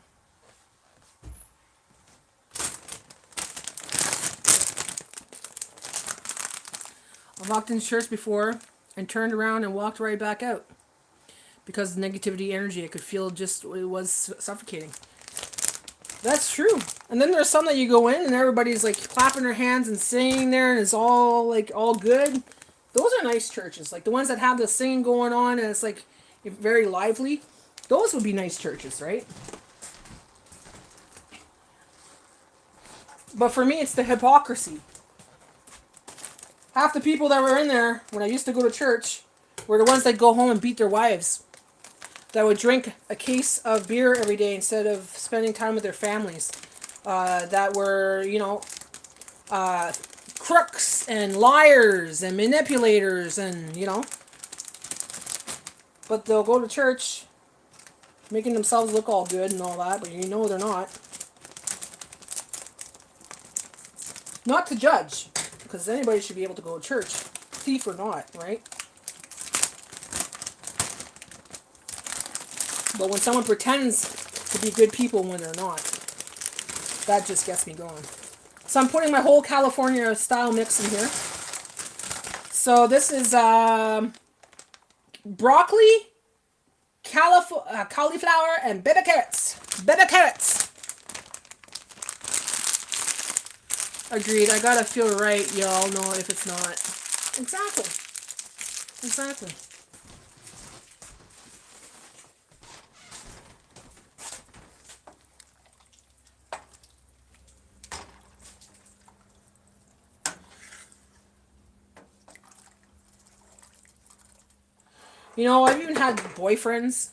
I walked into church before and turned around and walked right back out. Because of the negativity energy, I could feel just, it was suffocating. That's true. And then there's some that you go in and everybody's like clapping their hands and singing there and it's all like all good. Those are nice churches. Like the ones that have the singing going on and it's like very lively. Those would be nice churches, right? But for me, it's the hypocrisy. Half the people that were in there when I used to go to church were the ones that go home and beat their wives. That would drink a case of beer every day instead of spending time with their families. That were, you know, crooks and liars and manipulators and, you know. But they'll go to church making themselves look all good and all that, but you know they're not. Not to judge, because anybody should be able to go to church, thief or not, right? But when someone pretends to be good people when they're not, that just gets me going. So I'm putting my whole California style mix in here. So this is broccoli, cauliflower, and baby carrots. Baby carrots. Agreed. I gotta feel right. Y'all know if it's not. Exactly. Exactly. You know, I've even had boyfriends.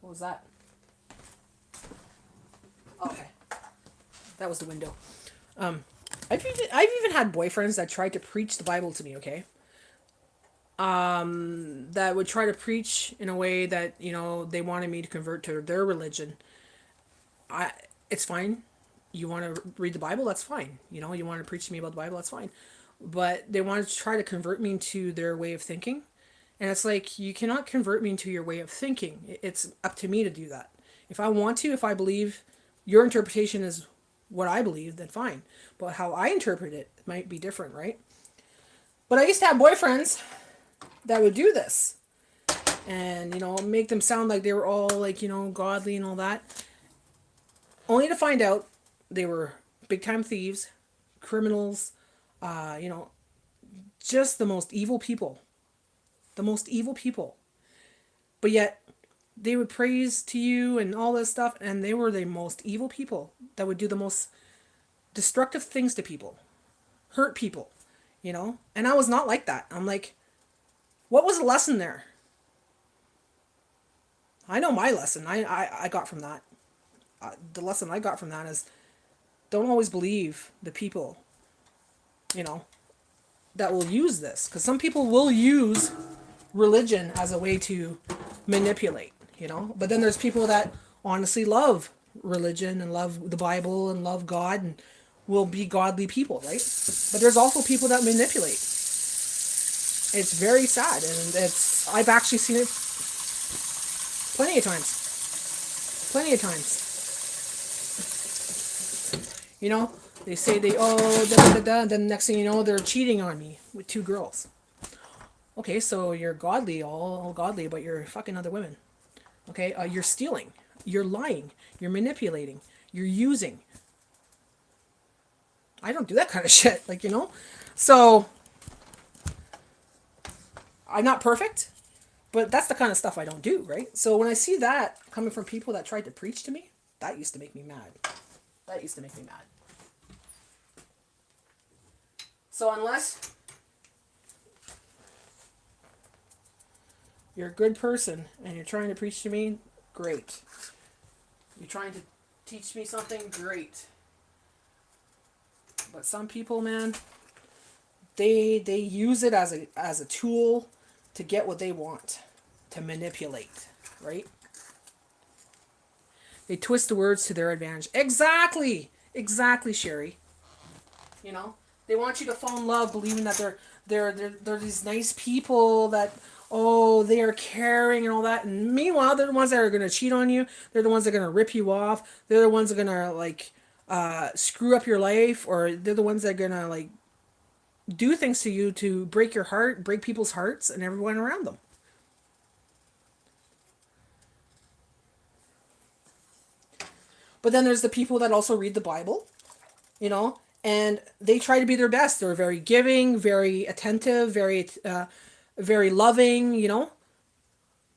What was that? Okay. That was the window. I've even had boyfriends that tried to preach the Bible to me, okay? That would try to preach in a way that, you know, they wanted me to convert to their religion. It's fine. You want to read the Bible? That's fine. You know, you want to preach to me about the Bible? That's fine. But they wanted to try to convert me into their way of thinking. And it's like, you cannot convert me into your way of thinking. It's up to me to do that. If I want to, if I believe your interpretation is what I believe, then fine. But how I interpret it might be different, right? But I used to have boyfriends that would do this. And, you know, make them sound like they were all, like, you know, godly and all that. Only to find out they were big-time thieves, criminals, you know, just the most evil people. The most evil people. But yet, they would praise to you and all this stuff, and they were the most evil people that would do the most destructive things to people. Hurt people, you know? And I was not like that. I'm like, what was the lesson there? I know my lesson. I got from that. The lesson I got from that is don't always believe the people, you know, that will use this. Because some people will use religion as a way to manipulate, you know. But then there's people that honestly love religion and love the Bible and love God and will be godly people, right? But there's also people that manipulate. It's very sad, and I've actually seen it plenty of times. Plenty of times. You know, they say they, oh, da da da da. Then next thing you know, they're cheating on me with 2 girls. Okay, so you're godly, all godly, but you're fucking other women. Okay, you're stealing, you're lying, you're manipulating, you're using. I don't do that kind of shit, like, you know? So, I'm not perfect, but that's the kind of stuff I don't do, right? So when I see that coming from people that tried to preach to me, that used to make me mad. That used to make me mad. So unless you're a good person and you're trying to preach to me, great. You're trying to teach me something, great. But some people, man, they use it as a tool to get what they want, to manipulate, right? They twist the words to their advantage. Exactly, Sherry. You know, they want you to fall in love, believing that they're these nice people that, oh, they are caring and all that. And meanwhile, they're the ones that are gonna cheat on you. They're the ones that are gonna rip you off. They're the ones that are gonna like screw up your life, or they're the ones that are gonna like do things to you to break your heart, break people's hearts, and everyone around them. But then there's the people that also read the Bible, you know, and they try to be their best. They're very giving, very attentive, very loving, you know.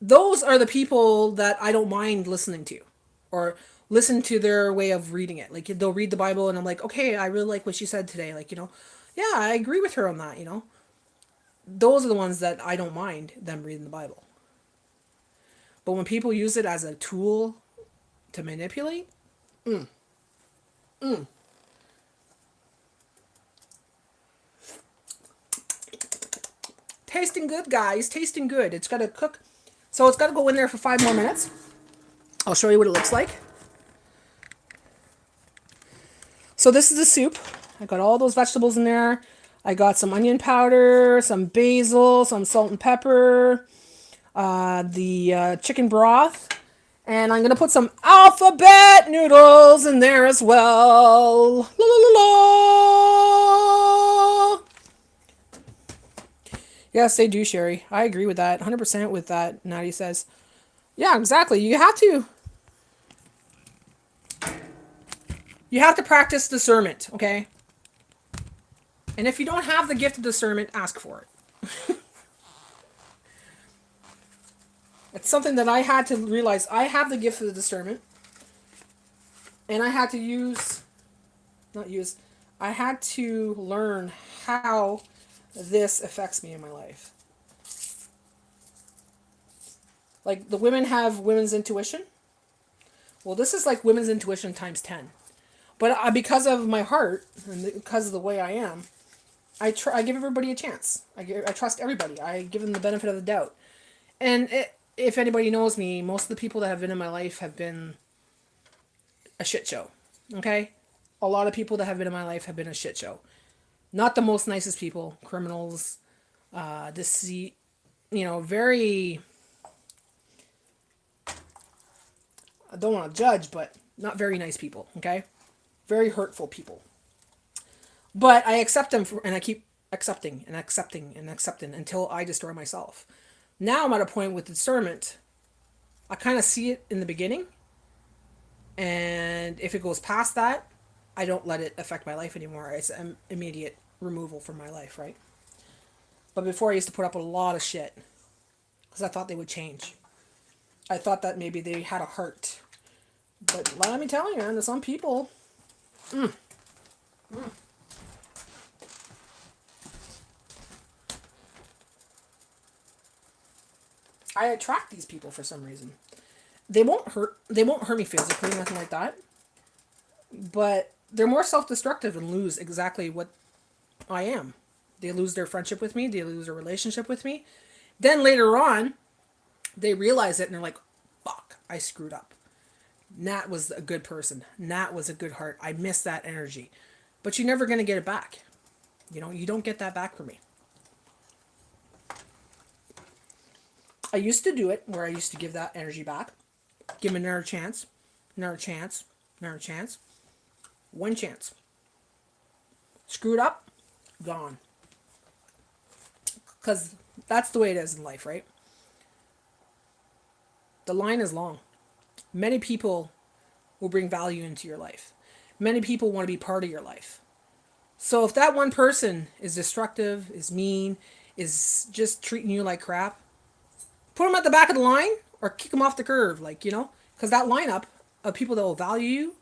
Those are the people that I don't mind listening to, or listen to their way of reading it. Like they'll read the Bible and I'm like, okay, I really like what she said today. Like, you know, yeah, I agree with her on that, you know. Those are the ones that I don't mind them reading the Bible. But when people use it as a tool to manipulate, tasting good, guys, tasting good. It's got to cook. So it's got to go in there for 5 more minutes. I'll show you what it looks like. So this is the soup. I got all those vegetables in there. I got some onion powder, some basil, some salt and pepper, the chicken broth, and I'm gonna put some alphabet noodles in there as well. La, la, la, la. Yes, they do, Sherry. I agree with that. 100% with that, Natty says. Yeah, exactly. You have to practice discernment, okay? And if you don't have the gift of discernment, ask for it. It's something that I had to realize. I have the gift of the discernment. And I had to I had to learn how this affects me in my life. Like the women have women's intuition. Well, this is like women's intuition times 10. But because of my heart and because of the way I am, I give everybody a chance. I trust everybody. I give them the benefit of the doubt. And if anybody knows me, most of the people that have been in my life have been a shit show. Okay? A lot of people that have been in my life have been a shit show. Not the most nicest people. Criminals, deceit, you know, very... I don't want to judge, but not very nice people, okay? Very hurtful people. But I accept them, and I keep accepting and accepting and accepting until I destroy myself. Now I'm at a point with discernment. I kind of see it in the beginning. And if it goes past that, I don't let it affect my life anymore. It's an immediate removal from my life, right? But before I used to put up with a lot of shit. Because I thought they would change. I thought that maybe they had a heart. But let me tell you, man, there's some people... I attract these people for some reason. They won't hurt me physically, nothing like that. But they're more self-destructive and lose exactly what I am. They lose their friendship with me, they lose their relationship with me. Then later on, they realize it and they're like, fuck, I screwed up. Nat was a good person. Nat was a good heart. I miss that energy. But you're never going to get it back. You know, you don't get that back from me. I used to do it where I used to give that energy back. Give him another chance. Another chance. Another chance. One chance. Screwed up, gone. Because that's the way it is in life, right? The line is long. Many people will bring value into your life. Many people want to be part of your life. So if that one person is destructive, is mean, is just treating you like crap, put them at the back of the line or kick them off the curve, like, because that lineup of people that will value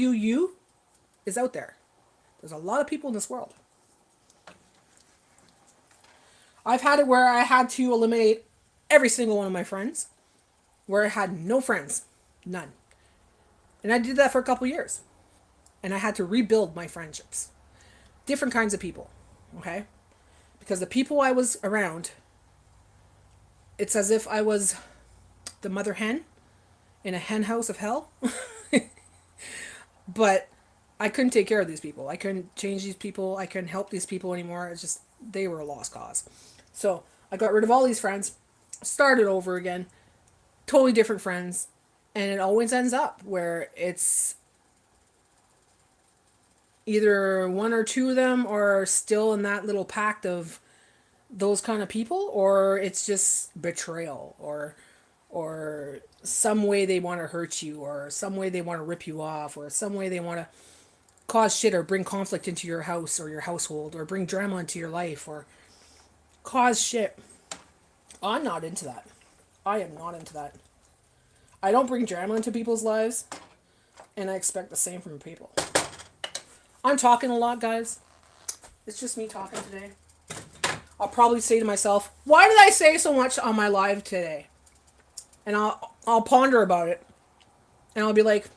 you is out there. There's a lot of people in this world. I've had it where I had to eliminate every single one of my friends, where I had no friends, none. And I did that for a couple years. And I had to rebuild my friendships. Different kinds of people, okay? Because the people I was around, it's as if I was the mother hen in a hen house of hell. But I couldn't take care of these people. I couldn't change these people. I couldn't help these people anymore. It's just, they were a lost cause. So I got rid of all these friends, started over again, totally different friends. And it always ends up where it's either one or two of them are still in that little pact of those kind of people, or it's just betrayal, or some way they want to hurt you, or some way they want to rip you off, or some way they want to cause shit or bring conflict into your house or your household, or bring drama into your life, or cause shit. I'm not into that. I am not into that. I don't bring drama into people's lives, and I expect the same from people. I'm talking a lot, guys. It's just me talking today. I'll probably say to myself, why did I say so much on my live today? And I'll ponder about it. And I'll be like,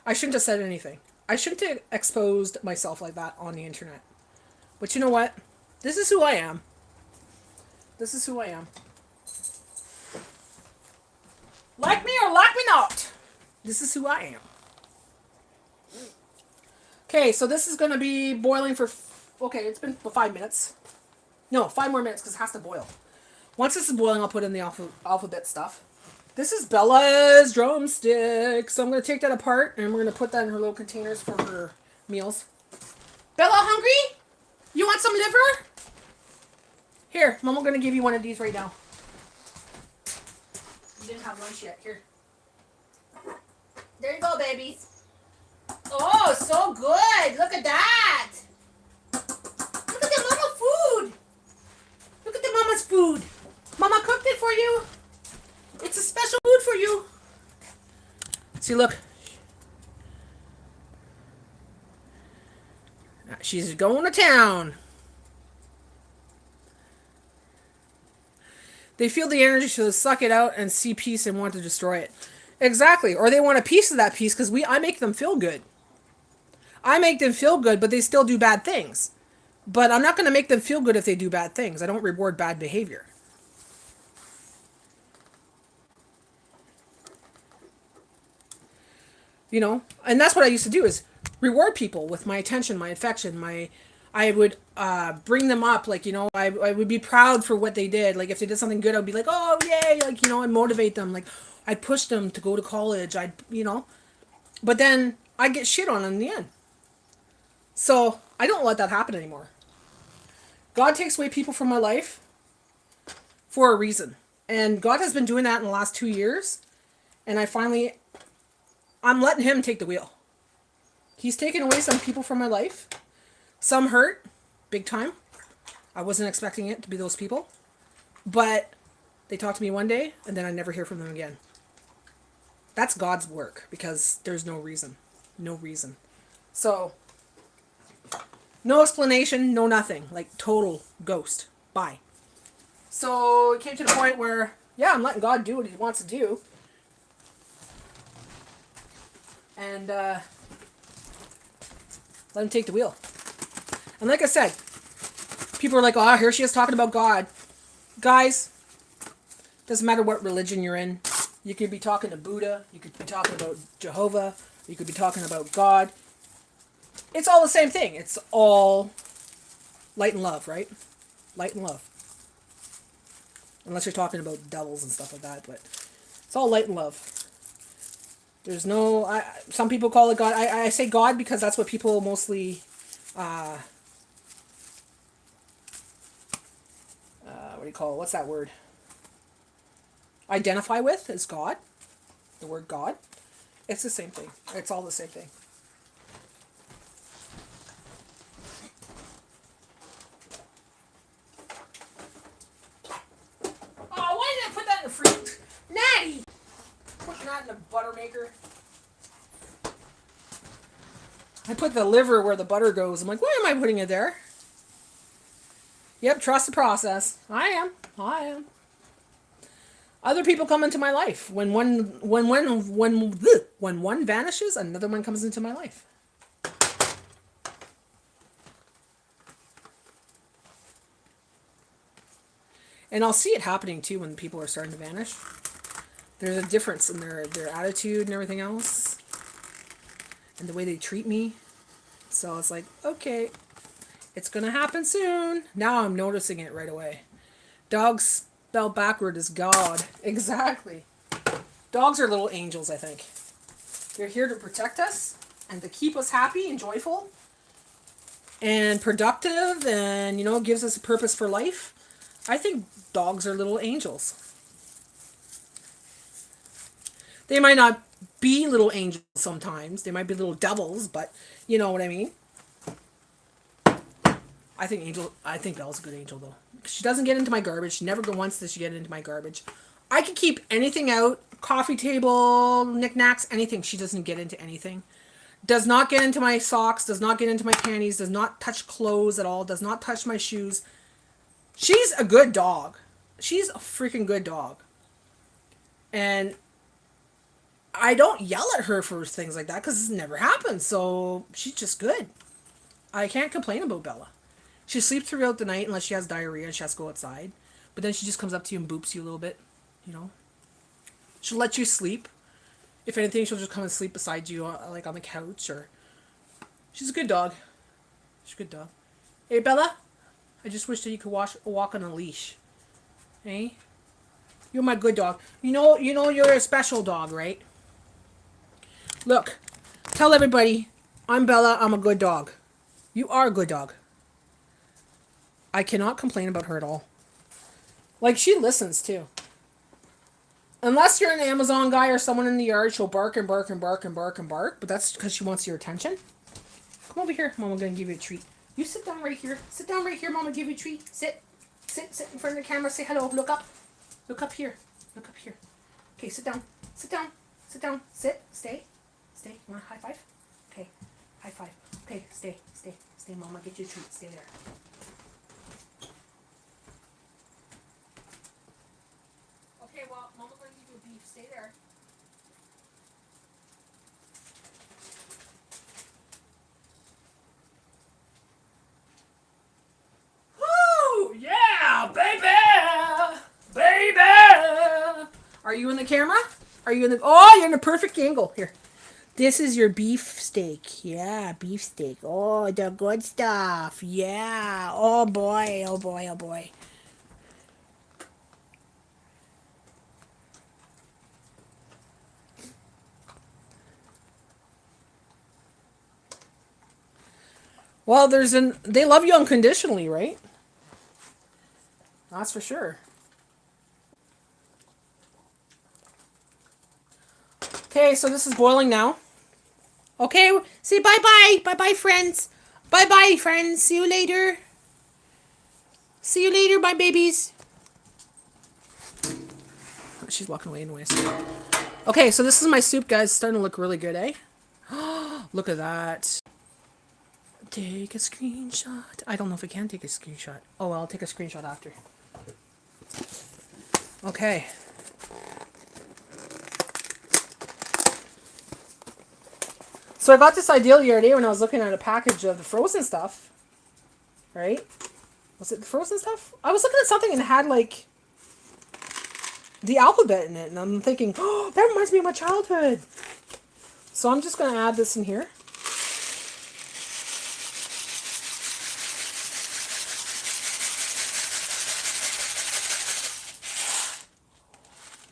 I shouldn't have said anything. I shouldn't have exposed myself like that on the internet. But you know what? This is who I am. This is who I am. Like me or like me not. This is who I am. Okay, so this is going to be boiling for... Okay, it's been 5 minutes. No, 5 more minutes because it has to boil. Once this is boiling, I'll put in the alphabet stuff. This is Bella's drumsticks. So I'm going to take that apart and we're going to put that in her little containers for her meals. Bella, hungry? You want some liver? Here, Mom, I'm going to give you one of these right now. You didn't have lunch yet. Here. There you go, baby. Oh, so good. Look at that. Look at the mama food. Look at the mama's food. Mama cooked it for you. It's a special food for you. See, look. She's going to town. They feel the energy, so they suck it out and see peace and want to destroy it. Exactly. Or they want a piece of that peace because I make them feel good. I make them feel good, but they still do bad things. But I'm not going to make them feel good if they do bad things. I don't reward bad behavior. You know? And that's what I used to do, is reward people with my attention, my affection, I would bring them up, like, you know, I would be proud for what they did. Like, if they did something good, I'd be like, oh, yay, like, you know, and motivate them. Like, I'd push them to go to college. You know. But then I'd get shit on in the end. So I don't let that happen anymore. God takes away people from my life for a reason. And God has been doing that in the last 2 years. And I'm letting him take the wheel. He's taken away some people from my life. Some hurt, big time. I wasn't expecting it to be those people. But they talk to me one day, and then I never hear from them again. That's God's work, because there's no reason. No reason. So, no explanation, no nothing. Like, total ghost. Bye. So, it came to the point where, yeah, I'm letting God do what he wants to do. And, let him take the wheel. And like I said, people are like, oh, here she is talking about God. Guys, doesn't matter what religion you're in. You could be talking to Buddha. You could be talking about Jehovah. You could be talking about God. It's all the same thing. It's all light and love, right? Light and love. Unless you're talking about devils and stuff like that. But it's all light and love. There's no. Some people call it God. I say God because that's what people mostly. What do you call it? What's that word? Identify with is God. The word God. It's the same thing. It's all the same thing. Oh, why did I put that in the fridge? Natty! Putting that in the butter maker. I put the liver where the butter goes. I'm like, why am I putting it there? Yep, trust the process. I am. I am. Other people come into my life. When one vanishes, another one comes into my life. And I'll see it happening too when people are starting to vanish. There's a difference in their attitude and everything else. And the way they treat me. So it's like, okay, it's going to happen soon. Now I'm noticing it right away. Dogs spelled backward is God. Exactly. Dogs are little angels, I think. They're here to protect us and to keep us happy and joyful and productive and, gives us a purpose for life. I think dogs are little angels. They might not be little angels sometimes. They might be little devils, but you know what I mean? I think Bella's a good angel though. She doesn't get into my garbage. She never once does she get into my garbage. I can keep anything out, coffee table, knickknacks, anything. She doesn't get into anything. Does not get into my socks, does not get into my panties, does not touch clothes at all, does not touch my shoes. She's a good dog. She's a freaking good dog. And I don't yell at her for things like that because it never happens. So she's just good. I can't complain about Bella. She sleeps throughout the night unless she has diarrhea and she has to go outside. But then she just comes up to you and boops you a little bit. She'll let you sleep. If anything, she'll just come and sleep beside you, like on the couch. Or she's a good dog. She's a good dog. Hey, Bella. I just wish that you could walk on a leash. Hey, you're my good dog. You're a special dog, right? Look, tell everybody, I'm Bella. I'm a good dog. You are a good dog. I cannot complain about her at all. Like, she listens too. Unless you're an Amazon guy or someone in the yard, she'll bark and bark and bark and bark and bark. But that's because she wants your attention. Come over here. Mama gonna give you a treat. You sit down right here. Sit down right here. Mama give you a treat. Sit in front of the camera. Say hello. Look up. Look up here. Look up here. Okay, sit down. Sit down. Sit down. Sit. Stay. Stay. You want a high five? Okay. High five. Okay, stay. Mama, get you a treat. Stay there. Okay, well, Mama's going to give you a beef. Stay there. Woo! Yeah, baby! Baby! Are you in the camera? Are you in the... Oh, you're in a perfect angle. Here. This is your beef steak. Yeah, beef steak. Oh, the good stuff. Yeah. Oh, boy. Oh, boy. Oh, boy. Well, they love you unconditionally, right? That's for sure. Okay, so this is boiling now. Okay, say bye-bye. Bye-bye, friends. Bye-bye, friends. See you later. See you later, my babies. She's walking away anyways. Okay, so this is my soup, guys. It's starting to look really good, eh? Look at that. Take a screenshot. I don't know if I can take a screenshot. Oh, well, I'll take a screenshot after. Okay. So I got this idea the other day when I was looking at a package of the frozen stuff. Right? Was it the frozen stuff? I was looking at something and it had like the alphabet in it. And I'm thinking, oh, that reminds me of my childhood. So I'm just going to add this in here.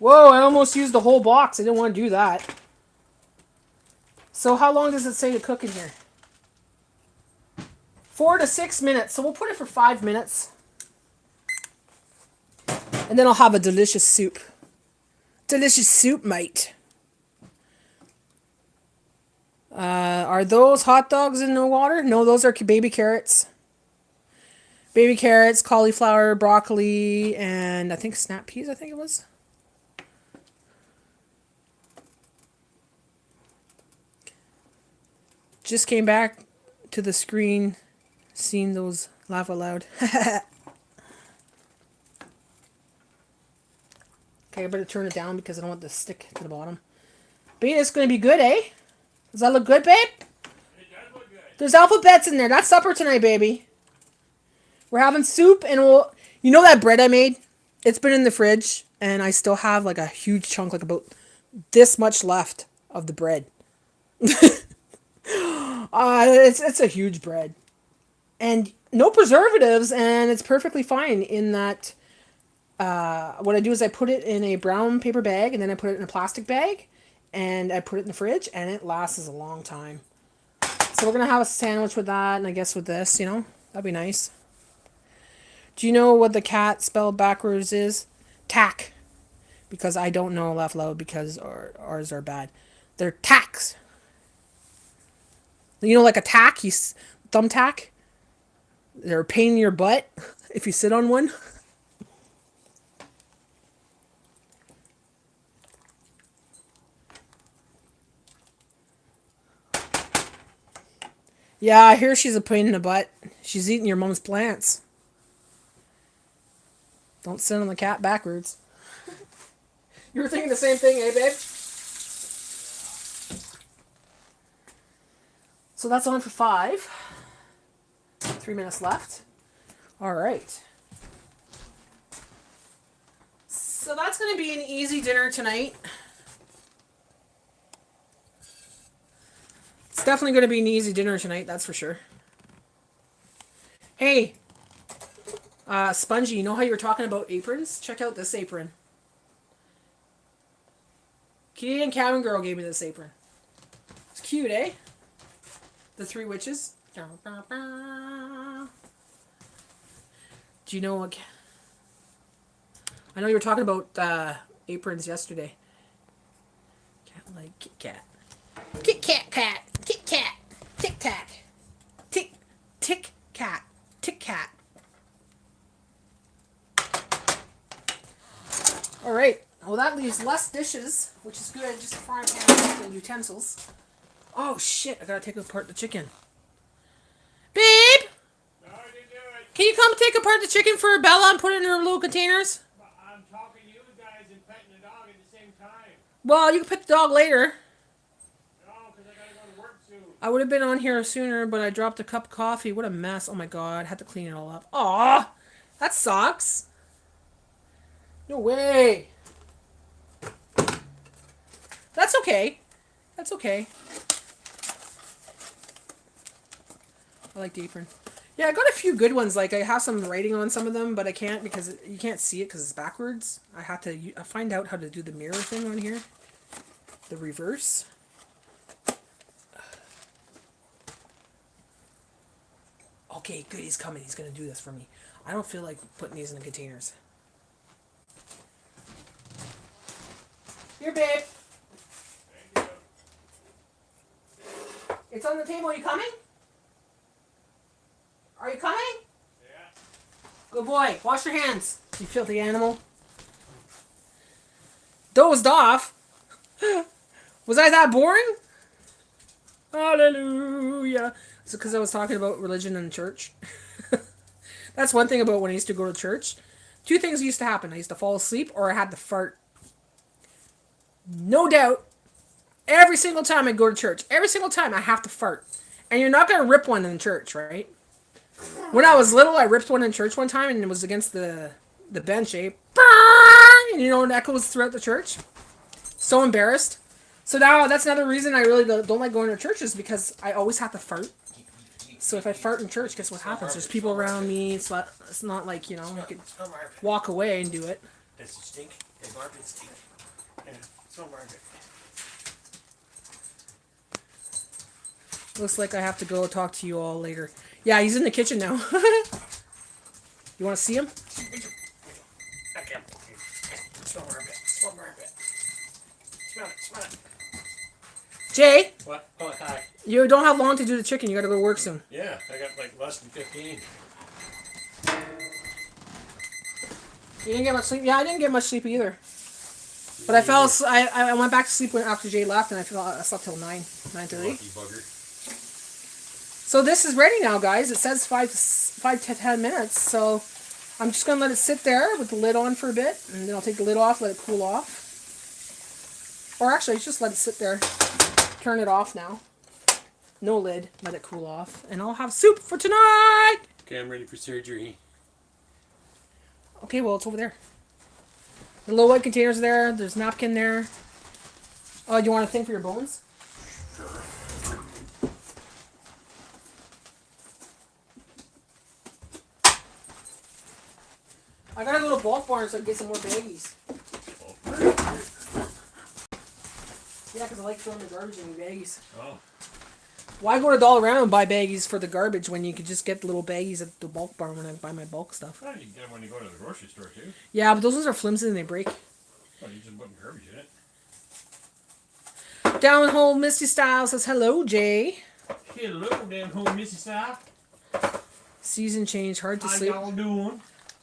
Whoa, I almost used the whole box. I didn't want to do that. So how long does it say to cook in here? 4 to 6 minutes. So we'll put it for 5 minutes. And then I'll have a delicious soup. Delicious soup, mate. Are those hot dogs in the water? No, those are baby carrots. Baby carrots, cauliflower, broccoli, and I think snap peas, I think it was. Just came back to the screen, seeing those laugh out loud. Okay, I better turn it down because I don't want this to stick to the bottom. But yeah, it's going to be good, eh? Does that look good, babe? It does look good. There's alphabets in there. That's supper tonight, baby. We're having soup and we'll... You know that bread I made? It's been in the fridge and I still have like a huge chunk, like about this much left of the bread. It's a huge bread. And no preservatives and it's perfectly fine in that... what I do is I put it in a brown paper bag and then I put it in a plastic bag and I put it in the fridge and it lasts a long time. So we're going to have a sandwich with that and I guess with this, you know, that'd be nice. Do you know what the cat spelled backwards is? Tack. Because I don't know laugh loud because ours are bad. They're tacks. You know, like a tack, thumbtack? They're a pain in your butt if you sit on one. Yeah, I hear she's a pain in the butt. She's eating your mom's plants. Don't sit on the cat backwards. You were thinking the same thing, eh, babe? So that's on for 5. 3 minutes left. All right. So that's going to be an easy dinner tonight. It's definitely going to be an easy dinner tonight, that's for sure. Hey, Spongy, you know how you were talking about aprons? Check out this apron. Canadian Cabin Girl gave me this apron. It's cute, eh? The 3 witches. Do you know what... I know you were talking about aprons yesterday. Cat like Kit Kat. Kit Kat cat. Kit Kat. Tic Tac. Tick. Tick Cat. Tic Cat. Alright. Well, that leaves less dishes, which is good. Just a frying pan and utensils. Oh, shit. I gotta take apart the chicken. Babe! No, I didn't do it. Can you come take apart the chicken for Bella and put it in her little containers? I'm talking to you guys and petting the dog at the same time. Well, you can pet the dog later. No, because I gotta go to work soon. I would have been on here sooner, but I dropped a cup of coffee. What a mess. Oh my god. Had to clean it all up. Aw! That sucks. No way. That's okay. That's okay. I like the apron. Yeah, I got a few good ones. Like, I have some writing on some of them, but I can't because you can't see it because it's backwards. I have to find out how to do the mirror thing on here. The reverse. Okay, good. He's coming. He's going to do this for me. I don't feel like putting these in the containers. Here, babe. Thank you. It's on the table. Are you coming? Are you coming? Yeah. Good boy. Wash your hands, you filthy animal. Dozed off. Was I that boring? Hallelujah. Is it because I was talking about religion and church? That's one thing about when I used to go to church. 2 things used to happen. I used to fall asleep or I had to fart. No doubt. Every single time I go to church. Every single time I have to fart. And you're not going to rip one in church, right? When I was little, I ripped one in church one time and it was against the bench, eh? And you know, it echoes throughout the church. So embarrassed. So now that's another reason I really don't like going to churches because I always have to fart. So if I fart in church, guess what happens? There's people around me. It's not like, you know, I could walk away and do it. Does it stink? Does Margaret stink? Yeah, so Margaret. Looks like I have to go talk to you all later. Yeah, he's in the kitchen now. You want to see him? Smell my armpit. Smell my armpit. Smell it. Smell it. Jay, What? Oh, hi. you don't have long to do the chicken. You got to go to work soon. Yeah, I got like less than 15. You didn't get much sleep. Yeah, I didn't get much sleep either. But I fell. I went back to sleep when after Jay left, and I slept till 9:30. Lucky bugger. So this is ready now, guys. It says 5 to 10 minutes. So I'm just gonna let it sit there with the lid on for a bit, and then I'll take the lid off, let it cool off. Or actually, just let it sit there. Turn it off now. No lid. Let it cool off, and I'll have soup for tonight. Okay, I'm ready for surgery. Okay, well it's over there. The little white containers there. There's napkin there. Oh, do you want a thing for your bones? Sure. I gotta go to bulk barn so I can get some more baggies. Yeah, because I like throwing the garbage in the baggies. Oh. Why go to Dollarama and buy baggies for the garbage when you could just get the little baggies at the bulk barn when I buy my bulk stuff? Well, you can get them when you go to the grocery store too. Yeah, but those ones are flimsy and they break. Well, you just put garbage in it. Down home Misty Style says hello, Jay. Hello, down home, Missy Style. Season change, hard to How sleep. y'all doing?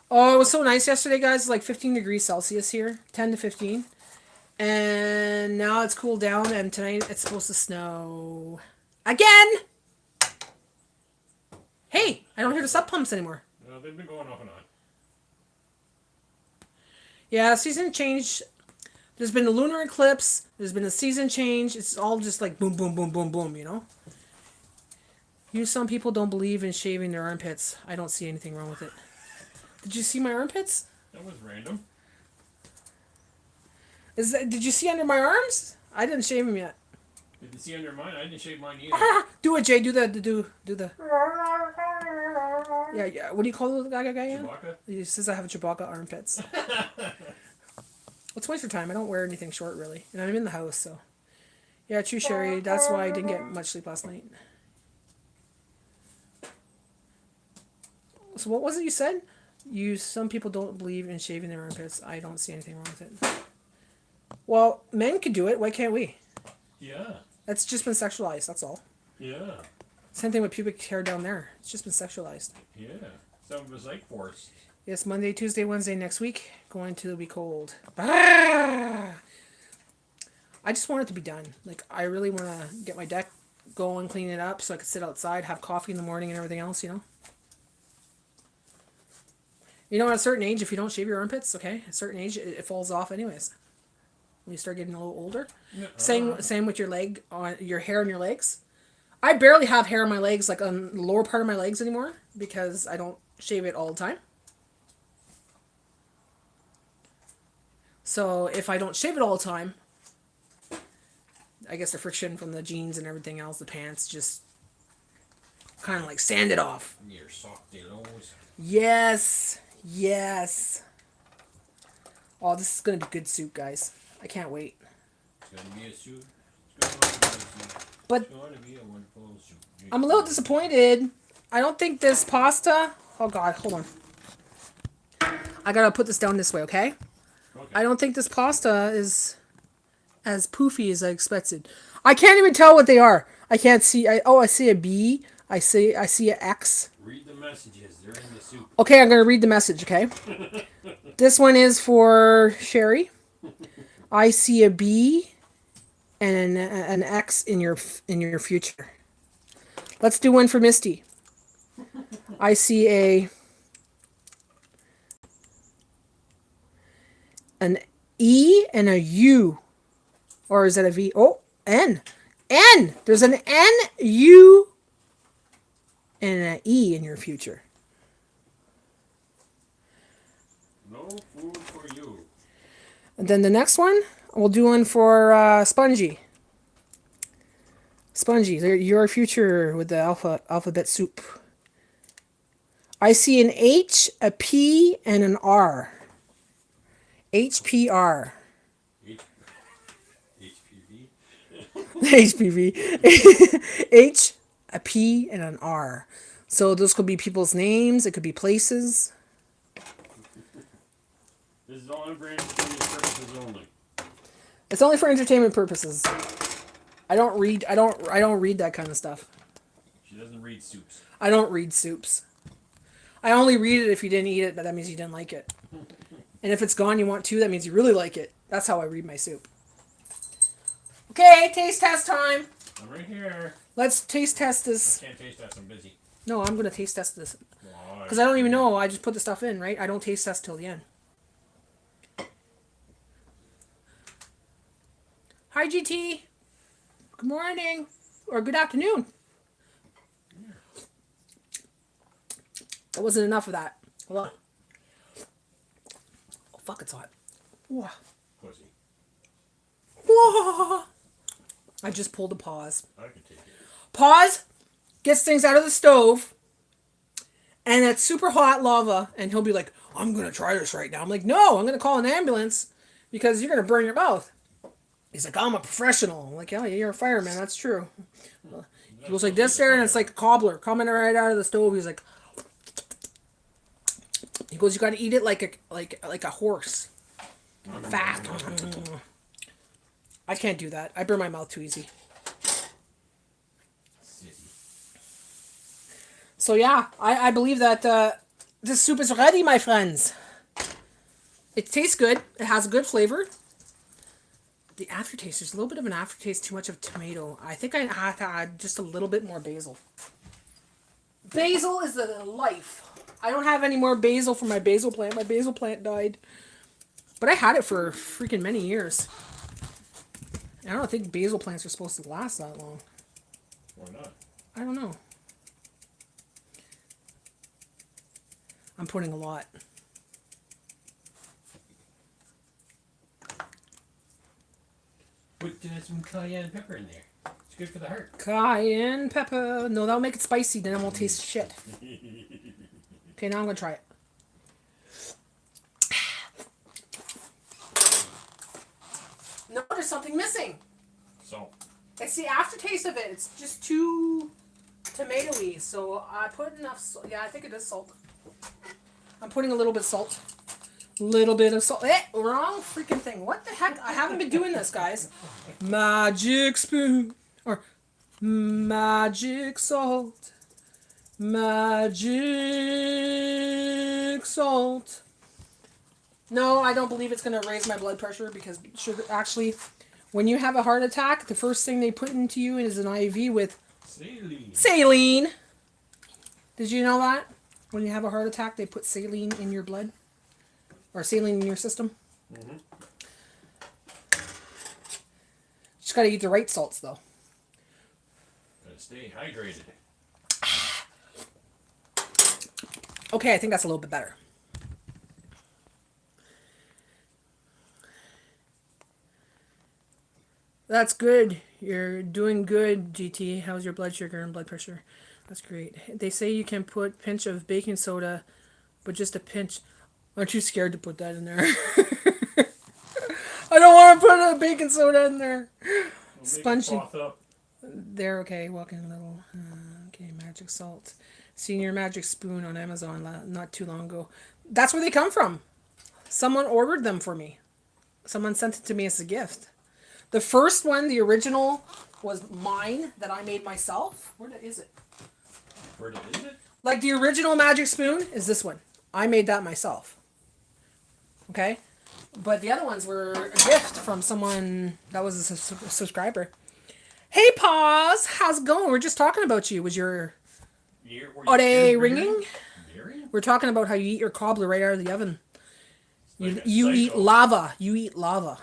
Oh, it was so nice yesterday, guys. It's like 15 degrees Celsius here, 10 to 15. And now it's cooled down, and tonight it's supposed to snow again. Hey, I don't hear the sub pumps anymore. No, they've been going off and on. Yeah, season change. There's been a lunar eclipse. There's been a season change. It's all just like boom, boom, boom, boom, boom, you know? Some people don't believe in shaving their armpits. I don't see anything wrong with it. Did you see my armpits? That was random. Did you see under my arms? I didn't shave them yet. Did you see under mine? I didn't shave mine either. Do it, Jay. Do the. Yeah. What do you call the guy again? Chewbacca? He says I have Chewbacca armpits. It's winter time. I don't wear anything short really, and I'm in the house, so. Yeah, true, Sherry. That's why I didn't get much sleep last night. So what was it you said? Some people don't believe in shaving their armpits. I don't see anything wrong with it. Well, men could do it. Why can't we? Yeah. That's just been sexualized. That's all. Yeah. Same thing with pubic hair down there. It's just been sexualized. Yeah. Some of us like force. Yes, Monday, Tuesday, Wednesday next week. Going to be cold. I just want it to be done. Like, I really want to get my deck going, clean it up so I could sit outside, have coffee in the morning and everything else, you know? You know, at a certain age, if you don't shave your armpits, okay, at a certain age, it falls off anyways. When you start getting a little older. Yeah. Same with your leg, on your hair on your legs. I barely have hair on my legs, like on the lower part of my legs anymore, because I don't shave it all the time. So if I don't shave it all the time, I guess the friction from the jeans and everything else, the pants, just kind of like sand it off. Your soft dillos. Yes. Yes. Oh, this is going to be good soup, guys. I can't wait. It's going to be a soup. It's going to be a soup. But It's going to be a wonderful soup. I'm a little disappointed. I don't think this pasta... Oh, God. Hold on. I got to put this down this way, okay? Okay. I don't think this pasta is as poofy as I expected. I can't even tell what they are. I can't see... I see a B. I see an X. Read the messages. They're in the soup. Okay, I'm going to read the message, okay? This one is for Sherry. I see a B and an X in your future. Let's do one for Misty. I see an E and a U. Or is that a V? Oh, N. N! There's an N, U, and an E in your future. No food for you. And then the next one, we'll do one for Spongy. Spongy, your future with the alphabet soup. I see an H, a P, and an R. HPR. HPV. HPV. H, a P, and an R. So those could be people's names. It could be places. This is only for entertainment purposes only. It's only for entertainment purposes. I don't read that kind of stuff. She doesn't read soups. I don't read soups. I only read it if you didn't eat it, but that means you didn't like it. And if it's gone, you want to, that means you really like it. That's how I read my soup. Okay, taste test time. I'm right here. Let's taste test I this. can't taste that. I'm busy. No, I'm going to taste test this. Why? Because I don't even know. I just put the stuff in, right? I don't taste test till the end. Hi, GT. Good morning. Or good afternoon. That wasn't enough of that. Hold on. Oh, fuck, it's hot. Whoa. Pussy. Whoa. I just pulled a pause. I can take it. Pause gets things out of the stove, and it's super hot lava, and he'll be like, I'm going to try this right now. I'm like, no, I'm going to call an ambulance because you're going to burn your mouth. He's like, I'm a professional. I'm like, yeah, you're a fireman. That's true. He goes like this there, and it's like a cobbler coming right out of the stove. He's like, he goes, you got to eat it like a horse. Fast. I can't do that. I burn my mouth too easy. So yeah, I believe that this soup is ready, my friends. It tastes good. It has a good flavor. The aftertaste, there's a little bit of an aftertaste, too much of tomato. I think I have to add just a little bit more basil. Basil is the life. I don't have any more basil from my basil plant. My basil plant died. But I had it for freaking many years. I don't think basil plants are supposed to last that long. Why not? I don't know. I'm putting a lot. Put some cayenne pepper in there. It's good for the heart. Cayenne pepper. No, that'll make it spicy. Then it won't taste shit. Okay, now I'm going to try it. No, there's something missing. Salt. It's the aftertaste of it. It's just too tomatoey. So I put enough salt. Yeah, I think it is salt. I'm putting a little bit of salt. Little bit of salt. Wrong freaking thing. What the heck? I haven't been doing this, guys. Magic spoon. Or magic salt. Magic salt. No, I don't believe it's going to raise my blood pressure because sugar. Actually, when you have a heart attack, the first thing they put into you is an IV with Saline. saline. Did you know that? When you have a heart attack, they put saline in your blood. Or saline in your system. Mm-hmm. Just got to eat the right salts, though. Gotta stay hydrated. Okay, I think that's a little bit better. That's good. You're doing good, GT. How's your blood sugar and blood pressure? That's great. They say you can put a pinch of baking soda, but just a pinch. Aren't you scared to put that in there? I don't want to put a baking soda in there. Spongy. There, okay. Walking little. Okay, magic salt. Seen your magic spoon on Amazon not too long ago. That's where they come from. Someone ordered them for me. Someone sent it to me as a gift. The first one, the original, was mine that I made myself. Where is it? Where is it? Like the original magic spoon is this one. I made that myself. Okay? But the other ones were a gift from someone that was a subscriber. Hey, Paws! How's it going? We're just talking about you. Was your ode ringing? We're talking about how you eat your cobbler right out of the oven. You eat lava. You eat lava.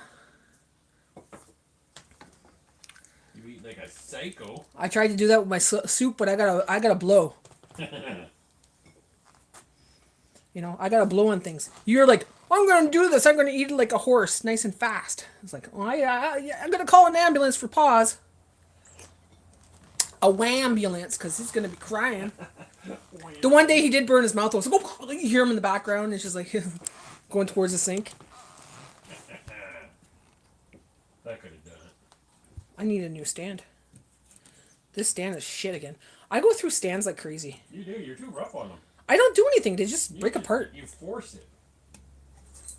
You eat like a psycho. I tried to do that with my soup, but I got a blow. You know, I got to blow on things. You're like, I'm going to do this. I'm going to eat it like a horse, nice and fast. It's like, oh, I'm going to call an ambulance for Paws. A wambulance, because he's going to be crying. The one day he did burn his mouth. I was like, oh, you hear him in the background. And it's just like going towards the sink. That could have done it. I need a new stand. This stand is shit again. I go through stands like crazy. You do. You're too rough on them. I don't do anything. They just break apart. You force it.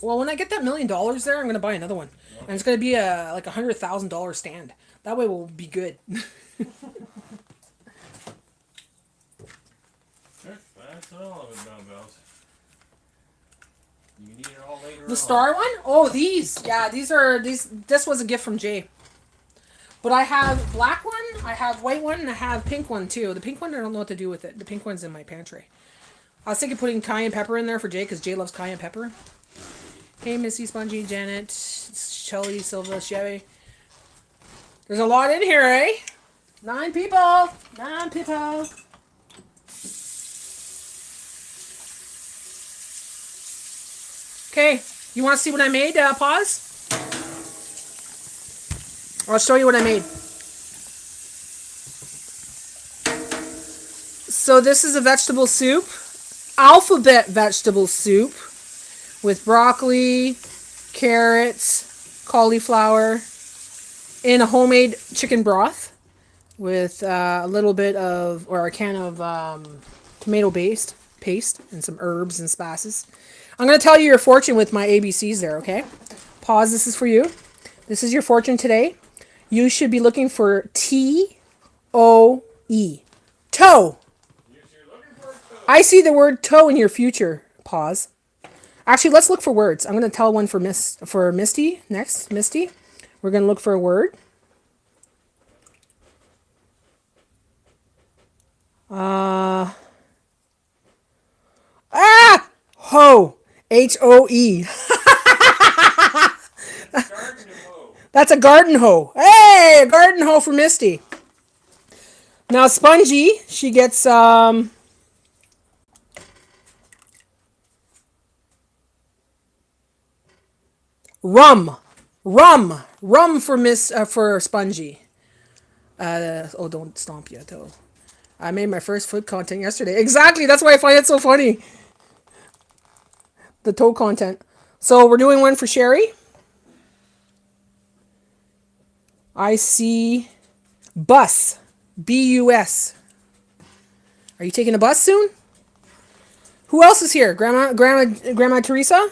Well, when I get that $1 million there, I'm gonna buy another one, and it's gonna be a like $100,000 stand. That way, we'll be good. That's all of it, dumbbells. You need it all later. The star one? Oh, these. Yeah, these are these. This was a gift from Jay. But I have black one, I have white one, and I have pink one too. The pink one, I don't know what to do with it. The pink one's in my pantry. I was thinking putting cayenne pepper in there for Jay because Jay loves cayenne pepper. Hey, Missy, Spongy, Janet, Shelly, Silva, Chevy. There's a lot in here, eh? 9 people. 9 people. Okay, you want to see what I made? Pause. I'll show you what I made. So this is a vegetable soup. Alphabet vegetable soup. With broccoli, carrots, cauliflower. In a homemade chicken broth. With a little bit of, or a can of tomato paste. And some herbs and spices. I'm going to tell you your fortune with my ABCs there, okay? Pause, this is for you. This is your fortune today. You should be looking for T-O-E. Toe. I see the word toe in your future. Pause. Actually, let's look for words. I'm going to tell one for Misty next. Misty, we're going to look for a word. Hoe. H-O-E. That's a garden hoe. Hey, a garden hoe for Misty. Now, Spongy, she gets rum. Rum for Spongy. Oh, don't stomp yet, though. I made my first foot content yesterday. Exactly, that's why I find it so funny. The toe content. So we're doing one for Sherry. I see bus. B-U-S. Are you taking a bus soon? Who else is here? Grandma Teresa?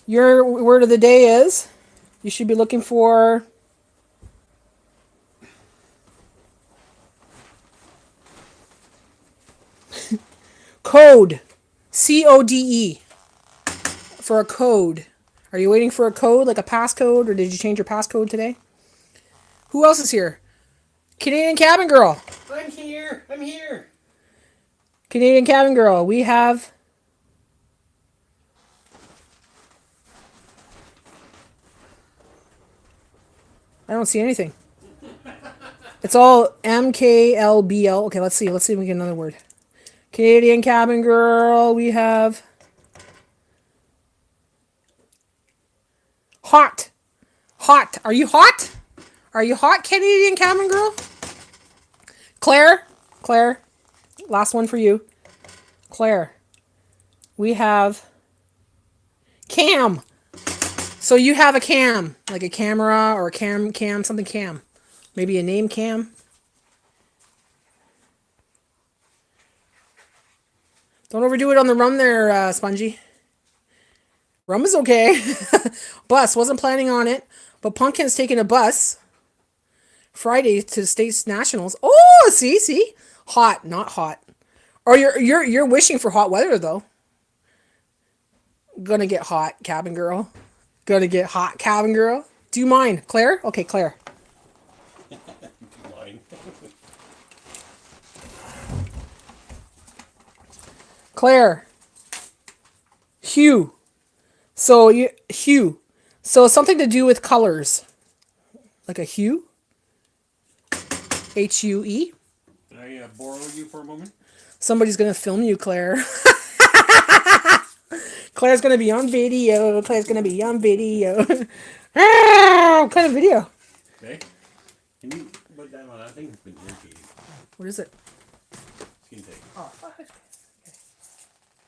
Your word of the day is, you should be looking for code. C-O-D-E. For a code. Are you waiting for a code, like a passcode, or did you change your passcode today? Who else is here? Canadian Cabin Girl. I'm here. Canadian Cabin Girl. We have I don't see anything. It's all M-K-L-B-L. Okay, let's see. Let's see if we get another word. Canadian Cabin Girl. We have hot. Hot. Are you hot? Are you hot, Canadian Cabin Girl? Claire. Last one for you. Claire. We have Cam. So you have a cam, like a camera or a cam, something cam. Maybe a name Cam. Don't overdo it on the rum there, Spongy. Rum is okay. Bus, wasn't planning on it, but Pumpkin's taking a bus Friday to States Nationals. Oh, see, hot, not hot. Or you're wishing for hot weather though. Gonna get hot, cabin girl. Gonna get hot, cabin girl. Do you mind, Claire? Okay, Claire. Do you mind? Claire. Hue. Hue. So something to do with colors. Like a hue. H-U-E. Can I borrow you for a moment? Somebody's gonna film you, Claire. Claire's gonna be on video. What kind of video? Okay. Can you put that on? I think it's been irritating. What is it? Skin tape. Oh, okay.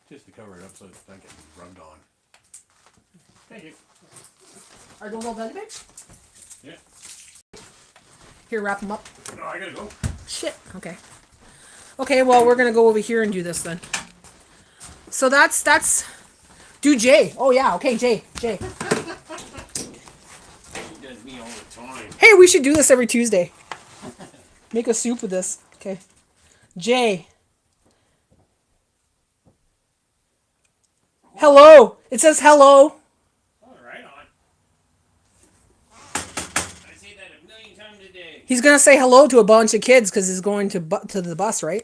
Just to cover it up so it's not getting rubbed on. Thank you. Are those all done, babe? Yeah. Here, wrap them up. No, I gotta go. Shit. Okay. Okay, well, we're going to go over here and do this then. So that's... Do Jay. Oh, yeah. Okay, Jay. She does me all the time. Hey, we should do this every Tuesday. Make a soup with this. Okay. Jay. Hello. It says hello. Oh, right on. I say that a million times a day. He's going to say hello to a bunch of kids because he's going to the bus, right?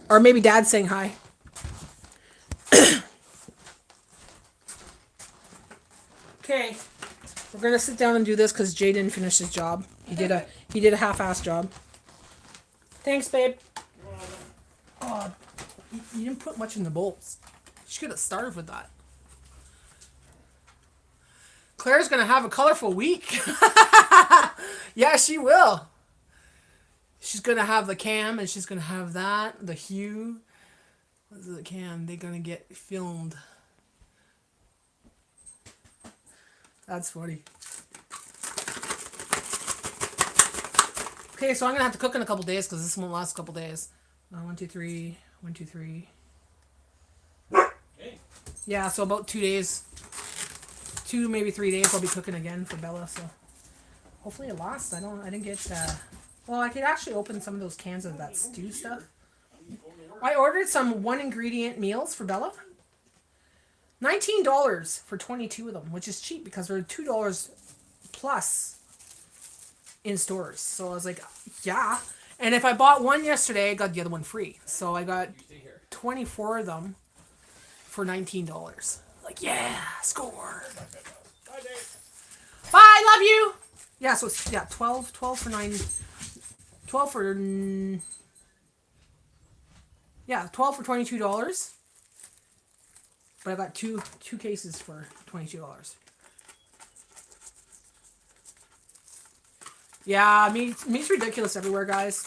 Or maybe Dad's saying hi. Okay. We're going to sit down and do this because Jay didn't finish his job. He did a half-assed job. Thanks, babe. Oh, you didn't put much in the bowls. You should have started with that. Claire's going to have a colorful week. Yeah, she will. She's going to have the cam and she's going to have that, the hue. What's the cam? They're going to get filmed. That's funny. Okay, so I'm going to have to cook in a couple days because this won't last a couple days. 1, 2, 3. 1, 2, 3. Hey. Yeah, so about 2 days. 2, maybe 3 days I'll be cooking again for Bella, so hopefully it lasts. I didn't get well, I could actually open some of those cans of that stew stuff. I ordered some 1-ingredient meals for Bella. $19 for 22 of them, which is cheap because they're $2 plus in stores. So I was like, yeah. And if I bought one yesterday, I got the other one free. So I got 24 of them for $19. Like, yeah, score. Bye, Dave. Bye, love you. Yeah, so it's 12 for 9. 12 for 12 for $22. But I got two cases for $22. Yeah, meat's ridiculous everywhere, guys.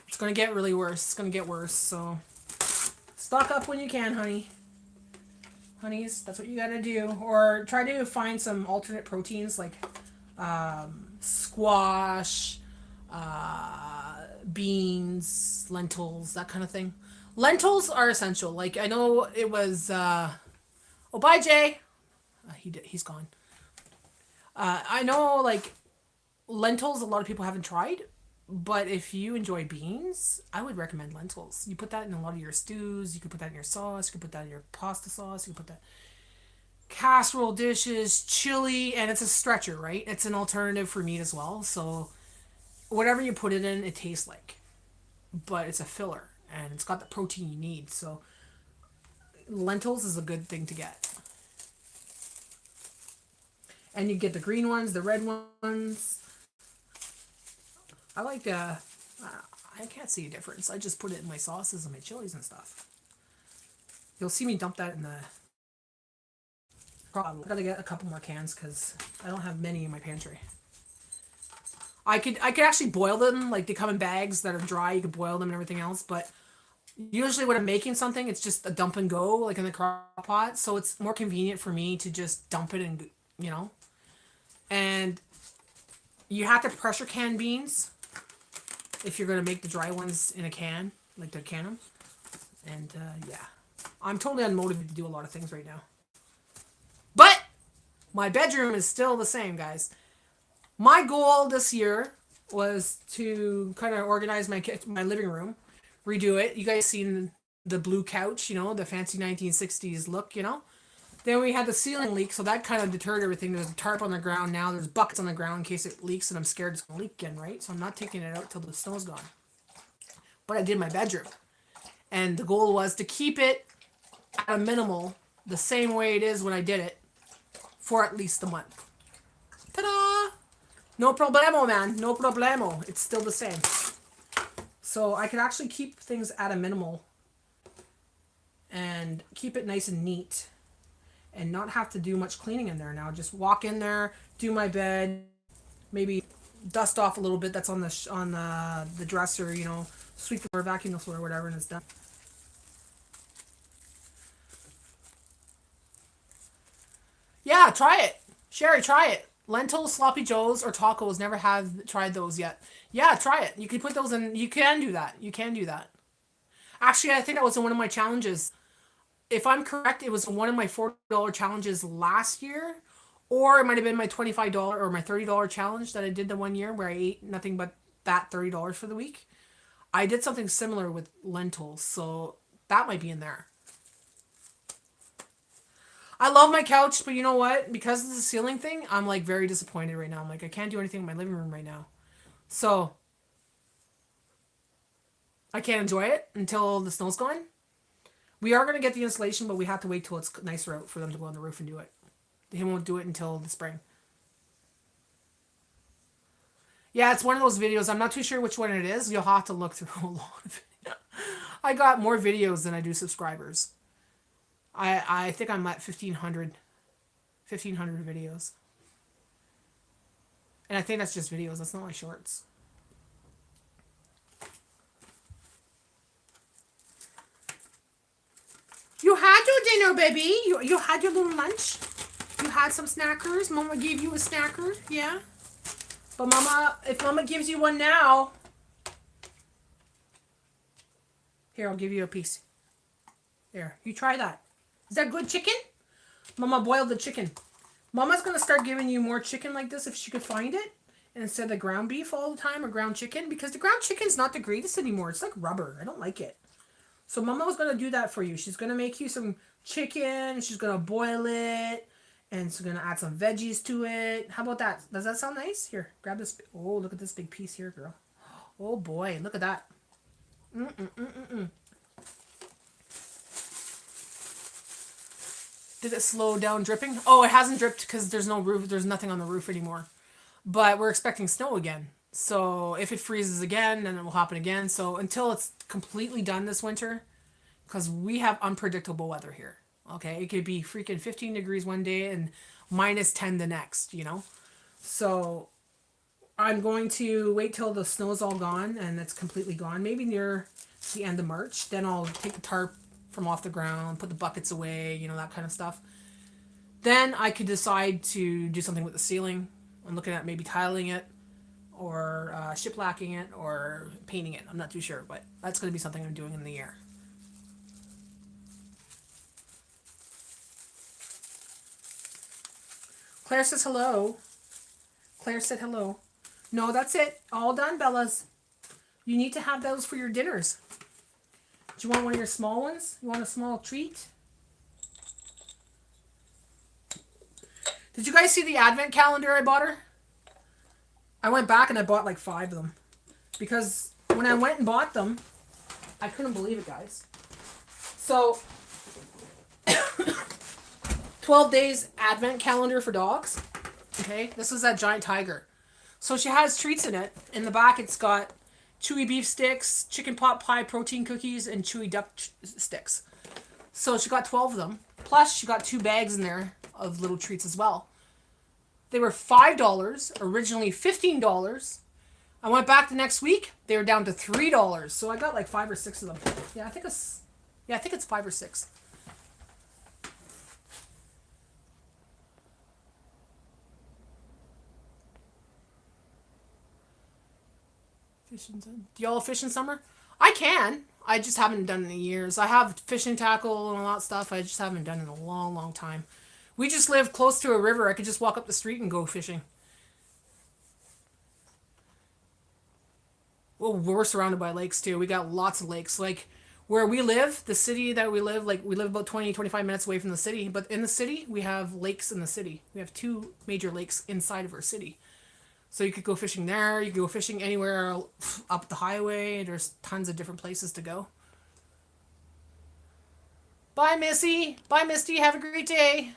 It's gonna get really worse. It's gonna get worse, so stock up when you can, honeys. That's what you gotta do. Or try to find some alternate proteins like squash, beans, lentils, that kind of thing. Lentils are essential. Like, I know it was oh, bye, Jay. He's gone. I know, like, lentils a lot of people haven't tried, but if you enjoy beans, I would recommend lentils. You put that in a lot of your stews. You can put that in your sauce. You can put that in your pasta sauce. You can put that casserole dishes, chili, and it's a stretcher, right? It's an alternative for meat as well. So whatever you put it in, it tastes like. But it's a filler, and it's got the protein you need. So lentils is a good thing to get. And you get the green ones, the red ones. I like I can't see a difference. I just put it in my sauces and my chilies and stuff. You'll see me dump that in the... I gotta get a couple more cans because I don't have many in my pantry. I could actually boil them, like they come in bags that are dry. You could boil them and everything else, but usually when I'm making something, it's just a dump and go, like in the crock pot. So it's more convenient for me to just dump it and, you know. And you have to pressure can beans if you're gonna make the dry ones in a can, like to can them. And yeah, I'm totally unmotivated to do a lot of things right now. But my bedroom is still the same, guys. My goal this year was to kind of organize my living room, redo it. You guys seen the blue couch, you know, the fancy 1960s look, you know. Then we had the ceiling leak, so that kind of deterred everything. There's a tarp on the ground now. There's buckets on the ground in case it leaks, and I'm scared it's going to leak again, right? So I'm not taking it out till the snow's gone. But I did my bedroom. And the goal was to keep it at a minimal the same way it is when I did it for at least a month. Ta-da! No problemo, man. No problemo. It's still the same. So I could actually keep things at a minimal and keep it nice and neat and not have to do much cleaning in there now. Just walk in there, do my bed, maybe dust off a little bit that's on the dresser, you know, sweep the floor, vacuum the floor, whatever, and it's done. Yeah, try it. Sherry, try it. Lentils, sloppy joes, or tacos. Never have tried those yet. Yeah, try it. You can put those in. You can do that. You can do that. Actually, I think that was in one of my challenges. If I'm correct, it was one of my $40 challenges last year, or it might have been my $25 or my $30 challenge that I did the one year where I ate nothing but that $30 for the week. I did something similar with lentils, so that might be in there. I love my couch, but you know what? Because of the ceiling thing, I'm like very disappointed right now. I'm like, I can't do anything in my living room right now. So I can't enjoy it until the snow's gone. We are going to get the insulation, but we have to wait till it's nicer out for them to go on the roof and do it. He won't do it until the spring. Yeah, it's one of those videos. I'm not too sure which one it is. You'll have to look through a lot of it. I got more videos than I do subscribers. I think I'm at 1,500 videos. And I think that's just videos. That's not my shorts. You had your dinner, baby. You had your little lunch. You had some snackers. Mama gave you a snacker. Yeah. But Mama, if Mama gives you one now. Here, I'll give you a piece. There. You try that. Is that good chicken? Mama boiled the chicken. Mama's going to start giving you more chicken like this if she could find it. And instead of ground beef all the time or ground chicken. Because the ground chicken's not the greatest anymore. It's like rubber. I don't like it. So Mama was going to do that for you. She's going to make you some chicken. She's going to boil it. And she's going to add some veggies to it. How about that? Does that sound nice? Here, grab this. Oh, look at this big piece here, girl. Oh, boy. Look at that. Did it slow down dripping? Oh, it hasn't dripped because there's no roof. There's nothing on the roof anymore. But we're expecting snow again. So if it freezes again, then it will happen again. So until it's completely done this winter, because we have unpredictable weather here. Okay, it could be freaking 15 degrees one day and minus 10 the next, you know? So I'm going to wait till the snow's all gone and it's completely gone. Maybe near the end of March. Then I'll take the tarp from off the ground, put the buckets away, you know, that kind of stuff. Then I could decide to do something with the ceiling. I'm looking at maybe tiling it or shiplacking it or painting it. I'm not too sure, but that's going to be something I'm doing in the year. Claire says hello. Claire said hello. No, that's it. All done, Bellas. You need to have those for your dinners. Do you want one of your small ones? You want a small treat? Did you guys see the advent calendar I bought her? I went back and I bought like 5 of them. Because when I went and bought them, I couldn't believe it, guys. So, 12 days advent calendar for dogs. Okay, this is that giant tiger. So she has treats in it. In the back it's got chewy beef sticks, chicken pot pie protein cookies, and chewy duck sticks. So she got 12 of them. Plus she got 2 bags in there of little treats as well. They were $5, originally $15. I went back the next week, they were down to $3. So I got like 5 or 6 of them. Yeah, I think it's 5 or 6. Do y'all fish in summer? I can. I just haven't done it in years. I have fishing tackle and all that stuff. I just haven't done it in a long, long time. We just live close to a river. I could just walk up the street and go fishing. Well, we're surrounded by lakes too. We got lots of lakes. Like where we live, the city that we live, like we live about 20, 25 minutes away from the city. But in the city, we have lakes in the city. We have 2 major lakes inside of our city. So you could go fishing there. You could go fishing anywhere up the highway. There's tons of different places to go. Bye, Missy. Bye, Misty. Have a great day.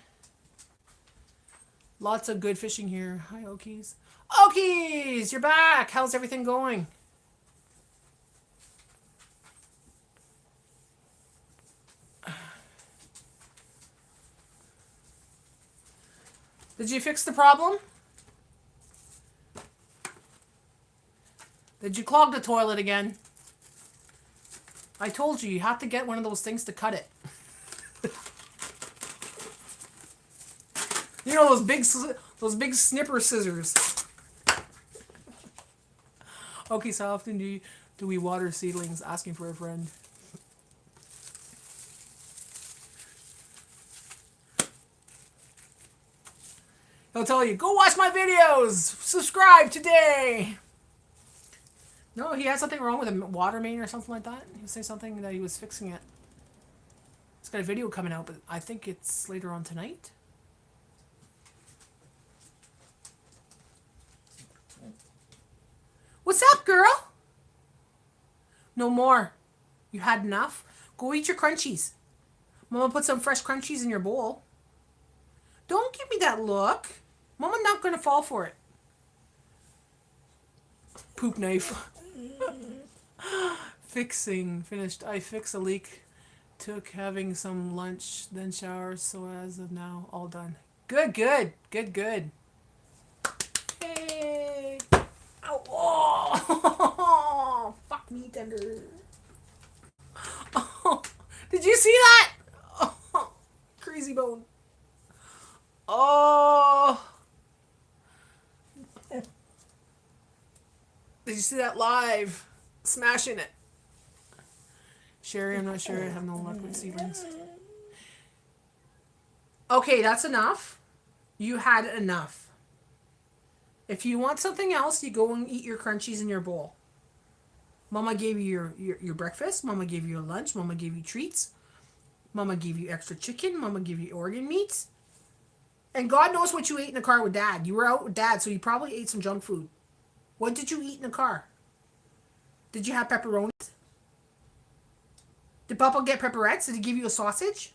Lots of good fishing here. Hi, Okies. Okies, you're back. How's everything going? Did you fix the problem? Did you clog the toilet again? I told you, you have to get one of those things to cut it. You know those big snipper scissors. Okay, so how often do we water seedlings? Asking for a friend. He'll tell you, go watch my videos! Subscribe today! No, he had something wrong with a water main or something like that. He was saying something that he was fixing it. He's got a video coming out, but I think it's later on tonight. What's up, girl? No more. You had enough? Go eat your crunchies. Mama put some fresh crunchies in your bowl. Don't give me that look. Mama not gonna fall for it. Poop knife. Fixing. Finished. I fixed a leak. Took having some lunch, then shower, so as of now, all done. Good, good. Good, good. Hey. Ow. Oh. Fuck me, tender. Oh. Did you see that? Oh. Crazy bone. Oh. Did you see that live? Smashing it. Sherry, I'm not sure. I have no luck with seedlings. Okay, that's enough. You had enough. If you want something else, you go and eat your crunchies in your bowl. Mama gave you your breakfast. Mama gave you your lunch. Mama gave you treats. Mama gave you extra chicken. Mama gave you organ meats. And God knows what you ate in the car with Dad. You were out with Dad, so you probably ate some junk food. What did you eat in the car? Did you have pepperonis? Did Papa get pepperettes? Did he give you a sausage?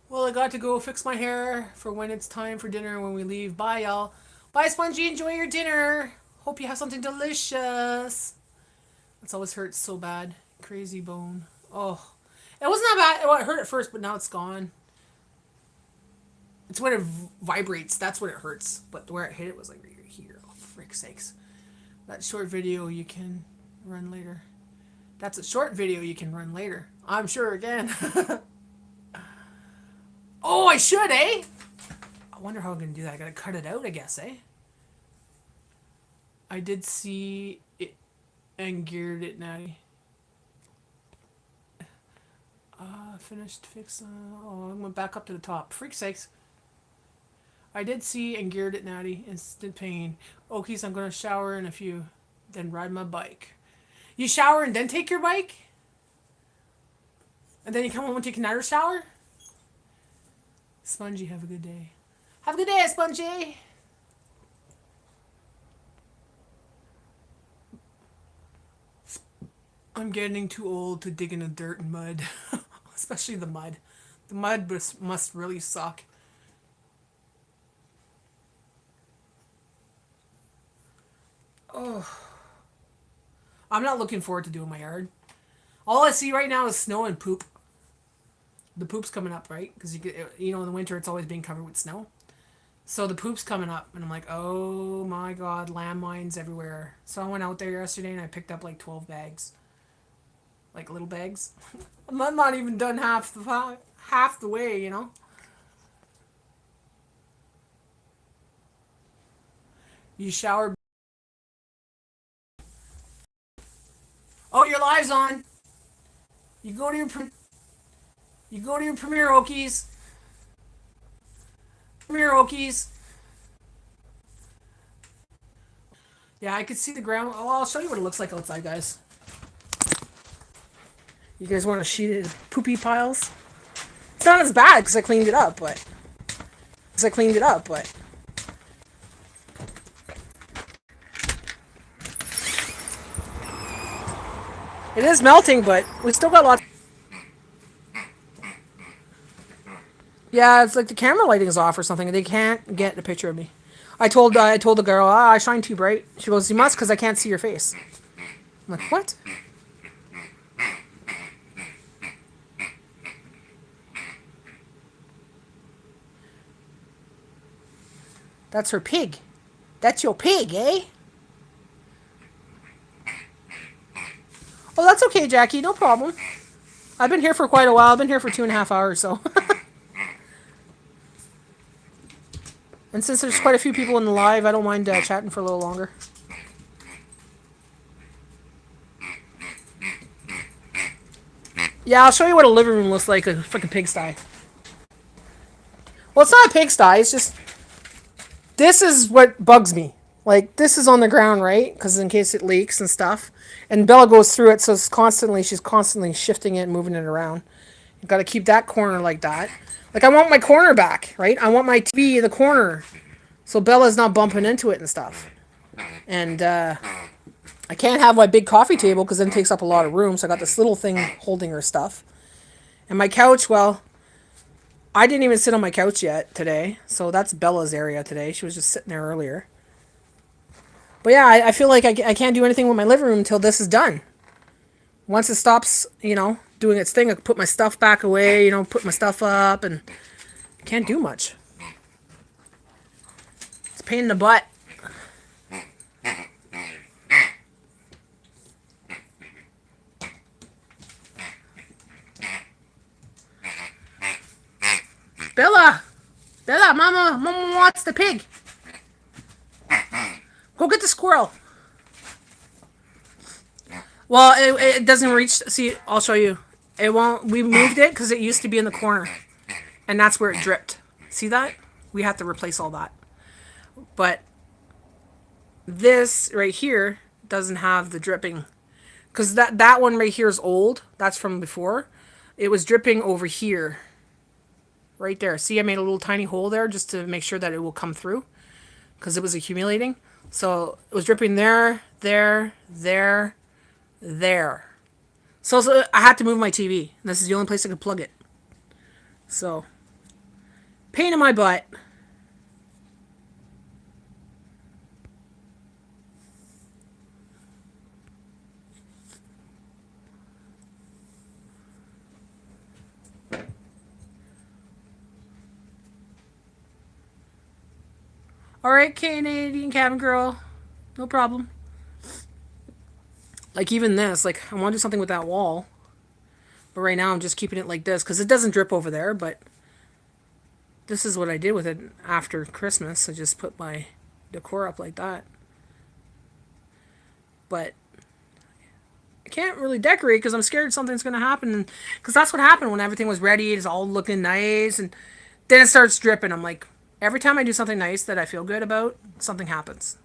Well, I got to go fix my hair for when it's time for dinner when we leave. Bye, y'all. Bye, Spongy. Enjoy your dinner. Hope you have something delicious. It's always hurts so bad. Crazy bone. Oh. It wasn't that bad. Well, it hurt at first, but now it's gone. It's when it vibrates. That's when it hurts. But where it hit it was like right here. Oh, frick's sakes. That short video you can run later. That's a short video you can run later. I'm sure again. Oh, I should, eh? I wonder how I'm going to do that. I got to cut it out, I guess, eh? I did see it and geared it, Natty. Finished fix. Oh, I went back up to the top. Freak sakes. I did see and geared it, Natty. Instant pain. Okay, so I'm going to shower in a few. Then ride my bike. You shower and then take your bike? And then you come home and take another shower? Spongy, have a good day. Have a good day, Spongy. I'm getting too old to dig in the dirt and mud. Especially the mud. The mud must really suck. Oh. I'm not looking forward to doing my yard. All I see right now is snow and poop. The poop's coming up, right? Because you know, in the winter it's always being covered with snow. So the poop's coming up, and I'm like, oh my god, landmines everywhere. So I went out there yesterday and I picked up like 12 bags, like little bags. I'm not even done half the way, you know. You shower. Oh, your live's on. You go to your Premiere Okies. Premiere Okies. Yeah, I could see the ground. Oh, I'll show you what it looks like outside, guys. You guys want to sheet it poopy piles? It's not as bad because I cleaned it up, but it is melting, but we still got lots. Yeah, it's like the camera lighting is off or something. They can't get a picture of me. I told the girl, I shine too bright. She goes, you must because I can't see your face. I'm like, what? That's her pig. That's your pig, eh? Oh, that's okay, Jackie. No problem. I've been here for quite a while. I've been here for 2.5 hours, so. And since there's quite a few people in the live, I don't mind chatting for a little longer. Yeah, I'll show you what a living room looks like, a freaking pigsty. Well, it's not a pigsty, it's just... This is what bugs me. Like, this is on the ground, right? Because in case it leaks and stuff. And Bella goes through it, so she's constantly shifting it and moving it around. You've got to keep that corner like that. Like, I want my corner back, right? I want my TV in the corner. So Bella's not bumping into it and stuff. And, I can't have my big coffee table because then it takes up a lot of room. So I got this little thing holding her stuff. And my couch, well, I didn't even sit on my couch yet today. So that's Bella's area today. She was just sitting there earlier. But yeah, I feel like I can't do anything with my living room until this is done. Once it stops, doing its thing, I can put my stuff back away, put my stuff up, and I can't do much. It's a pain in the butt. Bella! Bella, Mama wants the pig. Go get the squirrel. Well, it doesn't reach. See, I'll show you. It won't. We moved it because it used to be in the corner, and that's where it dripped. See that? We have to replace all that. But this right here doesn't have the dripping, because that one right here is old. That's from before. It was dripping over here. Right there. See, I made a little tiny hole there just to make sure that it will come through, because it was accumulating. So it was dripping there, there, there, there. So I had to move my TV. This is the only place I could plug it. So, pain in my butt. Alright, Canadian cabin girl. No problem. Like, even this, like, I want to do something with that wall. But right now I'm just keeping it like this, because it doesn't drip over there, but this is what I did with it after Christmas. I just put my decor up like that. But I can't really decorate because I'm scared something's going to happen. Because that's what happened when everything was ready. It's all looking nice, and then it starts dripping. I'm like, every time I do something nice that I feel good about, something happens.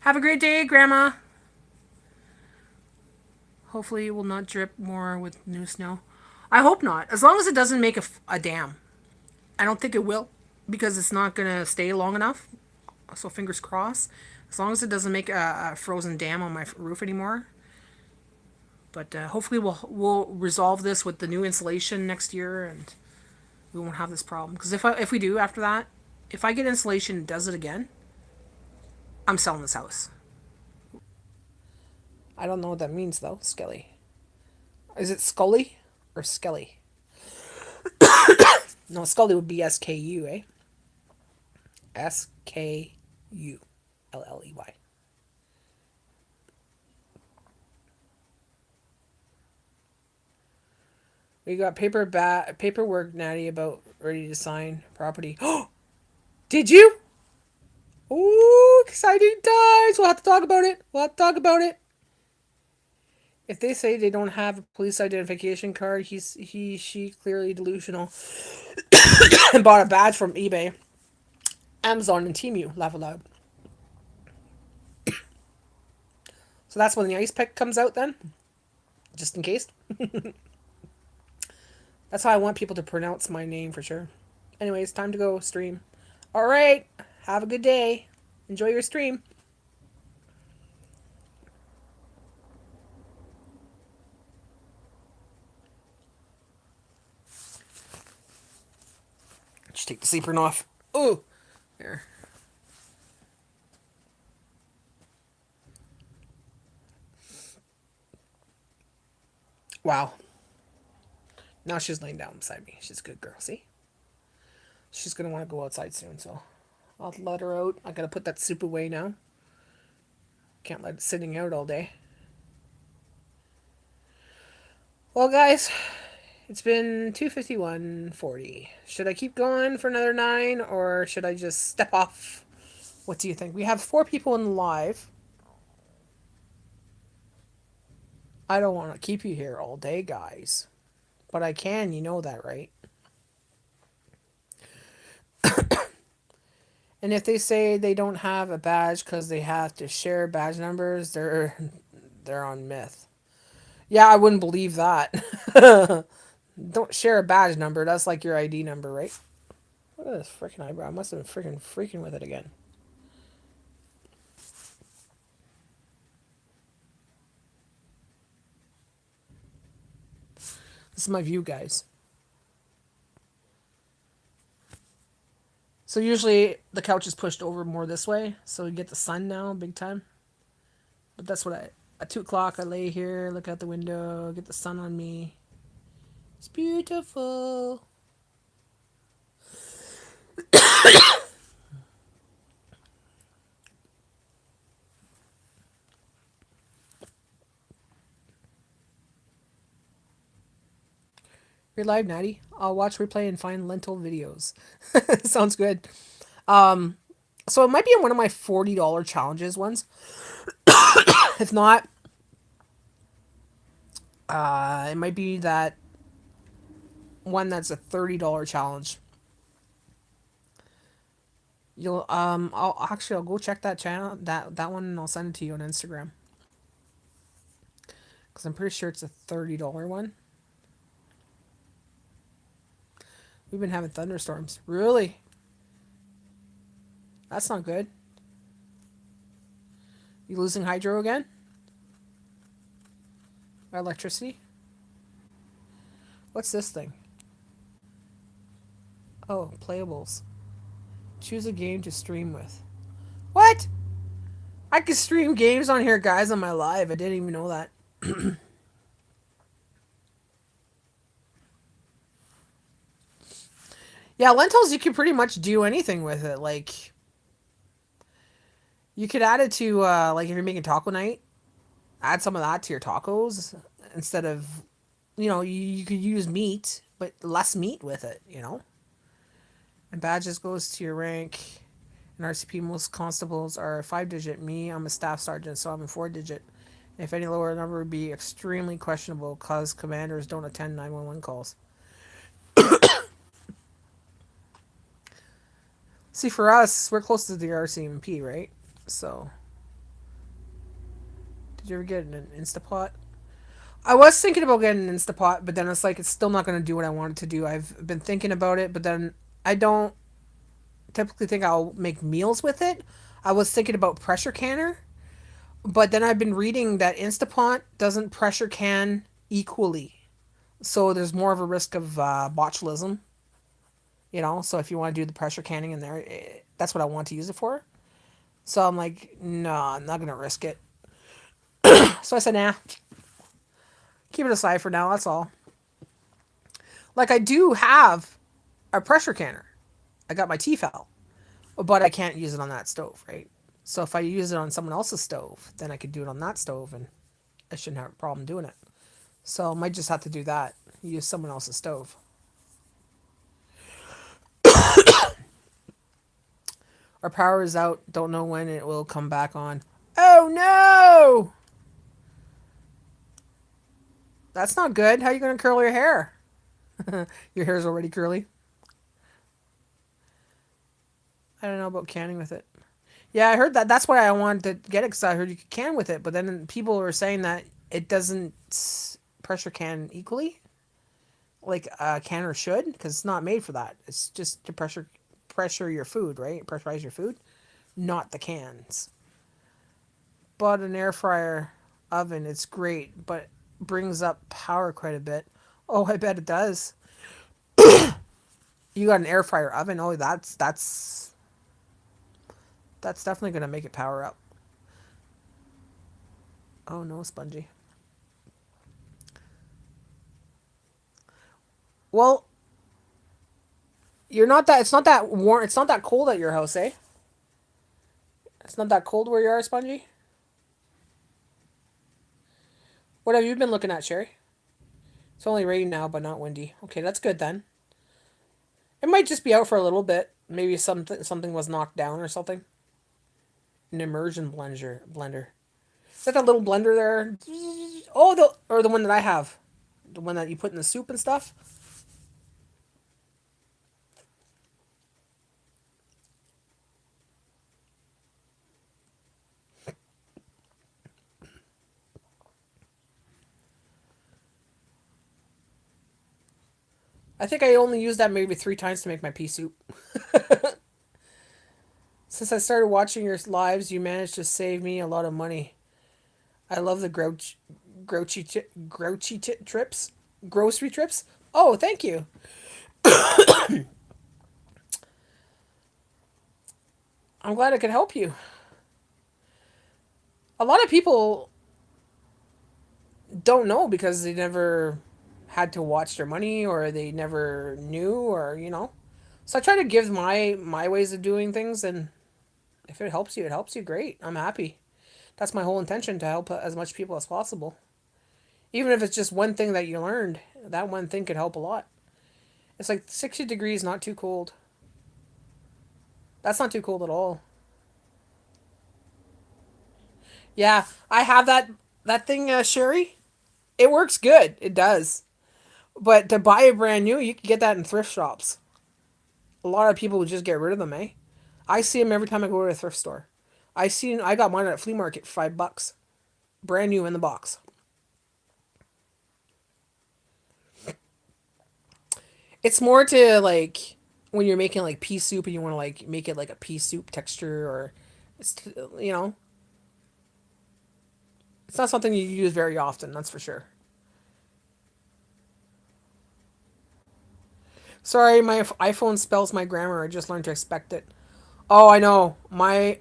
Have a great day, Grandma. Hopefully it will not drip more with new snow. I hope not. As long as it doesn't make a dam. I don't think it will, because it's not going to stay long enough. So fingers crossed. As long as it doesn't make a frozen dam on my roof anymore. But hopefully we'll resolve this with the new insulation next year, and we won't have this problem. Because if we do after that, if I get insulation and does it again, I'm selling this house. I don't know what that means though, Skelly. Is it Scully or Skelly? No, Scully would be SKU, eh? SKULLEY. We got paperwork, Natty, about ready to sign property. Oh, did you? Oh, exciting times. We'll have to talk about it. If they say they don't have a police identification card, she clearly delusional. And bought a badge from eBay, Amazon, and Temu. Laugh aloud. So that's when the ice pick comes out then? Just in case. That's how I want people to pronounce my name for sure. Anyways, time to go stream. Alright, have a good day. Enjoy your stream. Just take the sleeping off. Oh, there. Wow. Now she's laying down beside me. She's a good girl, see? She's going to want to go outside soon, so I'll let her out. I got to put that soup away now. Can't let it sitting out all day. Well, guys, it's been 2:51:40. Should I keep going for another 9 or should I just step off? What do you think? We have 4 people in live. I don't want to keep you here all day, guys. But I can, you know that, right? And if they say they don't have a badge because they have to share badge numbers, they're on myth. Yeah, I wouldn't believe that. Don't share a badge number. That's like your ID number, right? Look at this freaking eyebrow. I must have been freaking with it again. This is my view, guys. So usually the couch is pushed over more this way, so we get the sun now, big time. But that's what at 2 o'clock I lay here, look out the window, get the sun on me. It's beautiful. You're live, Natty. I'll watch replay and find lentil videos. Sounds good. So it might be one of my $40 challenges ones. If not, it might be that one that's a $30 challenge. I'll go check that channel, that one, and I'll send it to you on Instagram. Because I'm pretty sure it's a $30 one. We've been having thunderstorms. Really? That's not good. You losing hydro again? Or electricity? What's this thing? Oh, playables. Choose a game to stream with. What? I can stream games on here, guys, on my live. I didn't even know that. Yeah, lentils, you can pretty much do anything with it. Like, you could add it to, like, if you're making taco night, add some of that to your tacos instead of, you could use meat, but less meat with it, And badges goes to your rank. And RCP, most constables are 5-digit. Me, I'm a staff sergeant, so I'm a 4-digit. If any lower number would be extremely questionable, cause commanders don't attend 911 calls. See, for us, we're close to the RCMP, right? So, did you ever get an Instapot? I was thinking about getting an Instapot, but then it's like it's still not going to do what I want it to do. I've been thinking about it, but then I don't typically think I'll make meals with it. I was thinking about pressure canner, but then I've been reading that Instapot doesn't pressure can equally. So there's more of a risk of botulism, So if you want to do the pressure canning in there, that's what I want to use it for. So I'm like, no, I'm not going to risk it. So I said, nah, keep it aside for now. That's all. Like, I do have a pressure canner. I got my Tefal, but I can't use it on that stove, right? So if I use it on someone else's stove, then I could do it on that stove, and I shouldn't have a problem doing it. So I might just have to do that. Use someone else's stove. Our power is out. Don't know when it will come back on. Oh no! That's not good. How are you going to curl your hair? Your hair's already curly. I don't know about canning with it. Yeah, I heard that. That's why I wanted to get it, because I heard you could can with it. But then people were saying that it doesn't pressure can equally, like a canner should, because it's not made for that. It's just to pressure your food, right? Pressurize your food, not the cans. But an air fryer oven, it's great, but brings up power quite a bit. Oh, I bet it does. You got an air fryer oven? Oh, that's definitely gonna make it power up. Oh no, spongy. Well, you're not that. It's not that warm. It's not that cold at your house, eh? It's not that cold where you are, spongy. What have you been looking at, Sherry? It's only raining now, but not windy. Okay, that's good then. It might just be out for a little bit. Maybe something was knocked down or something. An immersion blender. Is that the little blender there? Oh, the one that I have, the one that you put in the soup and stuff. I think I only used that maybe 3 times to make my pea soup. Since I started watching your lives, you managed to save me a lot of money. I love the trips, grocery trips. Oh, thank you. I'm glad I could help you. A lot of people don't know because they never had to watch their money or they never knew or. So I try to give my ways of doing things, and if it helps you, it helps you. Great. I'm happy. That's my whole intention, to help as much people as possible. Even if it's just one thing that you learned, that one thing could help a lot. It's like 60 degrees, not too cold. That's not too cold at all. Yeah, I have that thing, Sherry. It works good. It does. But to buy a brand new, you can get that in thrift shops. A lot of people would just get rid of them, eh? I see them every time I go to a thrift store. I got mine at a flea market for $5, brand new in the box. It's more to like when you're making like pea soup and you want to like make it like a pea soup texture, or it's you know it's not something you use very often. That's for sure. Sorry, my iPhone spells my grammar. I just learned to expect it. Oh, I know. My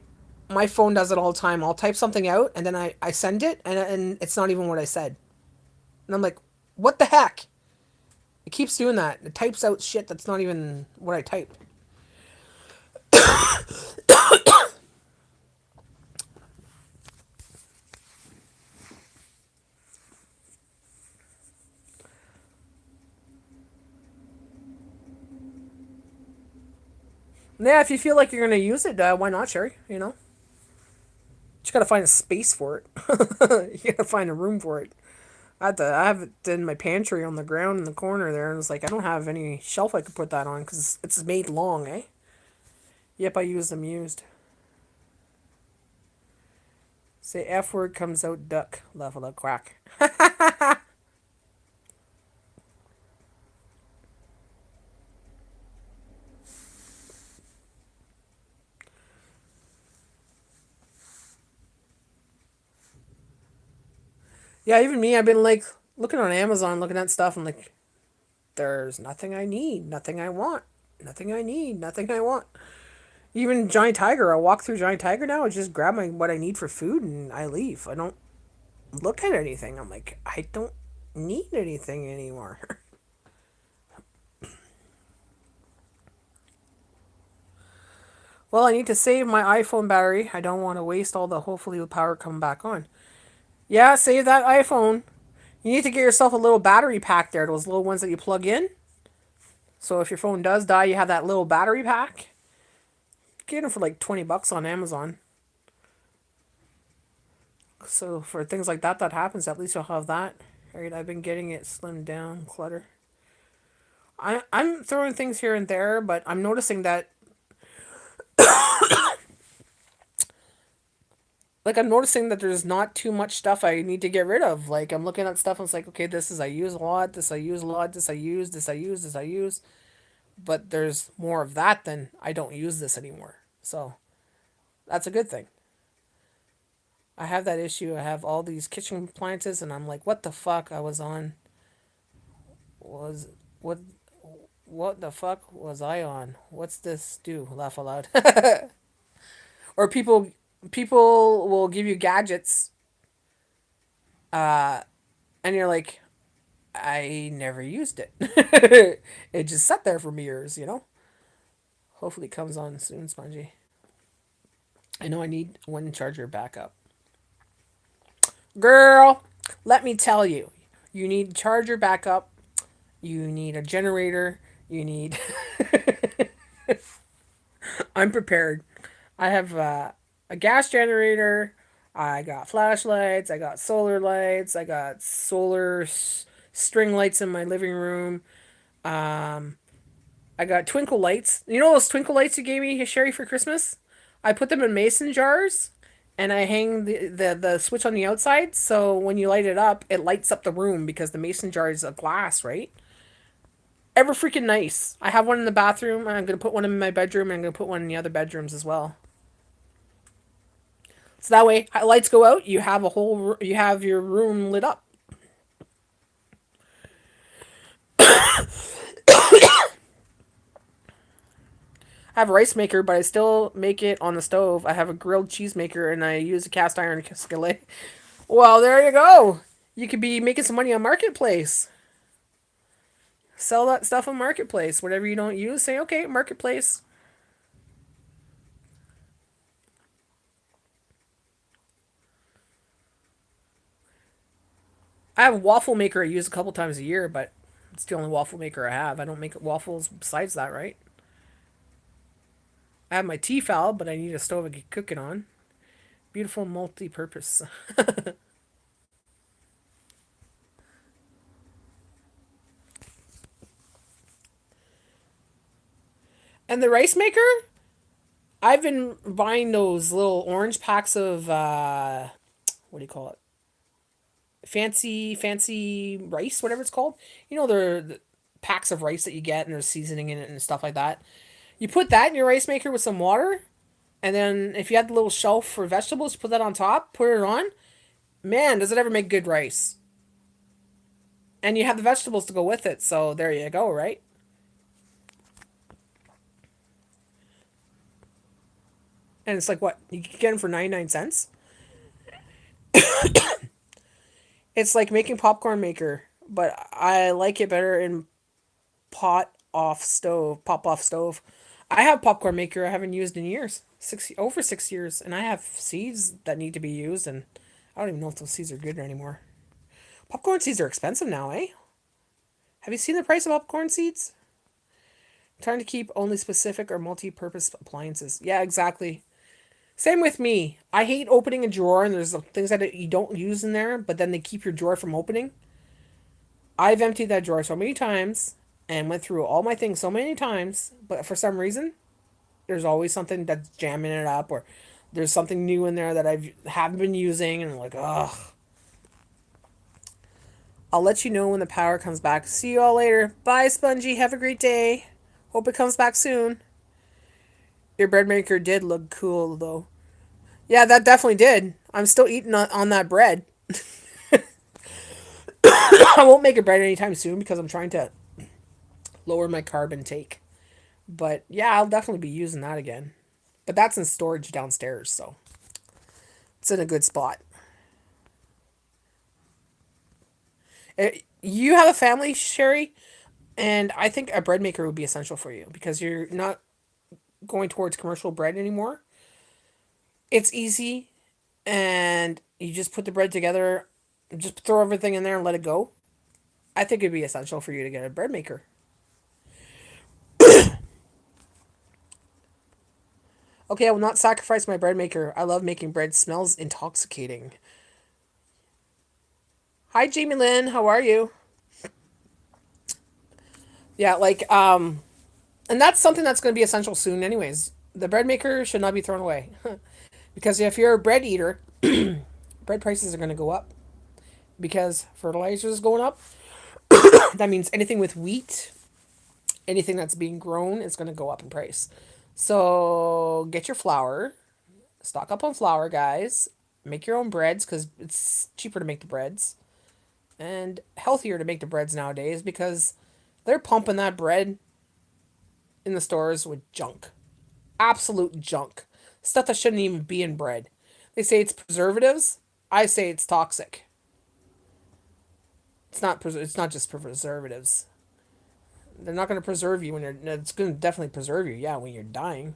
phone does it all the time. I'll type something out and then I send it, and it's not even what I said. And I'm like, what the heck? It keeps doing that. It types out shit that's not even what I typed. Yeah, if you feel like you're gonna use it, why not, Sherry? You gotta find a space for it. You gotta find a room for it. I have it in my pantry on the ground in the corner there, and it's like I don't have any shelf I could put that on because it's made long, eh? Yep, I use them used. Say F word comes out duck level of quack. Yeah, even me, I've been like looking on Amazon, looking at stuff, and like, there's nothing I need, nothing I want, nothing I need, nothing I want. Even Giant Tiger, I walk through Giant Tiger now. I just grab my what I need for food and I leave. I don't look at anything. I'm like, I don't need anything anymore. Well, I need to save my iPhone battery. I don't want to waste all the hopefully the power coming back on. Yeah, save that iPhone. You need to get yourself a little battery pack there, those little ones that you plug in. So if your phone does die, you have that little battery pack. Get them for like $20 on Amazon. So for things like that happens, at least you'll have that. Alright, I've been getting it slimmed down, clutter. I'm throwing things here and there, but I'm noticing that there's not too much stuff I need to get rid of. Like I'm looking at stuff and it's like, okay, this is I use a lot, this I use a lot, this I use, this I use, this I use. But there's more of that than I don't use this anymore. So that's a good thing. I have that issue. I have all these kitchen appliances and I'm like, what the fuck I was on was what what the fuck was I on? What's this do? Laugh aloud. Or people will give you gadgets, and you're like, I never used it. It just sat there for years. Hopefully it comes on soon, Spongy. I know I need one charger backup. Girl, Let me tell you, you need charger backup, you need a generator, you need. I'm prepared. I have a gas generator. I got flashlights. I got solar lights. I got string lights in my living room. Um, I got twinkle lights. You know those twinkle lights you gave me, Sherry, for Christmas? I put them in mason jars and I hang the switch on the outside so when you light it up, it lights up the room because the mason jar is a glass, right? Ever freaking nice. I have one in the bathroom. I'm going to put one in my bedroom and I'm going to put one in the other bedrooms as well. So that way, lights go out, you have your room lit up. I have a rice maker, but I still make it on the stove. I have a grilled cheese maker and I use a cast iron skillet. Well, there you go. You could be making some money on Marketplace. Sell that stuff on Marketplace. Whatever you don't use, say, okay, Marketplace. I have a waffle maker I use a couple times a year, but it's the only waffle maker I have. I don't make waffles besides that, right? I have my tea foul, but I need a stove to get cooking on. Beautiful multi-purpose. And the rice maker, I've been buying those little orange packs of what do you call it? Fancy rice, whatever it's called. You know, they're the packs of rice that you get and there's seasoning in it and stuff like that. You put that in your rice maker with some water, and then if you had the little shelf for vegetables, put that on top, put it on. Man, does it ever make good rice? And you have the vegetables to go with it, so there you go, right? And it's like what? You can get them for 99 cents? It's like making popcorn maker, but I like it better in pop off stove. I have popcorn maker I haven't used in years, over 6 years, and I have seeds that need to be used, and I don't even know if those seeds are good anymore. Popcorn seeds are expensive now, eh? Have you seen the price of popcorn seeds? Trying to keep only specific or multi-purpose appliances. Yeah, exactly. Same with me. I hate opening a drawer and there's things that you don't use in there, but then they keep your drawer from opening. I've emptied that drawer so many times and went through all my things so many times, but for some reason, there's always something that's jamming it up or there's something new in there that haven't been using and I'm like, ugh. I'll let you know when the power comes back. See you all later. Bye, Spongy. Have a great day. Hope it comes back soon. Your bread maker did look cool, though. Yeah, that definitely did. I'm still eating on that bread. I won't make a bread anytime soon because I'm trying to lower my carb intake. But yeah, I'll definitely be using that again. But that's in storage downstairs, so it's in a good spot. You have a family, Sherry, and I think a bread maker would be essential for you because you're not going towards commercial bread anymore. It's easy, and you just put the bread together, just throw everything in there and let it go. I think it'd be essential for you to get a bread maker. Okay, I will not sacrifice my bread maker. I love making bread. Smells intoxicating. Hi, Jamie Lynn. How are you? Yeah, and that's something that's going to be essential soon, anyways. The bread maker should not be thrown away. Because if you're a bread eater, bread prices are going to go up. Because fertilizer is going up. That means anything with wheat, anything that's being grown is going to go up in price. So get your flour. Stock up on flour, guys. Make your own breads because it's cheaper to make the breads. And healthier to make the breads nowadays because they're pumping that bread in the stores with junk. Absolute junk. Stuff that shouldn't even be in bread. They say it's preservatives. I say it's toxic. It's not just preservatives. They're not going to preserve you when you're it's going to definitely preserve you, yeah, when you're dying.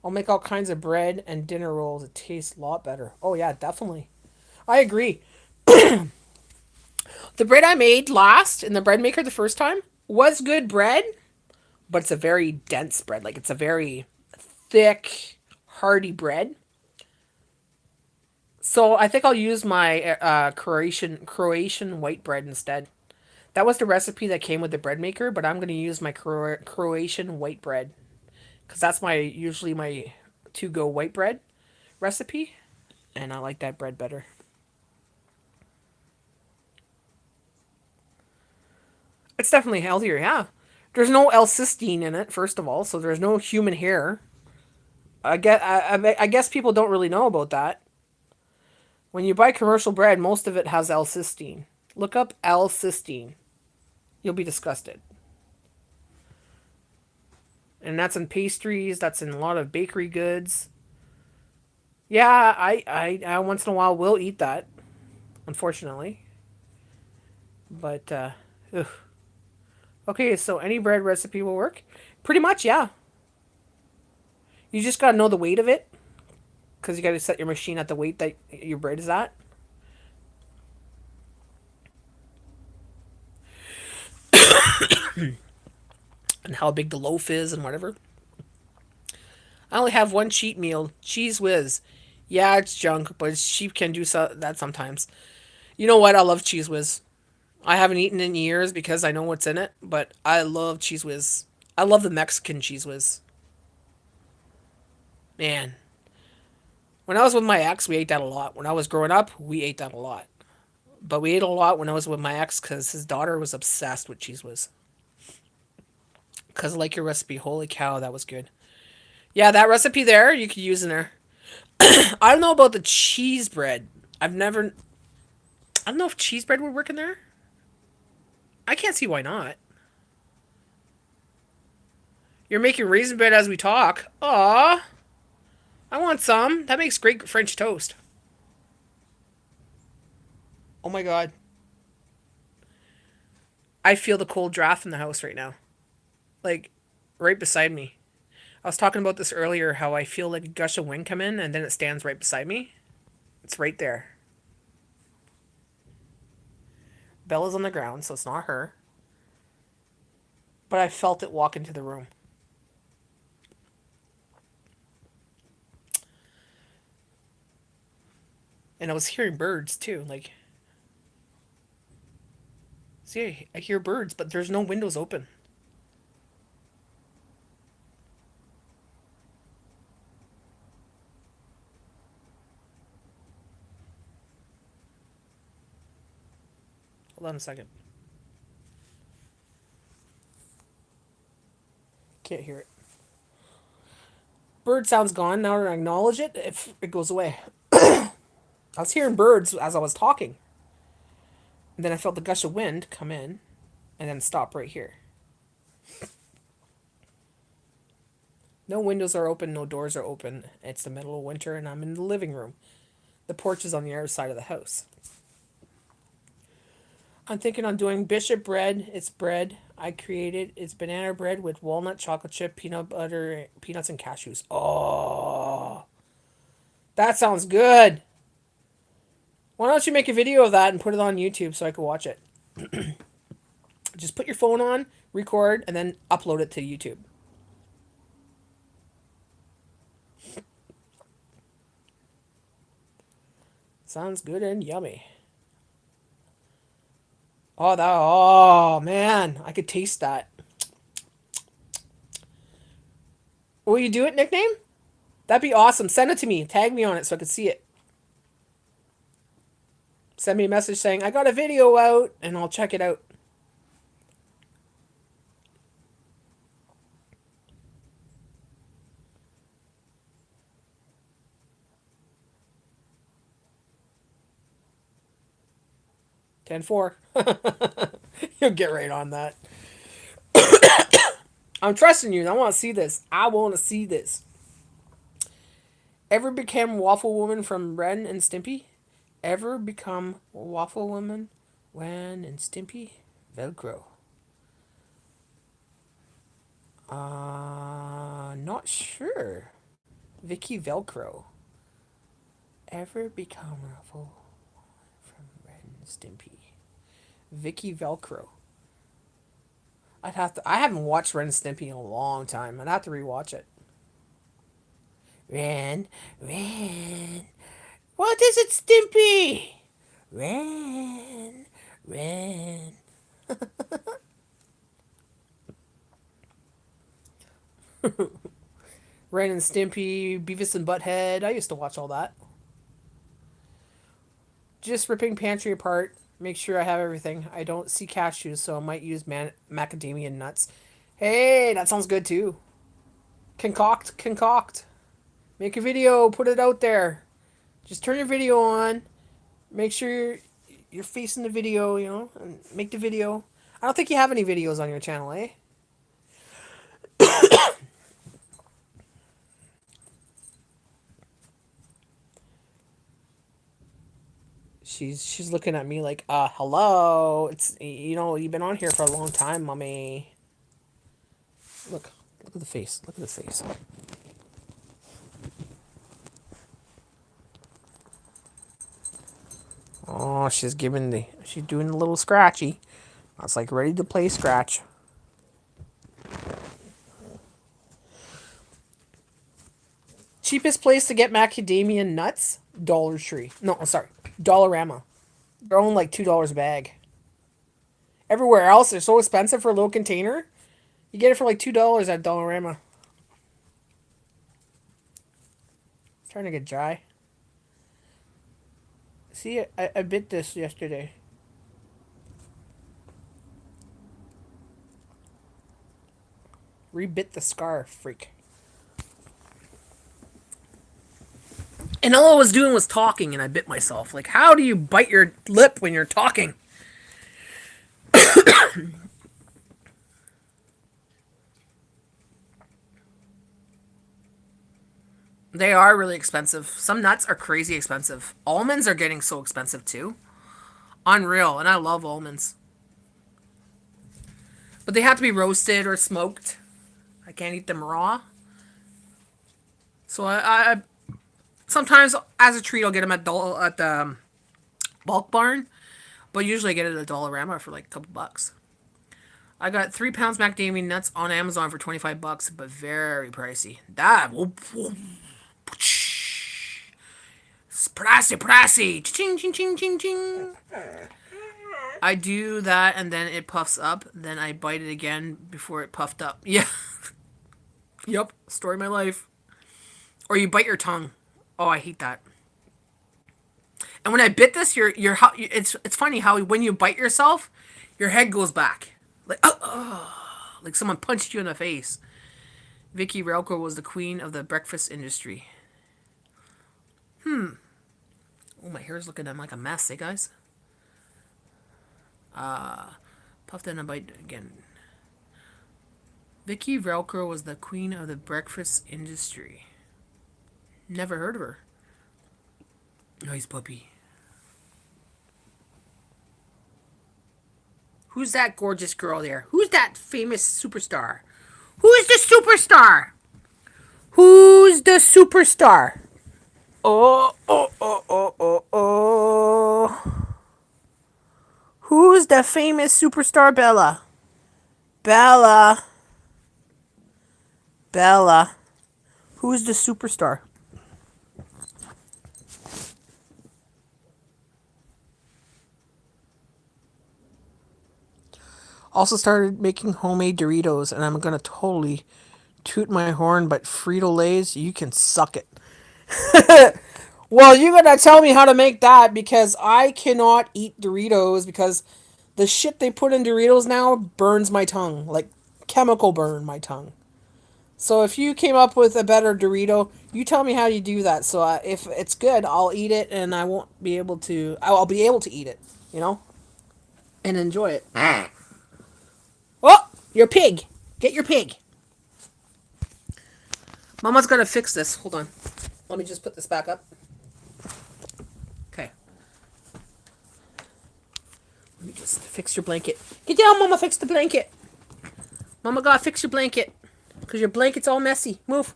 I'll make all kinds of bread and dinner rolls. It tastes a lot better. Oh yeah, definitely. I agree. The bread I made last in the bread maker the first time was good bread, but it's a very dense bread. Like it's a very thick, hearty bread. So I think I'll use my Croatian white bread instead. That was the recipe that came with the bread maker, but I'm going to use my Croatian white bread because that's my usually my to go white bread recipe, and I like that bread better. It's definitely healthier, yeah. There's no L-cysteine in it, first of all, so there's no human hair. I guess people don't really know about that. When you buy commercial bread, most of it has L-cysteine. Look up L-cysteine. You'll be disgusted. And that's in pastries, that's in a lot of bakery goods. Yeah, I once in a while will eat that, unfortunately. But, ugh. Okay, so any bread recipe will work? Pretty much, yeah. You just gotta know the weight of it, because you gotta set your machine at the weight that your bread is at. And how big the loaf is and whatever. I only have one cheat meal, Cheese Whiz. Yeah, it's junk, but sheep can do that sometimes. You know what? I love Cheese Whiz. I haven't eaten in years because I know what's in it, but I love Cheese Whiz. I love the Mexican Cheese Whiz. Man, when I was with my ex, we ate that a lot. When I was growing up, we ate that a lot. But we ate a lot when I was with my ex because his daughter was obsessed with Cheese Whiz. Because I like your recipe. Holy cow, that was good. Yeah, that recipe there, you could use in there. I don't know about the cheese bread. I've never. I don't know if cheese bread would work in there. I can't see why not. You're making raisin bread as we talk. Aw, I want some. That makes great French toast. Oh my god. I feel the cold draft in the house right now. Like, right beside me. I was talking about this earlier, how I feel like a gush of wind come in and then it stands right beside me. It's right there. Bella's on the ground, so it's not her. But I felt it walk into the room. And I was hearing birds too. Like, see, I hear birds, but there's no windows open. Hold on a second. Can't hear it. Bird sound's gone. Now to acknowledge it, if it goes away. I was hearing birds as I was talking. And then I felt the gush of wind come in and then stop right here. No windows are open, no doors are open. It's the middle of winter and I'm in the living room. The porch is on the other side of the house. I'm thinking on doing bishop bread. It's bread I created. It's banana bread with walnut, chocolate chip, peanut butter, peanuts, and cashews. Oh, that sounds good. Why don't you make a video of that and put it on YouTube so I can watch it? Just put your phone on, record, and then upload it to YouTube. Sounds good and yummy. Oh man, I could taste that. Will you do it, nickname? That'd be awesome. Send it to me. Tag me on it so I can see it. Send me a message saying I got a video out and I'll check it out. Ten four. You'll get right on that. I'm trusting you. I want to see this. I want to see this. Ever became Waffle Woman from Ren and Stimpy? Ever become Waffle Woman? Ren and Stimpy? Velcro. Not sure. Vicky Velcro. Ever become ruffle from Ren and Stimpy? Vicky Velcro. I haven't watched Ren and Stimpy in a long time. I'd have to rewatch it. Ren. What is it, Stimpy? Ren. Ren and Stimpy, Beavis and Butthead. I used to watch all that. Just ripping pantry apart. Make sure I have everything. I don't see cashews, so I might use macadamia nuts. Hey, that sounds good too. Concoct. Make a video, put it out there. Just turn your video on. Make sure you're facing the video, and make the video. I don't think you have any videos on your channel, eh? She's looking at me like, hello. It's you've been on here for a long time, mommy. Look at the face. Look at the face. Oh, she's doing the little scratchy. That's like ready to play scratch. Cheapest place to get macadamia nuts? Dollar Tree. No, I'm sorry. Dollarama. They're only like $2 a bag. Everywhere else, they're so expensive for a little container. You get it for like $2 at Dollarama. It's starting to get dry. See, I bit this yesterday. Rebit the scar, freak. And all I was doing was talking, and I bit myself. Like, how do you bite your lip when you're talking? They are really expensive. Some nuts are crazy expensive. Almonds are getting so expensive too. Unreal, and I love almonds. But they have to be roasted or smoked. I can't eat them raw. So I sometimes as a treat I'll get them at the bulk barn, but usually I get it at Dollarama for like a couple bucks. I got 3 pounds macadamia nuts on Amazon for $25, but very pricey. Pricey. Ching, ching, ching, ching, ching. I do that and then it puffs up. Then I bite it again before it puffed up. Yeah. Yep. Story of my life. Or you bite your tongue. Oh, I hate that. And when I bit this, it's funny how when you bite yourself, your head goes back. Like, like someone punched you in the face. Vicky Relko was the queen of the breakfast industry. Oh, my hair's looking like a mess, eh, guys? Puffed in a bite again. Vicky Relko was the queen of the breakfast industry. Never heard of her. Nice puppy. Who's that gorgeous girl there? Who's that famous superstar? Who's the superstar? Who's the superstar? Oh. Who's the famous superstar, Bella? Bella. Who's the superstar? Also started making homemade Doritos, and I'm gonna totally toot my horn, but Frito-Lays, you can suck it. Well, you're gonna tell me how to make that because I cannot eat Doritos because the shit they put in Doritos now burns my tongue, like chemical burn my tongue. So if you came up with a better Dorito, you tell me how you do that. So if it's good, I'll eat it, and I won't be able to. I'll be able to eat it, and enjoy it. Oh, your pig! Get your pig. Mama's gonna fix this. Hold on. Let me just put this back up. Okay. Let me just fix your blanket. Get down, Mama. Fix the blanket. Mama gotta fix your blanket. Because your blanket's all messy. Move.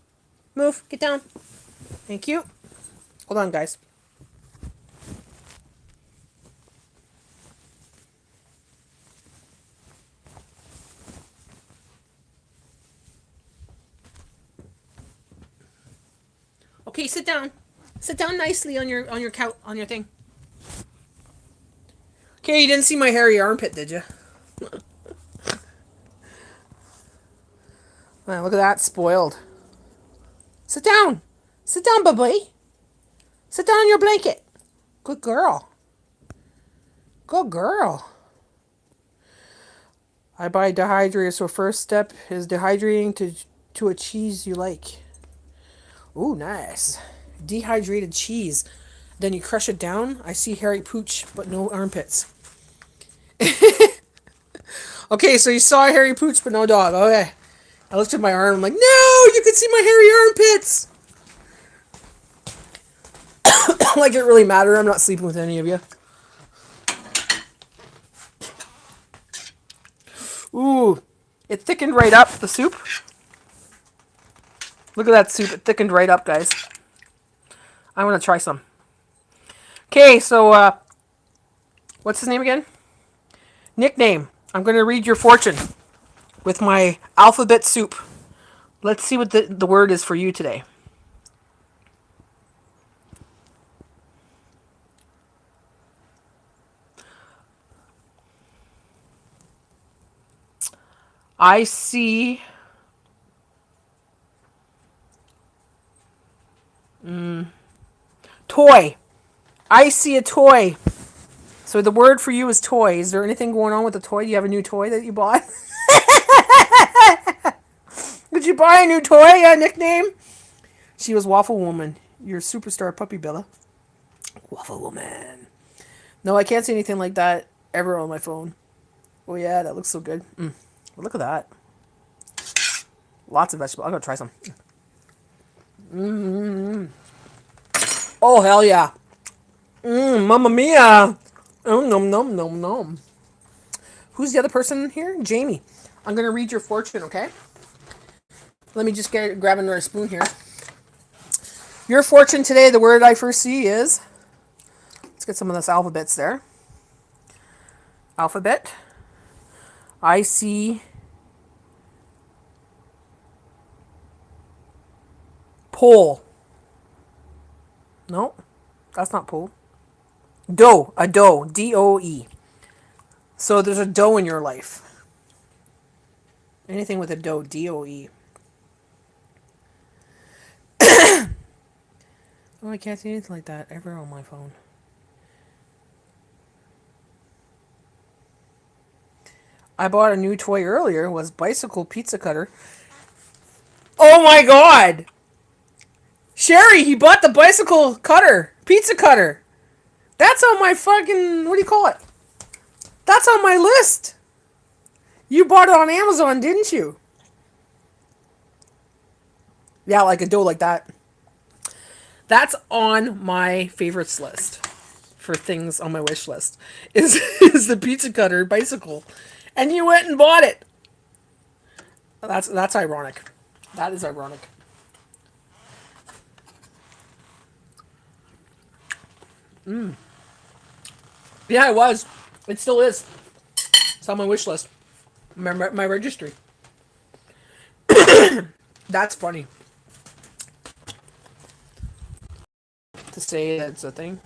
Get down. Thank you. Hold on, guys. Okay, sit down. Sit down nicely on your couch on your thing. Okay, you didn't see my hairy armpit, did you? Wow, look at that, spoiled. Sit down. Sit down, baby. Sit down on your blanket. Good girl. Good girl. I buy dehydrator, so first step is dehydrating to a cheese you like. Ooh, nice. Dehydrated cheese. Then you crush it down. I see hairy pooch, but no armpits. Okay, so you saw a hairy pooch, but no dog. Okay. I looked at my arm. I'm like, no, you can see my hairy armpits. Like it really matter. I'm not sleeping with any of you. Ooh, it thickened right up, the soup. Look at that soup. It thickened right up, guys. I want to try some. Okay, so, what's his name again? Nickname. I'm going to read your fortune with my alphabet soup. Let's see what the word is for you today. I see... toy. I see a toy. So the word for you is toy. Is there anything going on with the toy? Do you have a new toy that you bought? Did you buy a new toy, nickname? She was Waffle Woman. Your superstar puppy, Bella. Waffle Woman. No, I can't see anything like that ever on my phone. Oh yeah, that looks so good. Well, look at that. Lots of vegetables. I'm gonna try some. Oh hell yeah. Mamma mia. Oh nom nom nom nom. Who's the other person here? Jamie. I'm gonna read your fortune, okay? Let me just grab another spoon here. Your fortune today, the word I first see is... Let's get some of this alphabets there. Alphabet. I see... pole. No, that's not pole. Doe. A doe. D-O-E. So there's a doe in your life. Anything with a doe. D-O-E. Oh, I can't see anything like that ever on my phone. I bought a new toy earlier. It was bicycle pizza cutter. Oh my god! Sherry, he bought the bicycle cutter. Pizza cutter. That's on my fucking... What do you call it? That's on my list. You bought it on Amazon, didn't you? Yeah, like a dough like that. That's on my favorites list for things on my wish list. Is the pizza cutter bicycle. And you went and bought it. That's ironic. That is ironic. Yeah, it was. It still is. It's on my wish list. My registry. That's funny. To say that's a thing.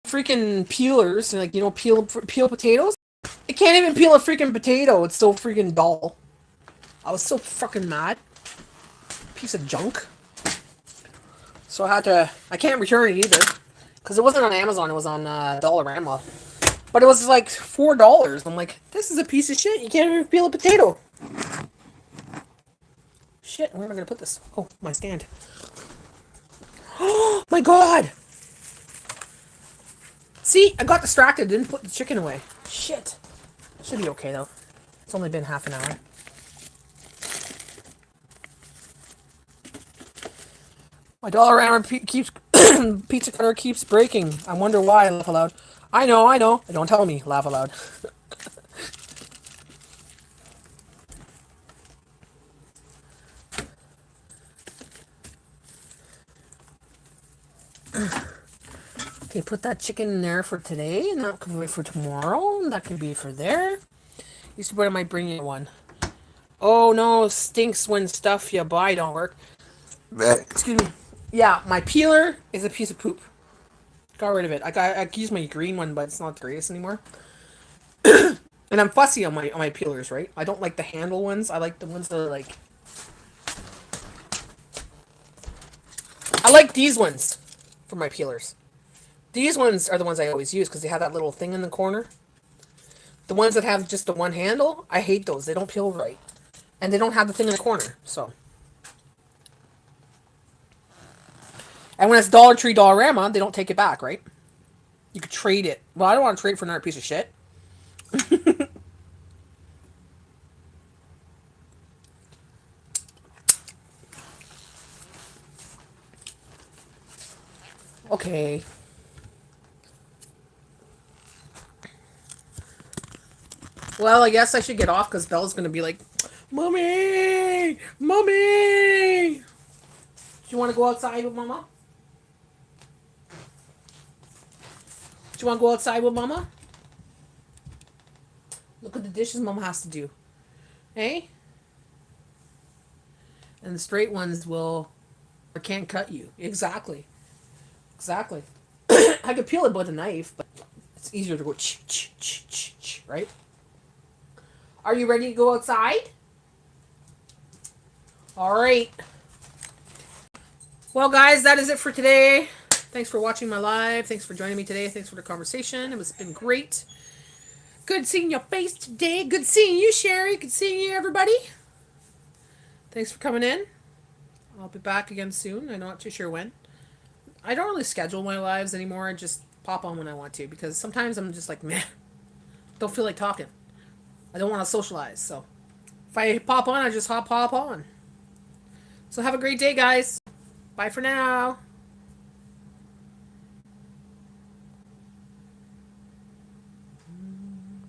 Freaking peelers, like, peel potatoes. It can't even peel a freaking potato. It's so freaking dull. I was so fucking mad. Piece of junk. So I can't return it either. Because it wasn't on Amazon, it was on Dollarama. But it was like $4. I'm like, this is a piece of shit. You can't even peel a potato. Shit, where am I going to put this? Oh, my stand. Oh, my God. See, I got distracted. Didn't put the chicken away. Shit. Should be okay, though. It's only been half an hour. My Dollarama keeps pizza cutter keeps breaking. I wonder why. Laugh aloud. I know. Don't tell me. Laugh aloud. Okay, put that chicken in there for today, and that could be for tomorrow, and that could be for there. Used to, but I might bring you one. Oh no, stinks when stuff you buy don't work. Excuse me. Yeah, my peeler is a piece of poop. Got rid of it. I use my green one, but it's not the greatest anymore. And I'm fussy on my peelers, right? I don't like the handle ones. I like the ones that are like. I like these ones for my peelers. These ones are the ones I always use because they have that little thing in the corner. The ones that have just the one handle, I hate those. They don't peel right. And they don't have the thing in the corner, so. And when it's Dollar Tree, Dollarama, they don't take it back, right? You could trade it. Well, I don't want to trade it for another piece of shit. Okay. Well, I guess I should get off because Bella's going to be like, Mommy! Mommy! Do you want to go outside with Mama? Do you want to go outside with Mama? Look at the dishes Mama has to do. Hey? And the straight ones will... I can't cut you. Exactly. Exactly. I could peel it with a knife, but it's easier to go right? Are you ready to go outside? All right. Well, guys, that is it for today. Thanks for watching my live. Thanks for joining me today. Thanks for the conversation. It's been great. Good seeing your face today. Good seeing you, Sherry. Good seeing you, everybody. Thanks for coming in. I'll be back again soon. I'm not too sure when. I don't really schedule my lives anymore. I just pop on when I want to because sometimes I'm just like, meh. Don't feel like talking. I don't want to socialize. So if I pop on, I just hop on. So have a great day, guys. Bye for now.